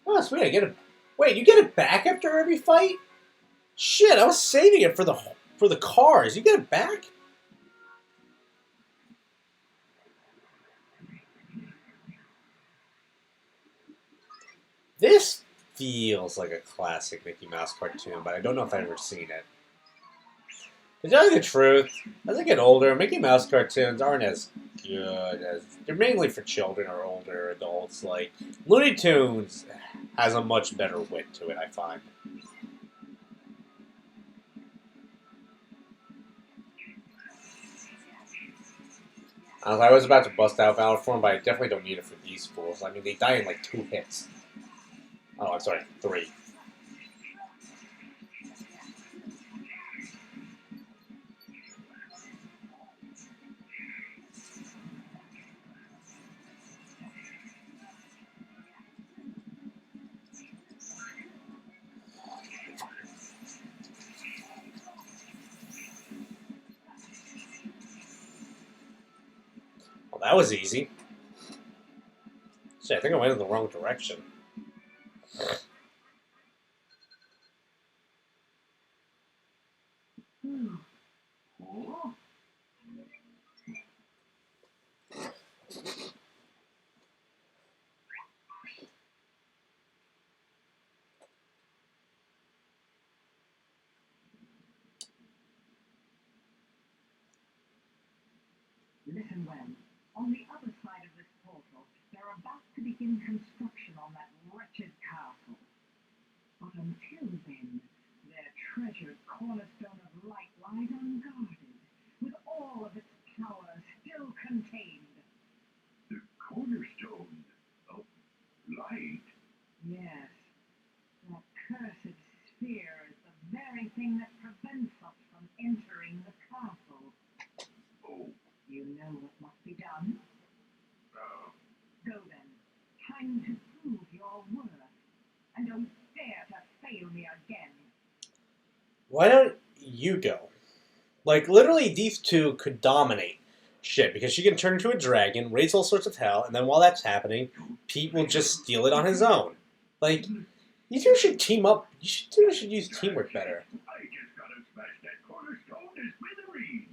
Oh, sweet! I get it. Wait, you get it back after every fight? Shit, I was saving it for the cars. You get it back? This feels like a classic Mickey Mouse cartoon, but I don't know if I've ever seen it. To tell you the truth, as I get older, Mickey Mouse cartoons aren't as good as they're mainly for children or older adults. Like Looney Tunes has a much better wit to it, I find. I was about to bust out Valor Form, but I definitely don't need it for these fools. I mean, they die in like 2 hits. Oh, I'm sorry, 3. Well, that was easy. Shit, I think I went in the wrong direction. Oh, listen well. On the other side of this portal, they're about to begin construction on that wretched castle. But until then, their treasured cornerstone of light lies unguarded, with all of its power still contained. The cornerstone of light. Yes, that cursed sphere is the very thing that prevents us from entering the castle. Oh, You know what must be done? uh, Go then. Time to prove your worth. And don't dare to fail me again. Why don't you go? Like, literally, these two could dominate shit because she can turn into a dragon, raise all sorts of hell, and then while that's happening, Pete will just steal it on his own. Like, you two should team up. You should use teamwork better. I just gotta smash that cornerstone to smithereens.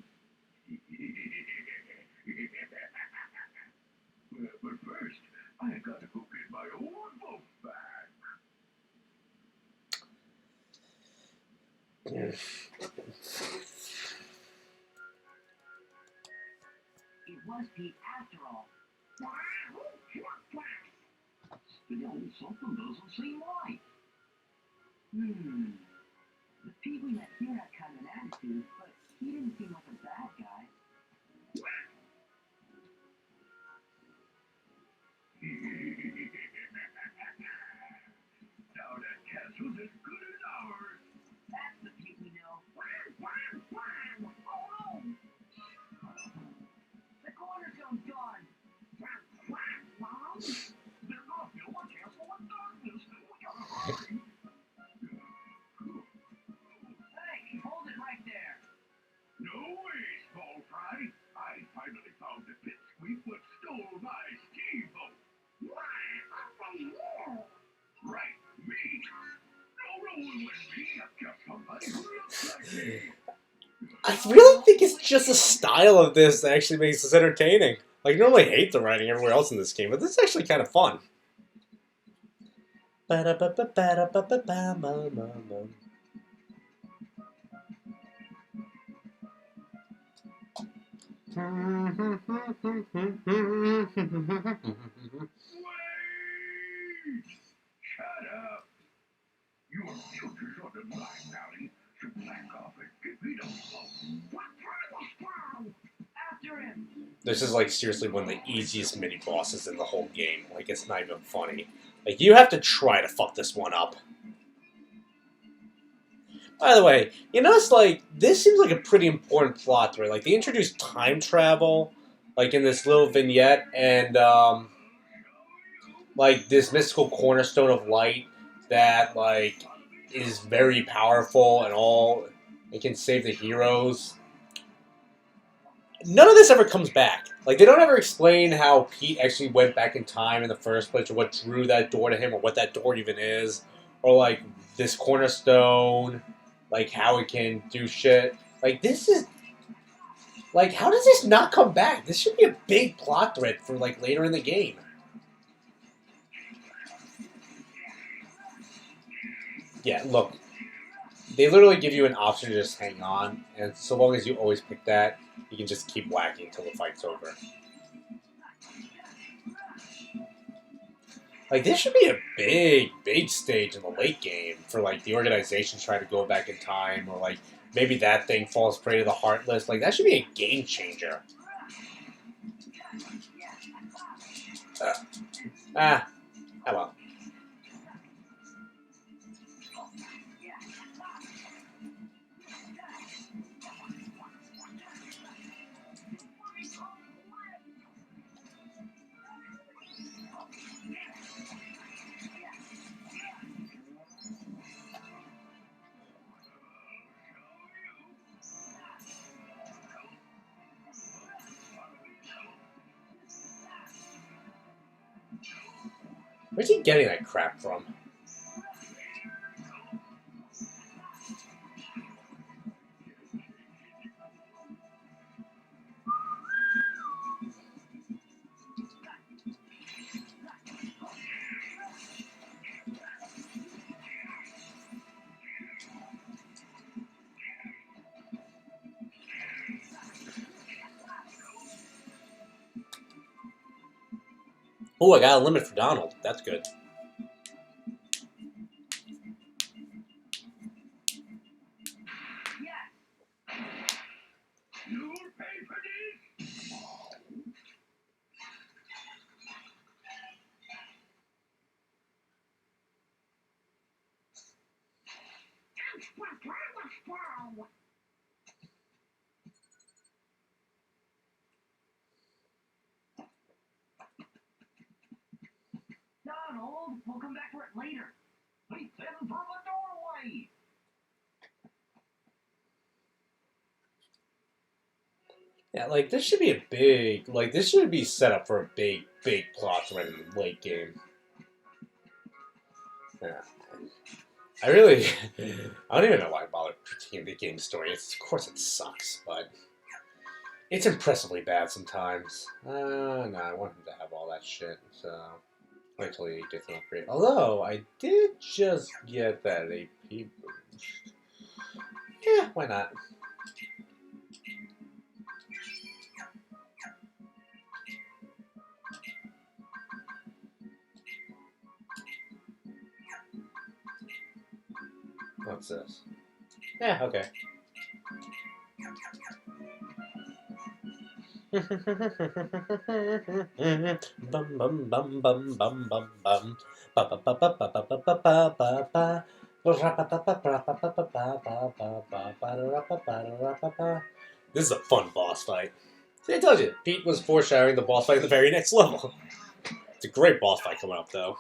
But first, I gotta go get my old boat back. was Pete after all. Still, something doesn't seem right. The Pete we met here had kind of an attitude, but he didn't seem like a bad guy. Now that castle's as good as ours. That's the Pete we know. Oh no! The cornerstone's gone. There must be one castle in darkness. We gotta hurry. Hey, hold it right there. No way, small fry. I finally found the pipsqueak what stole my steamboat. Right, me. No rolling with me. I've got somebody who looks like me. I really think it's just the style of this that actually makes this entertaining. Like, I normally hate the writing everywhere else in this game, but this is actually kind of fun. Wait! Shut up. Your future's on the line, Mountie. So back off and give me the phone. After him. This is like seriously one of the easiest mini bosses in the whole game. Like, it's not even funny. Like, you have to try to fuck this one up. By the way, you notice, like, this seems like a pretty important plot thread. Like, they introduced time travel, like, in this little vignette, and, like, this mystical cornerstone of light that, like, is very powerful and all. It can save the heroes. None of this ever comes back. Like, they don't ever explain how Pete actually went back in time in the first place, or what drew that door to him, or what that door even is, or, like, this cornerstone, like, how it can do shit. Like, this is... Like, how does this not come back? This should be a big plot thread for, like, later in the game. Yeah, look. They literally give you an option to just hang on, and so long as you always pick that, you can just keep whacking until the fight's over. Like, this should be a big stage in the late game for, like, the organization trying to go back in time, or, like, maybe that thing falls prey to the Heartless. Like, that should be a game changer. Oh well. Where's he getting that crap from? Oh, I got a limit for Donald. That's good. You'll pay for this. Donald, we'll come back for it later. He's heading for the doorway. Yeah, like, this should be a big... Like, this should be set up for a big plot thread in the late game. Yeah. I really... I don't even know why I bothered critiquing the game story. Of course it sucks, but... It's impressively bad sometimes. No, I want him to have all that shit, so... Wait till he gets an upgrade. Although, I did just get that AP boost. Yeah, why not? What's this? Yeah, okay. Bum bum bum bum bum bum bum. Ba ba ba ba ba ba ba ba ba ba ba. This is a fun boss fight. See, I told you, Pete was foreshadowing the boss fight at the very next level. It's a great boss fight coming up, though.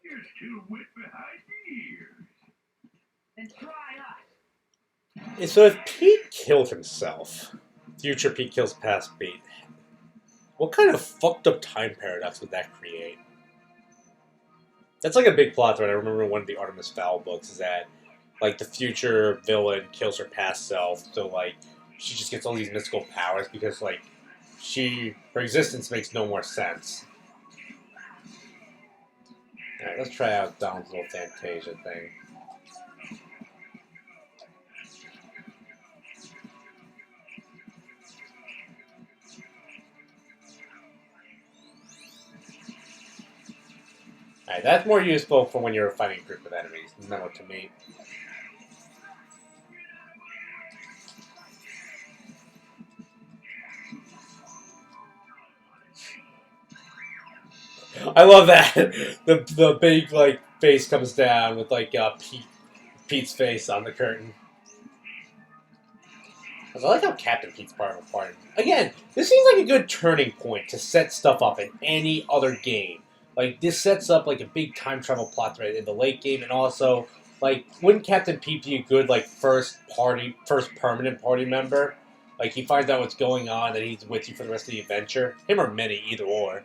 You're still wet behind the ears. Then try us. And so if Pete killed himself, future Pete kills past Pete, what kind of fucked up time paradox would that create? That's like a big plot thread. I remember in one of the Artemis Fowl books is that like the future villain kills her past self, so like she just gets all these mystical powers because like her existence makes no more sense. Alright, let's try out Donald's little Fantasia thing. Alright, that's more useful for when you're fighting a group of enemies. Remember to me. I love that. The big like face comes down with like Pete's face on the curtain. I like how Captain Pete's part of a part. Again, this seems like a good turning point to set stuff up in any other game. Like this sets up like a big time travel plot thread in the late game, and also like wouldn't Captain Pete be a good like first permanent party member? Like he finds out what's going on, and he's with you for the rest of the adventure. Him or Minnie, either or.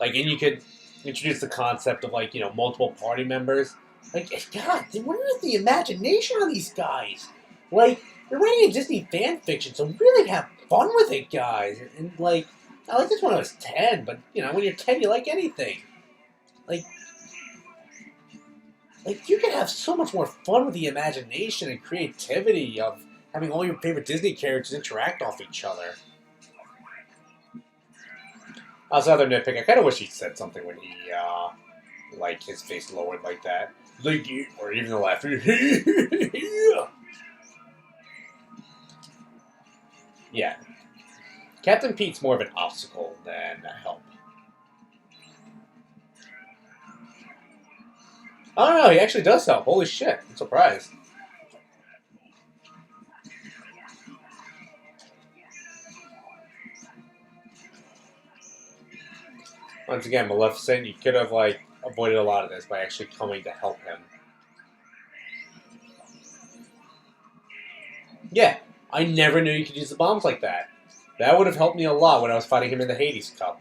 Like, and you could introduce the concept of like multiple party members. Like, God, where is the imagination on these guys? Like, you're writing a Disney fan fiction, so really have fun with it, guys. And like, I like this when I was 10, but when you're 10, you like anything. Like, you can have so much more fun with the imagination and creativity of having all your favorite Disney characters interact off each other. Also, other nitpick, I kind of wish he said something when he, like, his face lowered like that. Like, or even the laughter. Yeah. Captain Pete's more of an obstacle than a help. Oh no, he actually does help. Holy shit, I'm surprised. Once again, Maleficent, you could have, like, avoided a lot of this by actually coming to help him. Yeah, I never knew you could use the bombs like that. That would have helped me a lot when I was fighting him in the Hades Cup.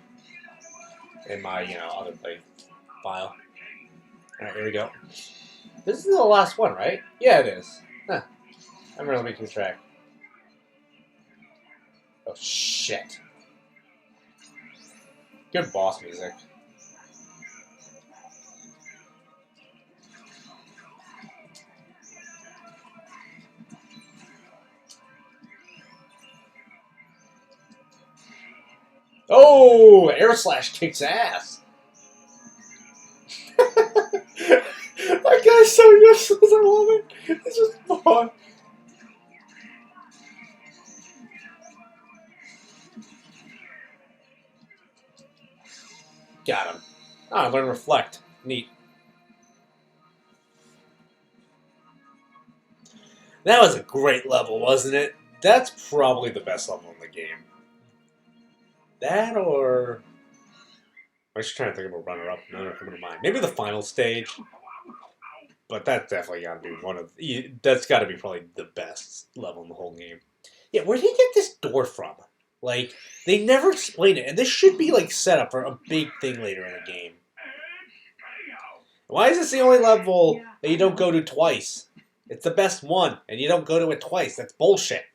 In my, other play file. Alright, here we go. This is the last one, right? Yeah, it is. Huh. I'm really making track. Oh, shit. Good boss music. Oh, Air Slash kicks ass. That guy's so useless. I love it. It's just fun. Got him. Ah, learn Reflect. Neat. That was a great level, wasn't it? That's probably the best level in the game. That or... I'm just trying to think of a runner-up. None are coming to mind. Maybe the final stage. But that's definitely got to be one of... That's got to be probably the best level in the whole game. Yeah, where did he get this door from? Like, they never explain it. And this should be, like, set up for a big thing later in the game. Why is this the only level that you don't go to twice? It's the best one, and you don't go to it twice. That's bullshit.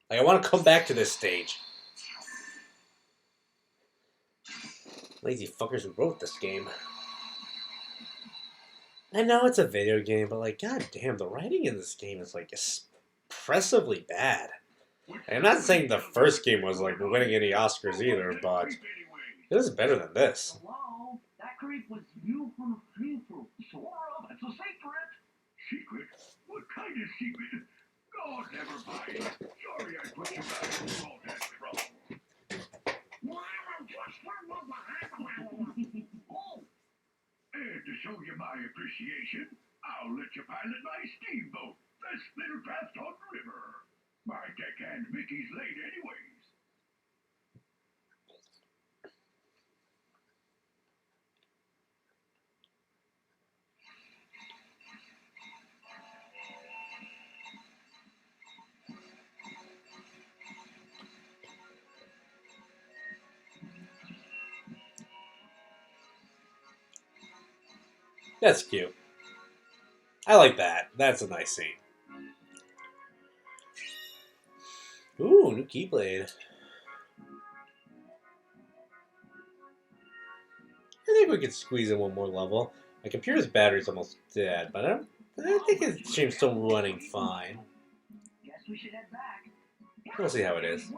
Like, I want to come back to this stage. Lazy fuckers who wrote this game. I know it's a video game, but like, goddamn, the writing in this game is like impressively bad. I'm not saying the first game was like winning any Oscars either, but it was better than this. Hello? That creep was you from people. Sort of. It's a secret. Secret? What kind of secret? Oh, never mind. Sorry I put you guys in all that trouble. Oh, and to show you my appreciation, I'll let you pilot my steamboat, best little craft on the river. My deckhand Mickey's late anyways. That's cute. I like that. That's a nice scene. Ooh, new Keyblade. I think we could squeeze in one more level. My computer's battery's almost dead, but I think it seems still running fine. Guess we should head back. We'll see how it is.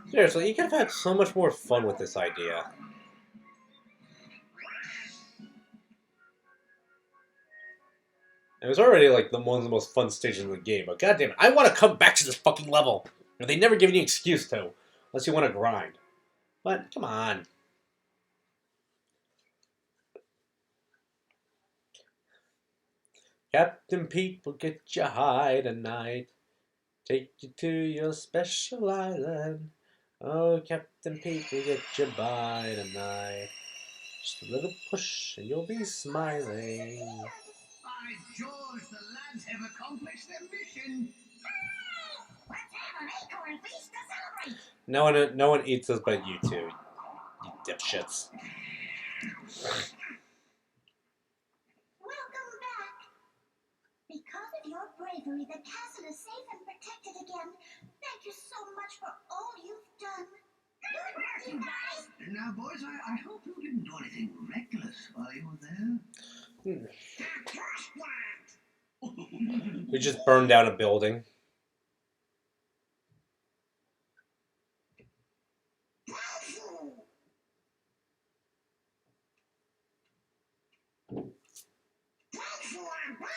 Seriously, you could have had so much more fun with this idea. It was already like one of the most fun stages in the game, but goddamn it, I want to come back to this fucking level. They never give you any excuse to, unless you want to grind. But come on. Captain Pete will get you high tonight. Take you to your special island. Oh, Captain Pete will get you by tonight. Just a little push and you'll be smiling. By George, the lads have accomplished their mission. Let's have an acorn feast to celebrate. No one eats this but you two, you dipshits. Welcome back. Because of your bravery, the castle is safe and protected again. Thank you so much for all you've done. Good work, you guys. Now, boys, I hope you didn't do anything reckless while you were there. We just burned down a building.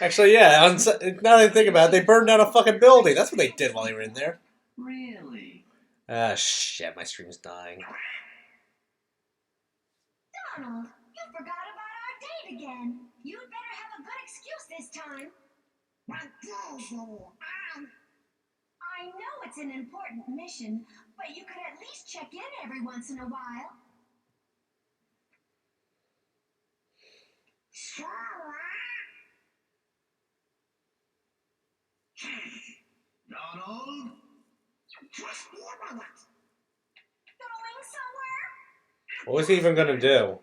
Actually, yeah, now that I think about it, they burned down a fucking building. That's what they did while they were in there. Really? Ah, shit, my stream's dying. Donald, you forgot about our date again. You'd better have a good excuse this time. I know it's an important mission, but you could at least check in every once in a while. Donald? Just be a minute. Going somewhere? What was he even gonna do?